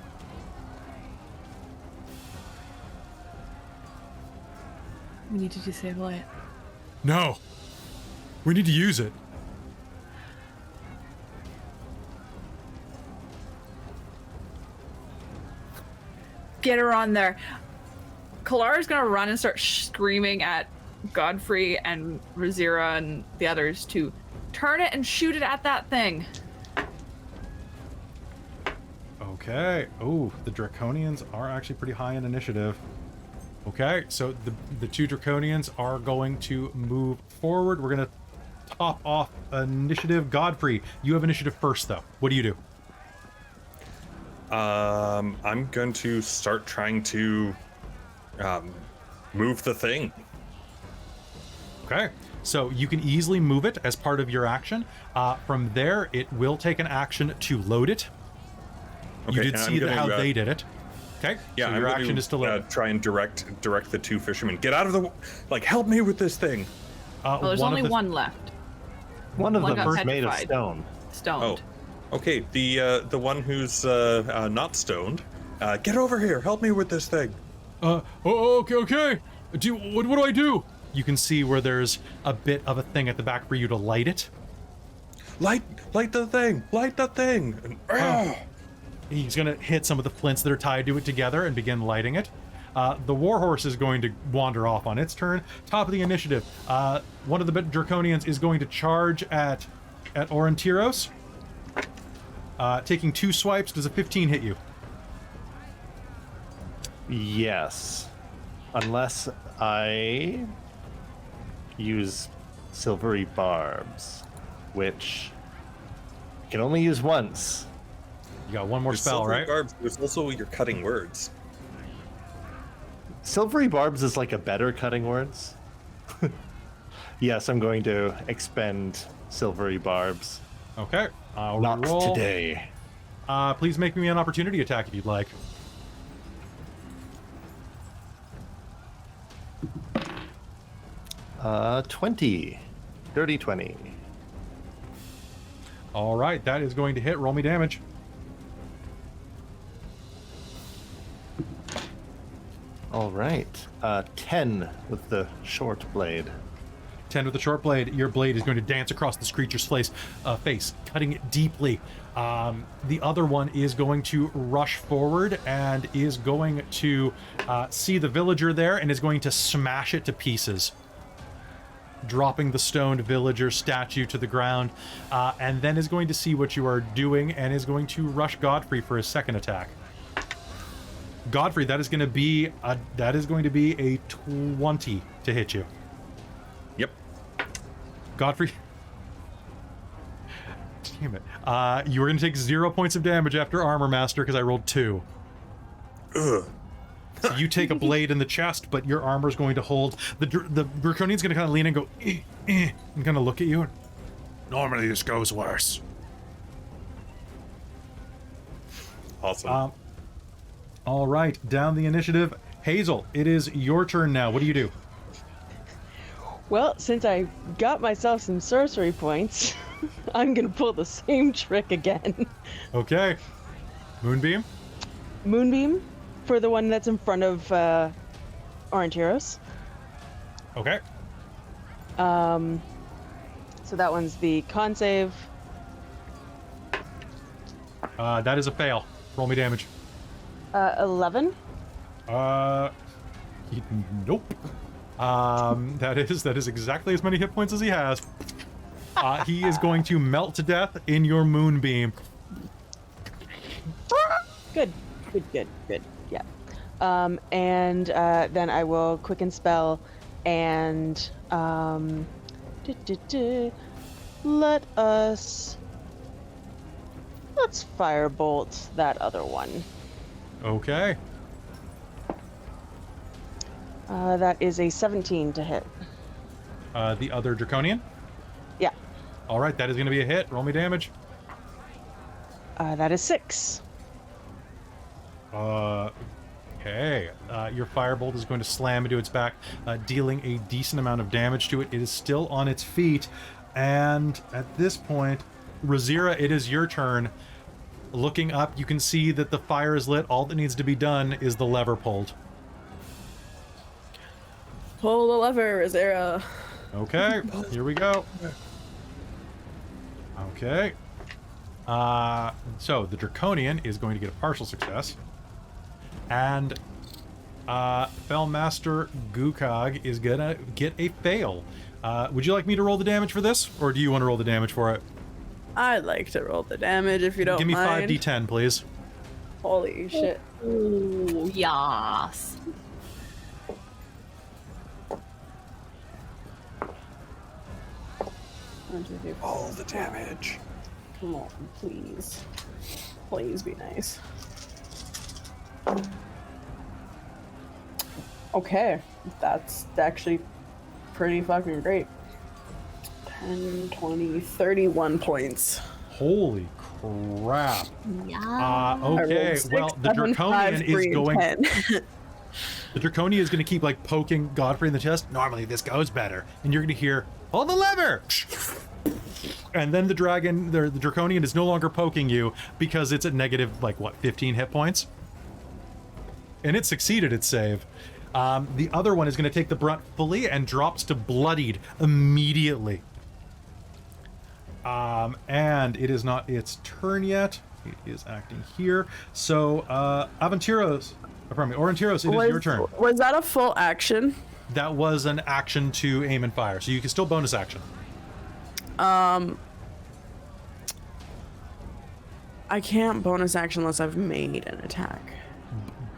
S7: We need to disable it.
S1: No. We need to use it.
S7: Get her on there. Kalara's gonna run and start screaming at Godfrey and Rizira and the others to turn it and shoot it at that thing.
S1: Okay. Oh, the Draconians are actually pretty high in initiative. Okay, so the 2 Draconians are going to move forward. We're going to top off initiative. Godfrey, you have initiative first, though. What do you do?
S4: I'm going to start trying to move the thing.
S1: Okay, so you can easily move it as part of your action. From there, it will take an action to load it.
S4: Okay,
S1: you did see how they did it. Okay,
S4: yeah,
S1: so your
S4: I'm
S1: action is to load.
S4: Try and direct the 2 fishermen. Get out of the... Like, help me with this thing.
S7: Well, there's only one left.
S6: One of
S7: One
S6: them
S7: got
S6: is made of
S7: petrified.
S6: stone.
S7: Stoned.
S4: Oh, okay. The one who's not stoned. Get over here. Help me with this thing.
S1: Okay. What do I do? You can see where there's a bit of a thing at the back for you to light it.
S4: Light the thing. Light the thing. And,
S1: He's going to hit some of the flints that are tied to it together and begin lighting it. The warhorse is going to wander off on its turn. Top of the initiative. One of the Draconians is going to charge at Aurontiros. Taking 2 swipes. Does a 15 hit you?
S6: Yes. Unless I use silvery barbs, which I can only use once.
S1: You got one more
S4: There's
S1: spell,
S4: silvery
S1: right?
S4: Barbs. There's also your cutting words.
S6: Silvery barbs is like a better cutting words. Yes, I'm going to expend silvery barbs.
S1: Okay. I'll
S6: Not
S1: roll.
S6: today.
S1: Please make me an opportunity attack if you'd like.
S6: Uh, 20. Dirty 20.
S1: All right, that is going to hit. Roll me damage.
S6: All right. 10 with the short blade.
S1: 10 with the short blade. Your blade is going to dance across this creature's face, cutting it deeply. The other one is going to rush forward and is going to see the villager there and is going to smash it to pieces, dropping the stoned villager statue to the ground, and then is going to see what you are doing and is going to rush Godfrey for his second attack. Godfrey, that is going to be a 20 to hit you.
S4: Yep.
S1: Godfrey. Damn it. You were going to take 0 points of damage after Armor Master because I rolled 2.
S4: Ugh.
S1: So you take a blade in the chest, but your armor is going to hold. The Draconian's going to kind of lean and go, and kind of look at you. Normally this goes worse.
S4: Awesome.
S1: All right, down the initiative. Hazeal, it is your turn now. What do you do?
S2: Well, since I got myself some sorcery points, I'm gonna pull the same trick again.
S1: Okay. Moonbeam?
S2: Moonbeam for the one that's in front of Aurontiros.
S1: Okay.
S2: So that one's the con save.
S1: That is a fail. Roll me damage.
S2: 11.
S1: Nope. That is exactly as many hit points as he has. He is going to melt to death in your moonbeam.
S2: Good. Yeah. And then I will quicken spell and let's firebolt that other one.
S1: Okay.
S2: That is a 17 to hit.
S1: The other Draconian?
S2: Yeah.
S1: All right, that is going to be a hit. Roll me damage.
S2: That is 6.
S1: Okay. Your firebolt is going to slam into its back, dealing a decent amount of damage to it. It is still on its feet, and at this point, Rizira, it is your turn. Looking up, you can see that the fire is lit. All that needs to be done is the lever pulled.
S5: Pull the lever, Rizira.
S1: Okay, here we go. Okay. So the Draconian is going to get a partial success. And Fellmaster Gukog is gonna get a fail. Would you like me to roll the damage for this? Or do you want to roll the damage for it?
S5: I'd like to roll the damage if you don't
S1: Give me
S5: mind.
S1: 5d10, please.
S5: Holy shit.
S3: Ooh, yas.
S4: All the damage.
S5: Come on, please. Please be nice. Okay, that's actually pretty fucking great. 10, 20, 31 points.
S1: Holy crap.
S3: Yeah.
S1: Okay, well, the Draconian is going...
S5: 10.
S1: The Draconian is going to keep, like, poking Godfrey in the chest. Normally this goes better. And you're going to hear, pull the lever! And then the Draconian is no longer poking you because it's at negative, like, what, 15 hit points? And it succeeded its save. The other one is going to take the brunt fully and drops to bloodied immediately. And it is not its turn yet. It is acting here. So, Aurontiros, it is your turn.
S5: Was that a full action?
S1: That was an action to aim and fire, so you can still bonus action.
S5: I can't bonus action unless I've made an attack.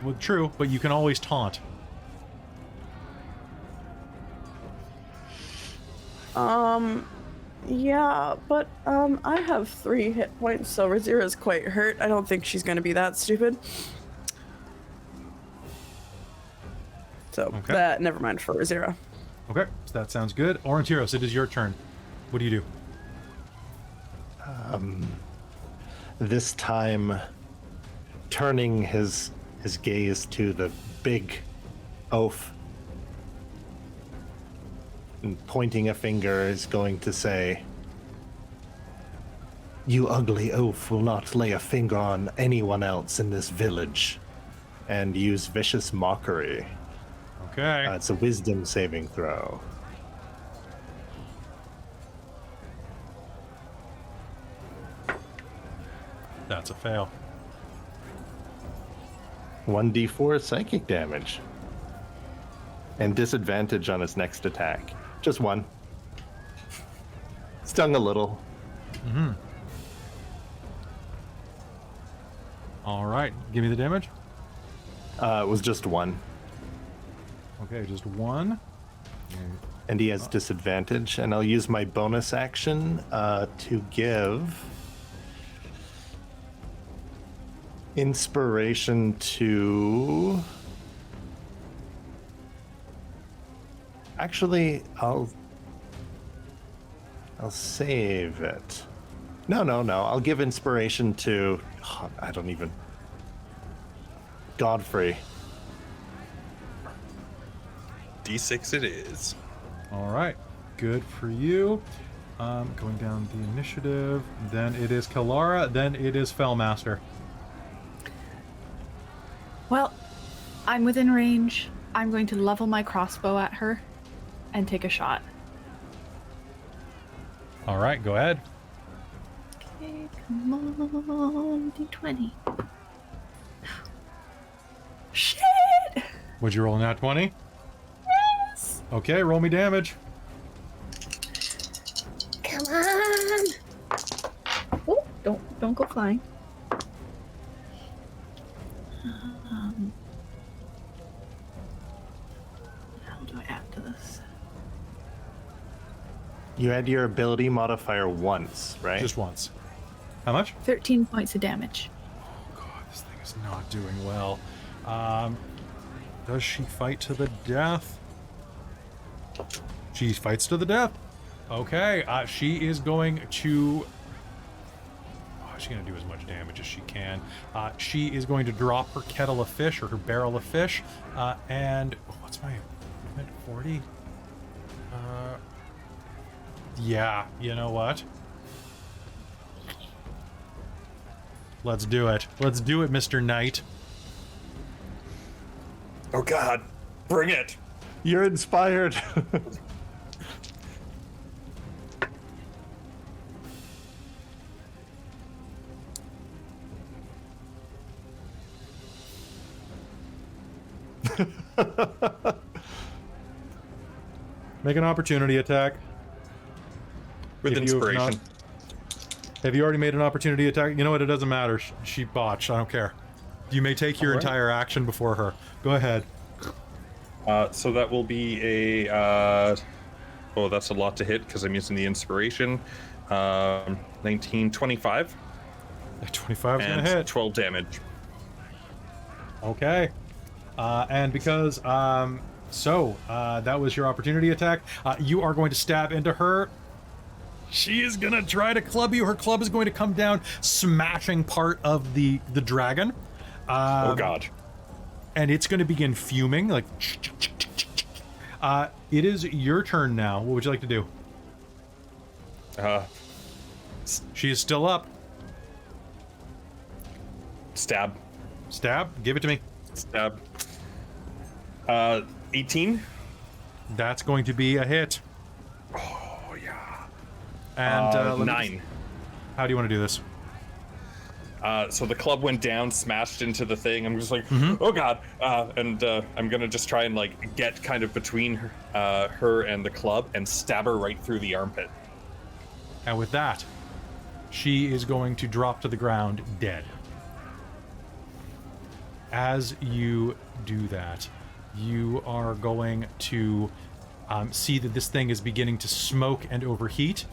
S1: Well, true, but you can always taunt.
S5: Yeah, but I have 3 hit points, so Rizira's quite hurt. I don't think she's gonna be that stupid. So that never mind for Rizira.
S1: Okay, so that sounds good. Aurontiros, it is your turn. What do you do?
S6: This time, turning his gaze to the big oaf and pointing a finger, is going to say, "You ugly oaf will not lay a finger on anyone else in this village," and use vicious mockery.
S1: Okay.
S6: It's a wisdom saving throw.
S1: That's a fail.
S6: 1d4 psychic damage. And disadvantage on his next attack. Just one. Stung a little.
S1: Mm-hmm. All right, give me the damage.
S6: It was just one.
S1: Okay, just one.
S6: And he has disadvantage, and I'll use my bonus action to give inspiration to... Actually, I'll save it. No. I'll give inspiration to... I don't even... Godfrey.
S4: D6 it is.
S1: All right, good for you. Going down the initiative. Then it is Kelara. Then it is Fellmaster.
S7: Well, I'm within range. I'm going to level my crossbow at her and take a shot.
S1: All right, go ahead.
S7: Okay, come on, D20. Shit!
S1: Would you roll a nat 20?
S7: Yes!
S1: Okay, roll me damage.
S7: Come on! Oh, don't go flying. How do I add to this?
S6: You add your ability modifier once, right?
S1: Just once. How much?
S7: 13 points of damage.
S1: Oh god, this thing is not doing well. Does she fight to the death? She fights to the death. Okay, she is going to... Oh, she's going to do as much damage as she can. She is going to drop her kettle of fish, or her barrel of fish, and... Oh, what's my movement? 40? Yeah, you know what? Let's do it. Let's do it, Mr. Knight.
S4: Oh god, bring it!
S6: You're inspired.
S1: Make an opportunity attack.
S4: With
S1: If you have
S4: inspiration.
S1: Have you already made an opportunity attack? You know what? It doesn't matter. She botched. I don't care. You may take your entire action before her. Go ahead.
S4: So that will be a... oh, that's a lot to hit because I'm using the inspiration. 19, 25.
S1: 25 is going
S4: And
S1: to hit.
S4: 12 damage.
S1: Okay. And because... that was your opportunity attack. You are going to stab into her. She is going to try to club you. Her club is going to come down, smashing part of the dragon.
S4: Oh god.
S1: And it's going to begin fuming, like... it is your turn now. What would you like to do? She is still up.
S4: Stab.
S1: Stab? Give it to me.
S4: Stab. 18.
S1: That's going to be a hit.
S4: Oh, yeah.
S1: And let me
S4: 9.
S1: just- how do you want to do this?
S4: So the club went down, smashed into the thing. I'm just like, oh god. And I'm gonna just try and like get kind of between her and the club and stab her right through the armpit.
S1: And with that, she is going to drop to the ground dead. As you do that, you are going to see that this thing is beginning to smoke and overheat.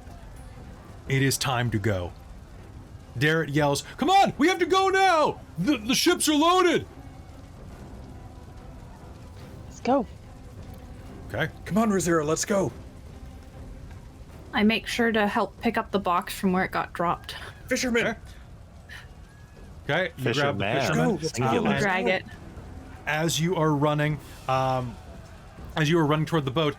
S1: It is time to go. Darrett yells, "Come on, we have to go now! The ships are loaded!"
S2: Let's go.
S1: Okay.
S4: Come on, Rizira, let's go.
S7: I make sure to help pick up the box from where it got dropped.
S4: Fisherman.
S1: Okay, you grab the
S6: Fisherman.
S1: fisherman.
S6: Singular.
S1: and
S7: Drag it.
S1: As you are running toward the boat,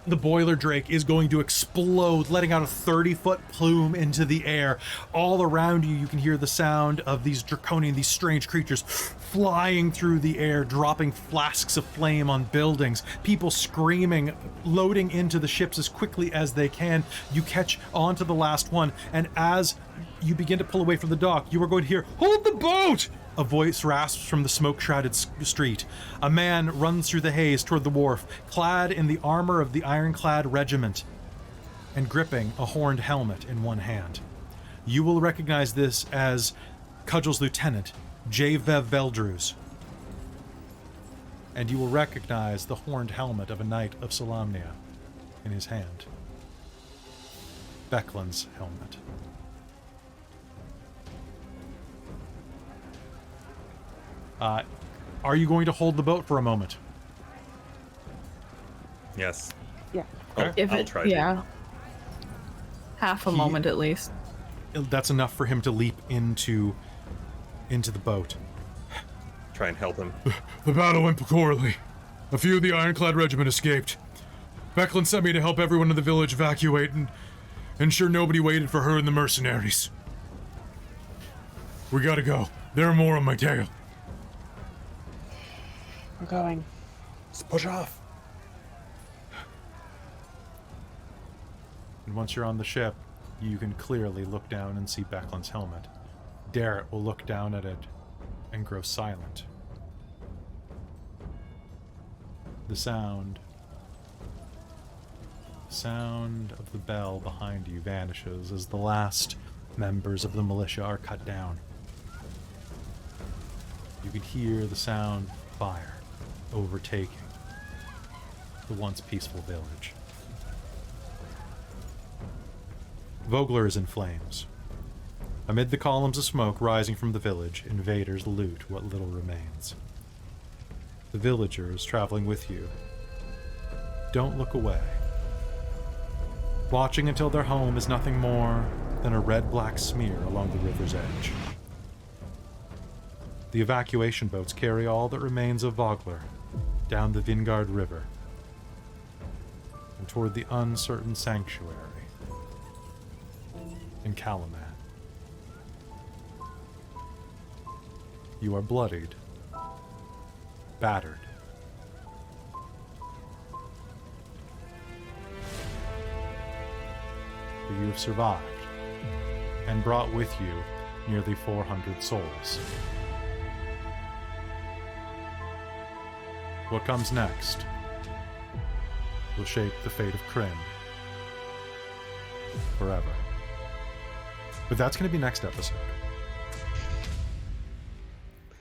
S1: the boiler drake is going to explode, letting out a 30-foot plume into the air. All around you, you can hear the sound of these draconian, these strange creatures flying through the air, dropping flasks of flame on buildings, people screaming, loading into the ships as quickly as they can. You catch onto the last one, and as you begin to pull away from the dock, you are going to hear, "Hold the boat!" A voice rasps from the smoke-shrouded street. A man runs through the haze toward the wharf, clad in the armor of the ironclad regiment, and gripping a horned helmet in one hand. You will recognize this as Cudgel's lieutenant, J. Vev Veldruz. and you will recognize the horned helmet of a knight of Solamnia in his hand. Becklin's helmet. Are you going to hold the boat for a moment?
S4: Yes.
S2: Yeah.
S1: Okay.
S7: If
S4: I'll
S7: it,
S4: try to.
S7: yeah. Half a moment at least.
S1: That's enough for him to leap into the boat.
S4: Try and help him.
S8: The battle went poorly. A few of the Ironclad Regiment escaped. Becklin sent me to help everyone in the village evacuate and ensure nobody waited for her and the mercenaries. We gotta go. There are more on my tail.
S2: We're going.
S4: Let's push off.
S1: And once you're on the ship, you can clearly look down and see Becklin's helmet. Darrett will look down at it and grow silent. The sound of the bell behind you vanishes as the last members of the militia are cut down. You can hear the sound of fire overtaking the once peaceful village. Vogler is in flames. Amid the columns of smoke rising from the village, invaders loot what little remains. The villagers traveling with you don't look away, watching until their home is nothing more than a red-black smear along the river's edge. The evacuation boats carry all that remains of Vogler down the Vingard River and toward the uncertain sanctuary in Kalin. You are bloodied, battered, but you have survived and brought with you nearly 400 souls. What comes next will shape the fate of Kryn forever. But that's going to be next episode.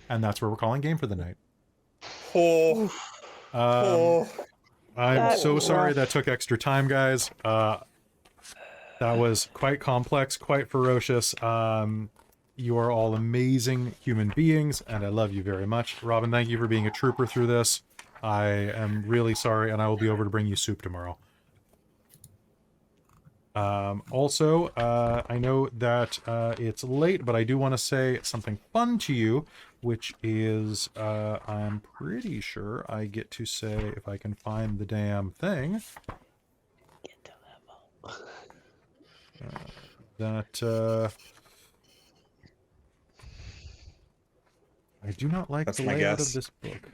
S1: And that's where we're calling game for the night. I'm so sorry that took extra time, guys. That was quite complex, quite ferocious. You are all amazing human beings, and I love you very much. Robin, thank you for being a trooper through this. I am really sorry, and I will be over to bring you soup tomorrow. Also, I know that it's late, but I do want to say something fun to you, which is, I'm pretty sure I get to say, if I can find the damn thing,
S2: Get to level.
S1: that, I do not like
S4: That's
S1: the
S4: my
S1: layout
S4: guess.
S1: of this book.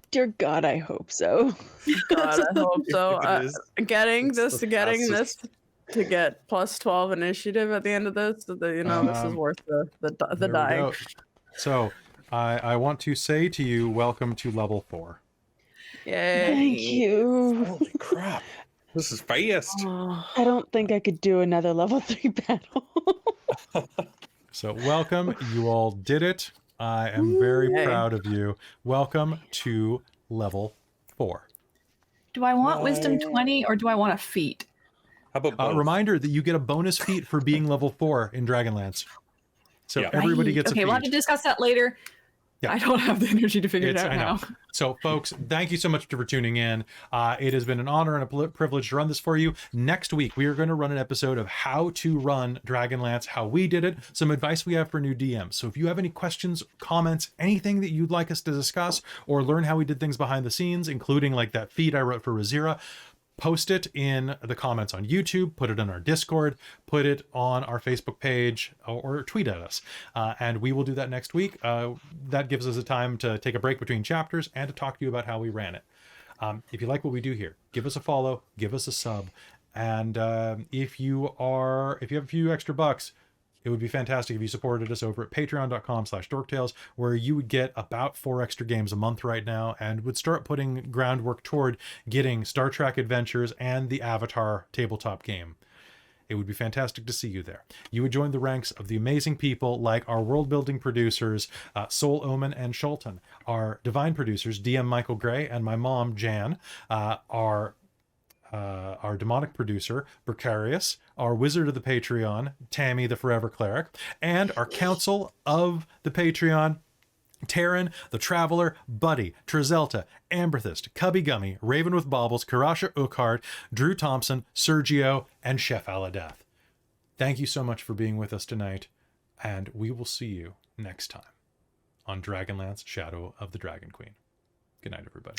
S2: Dear God, I hope so.
S5: God, I hope so.
S4: It is.
S5: Getting
S4: It's
S5: this
S4: the
S5: this
S4: fastest.
S5: to get plus 12 initiative at the end of this, so that, this is worth the
S1: There we
S5: dying.
S1: go. So, I want to say to you, welcome to level 4.
S5: Yay.
S2: Thank you.
S4: Holy crap. This is fast.
S5: Oh,
S2: I don't think I could do another level 3 battle.
S1: So welcome, you all did it. I am very
S5: Yay.
S1: proud of you. Welcome to level 4.
S7: Do I want wisdom
S4: Yay.
S7: 20 or do I want a feat?
S4: How about both?
S1: Reminder that you get a bonus feat for being level 4 in Dragonlance. So
S4: Yeah.
S1: everybody
S7: Right.
S1: gets
S7: Okay,
S1: a
S7: we'll have
S1: feat.
S7: to discuss that later.
S1: Yeah.
S7: I don't have the energy to figure it out
S1: I know.
S7: now.
S1: So, folks, thank you so much for tuning in. It has been an honor and a privilege to run this for you. Next week, we are going to run an episode of how to run Dragonlance, how we did it, some advice we have for new DMs. So if you have any questions, comments, anything that you'd like us to discuss or learn how we did things behind the scenes, including like that feed I wrote for Rizira, post it in the comments on YouTube, put it on our Discord, put it on our Facebook page, or tweet at us. And we will do that next week. That gives us a time to take a break between chapters and to talk to you about how we ran it. If you like what we do here, give us a follow, give us a sub. And if you have a few extra bucks, it would be fantastic if you supported us over at patreon.com/dorktales, where you would get about 4 extra games a month right now and would start putting groundwork toward getting Star Trek Adventures and the Avatar tabletop game. it would be fantastic to see you there. You would join the ranks of the amazing people like our world-building producers, Soul Omen and Shulton, our divine producers, DM Michael Gray, and my mom, Jan, our demonic producer, Precarious, our wizard of the Patreon, Tammy the Forever Cleric, and our council of the Patreon, Taryn, the Traveler, Buddy, Trizelta, Amberthist, Cubby Gummy, Raven with Baubles, Karasha Ukhart, Drew Thompson, Sergio, and Chef Aladeth. Thank you so much for being with us tonight, and we will see you next time on Dragonlance Shadow of the Dragon Queen. Good night, everybody.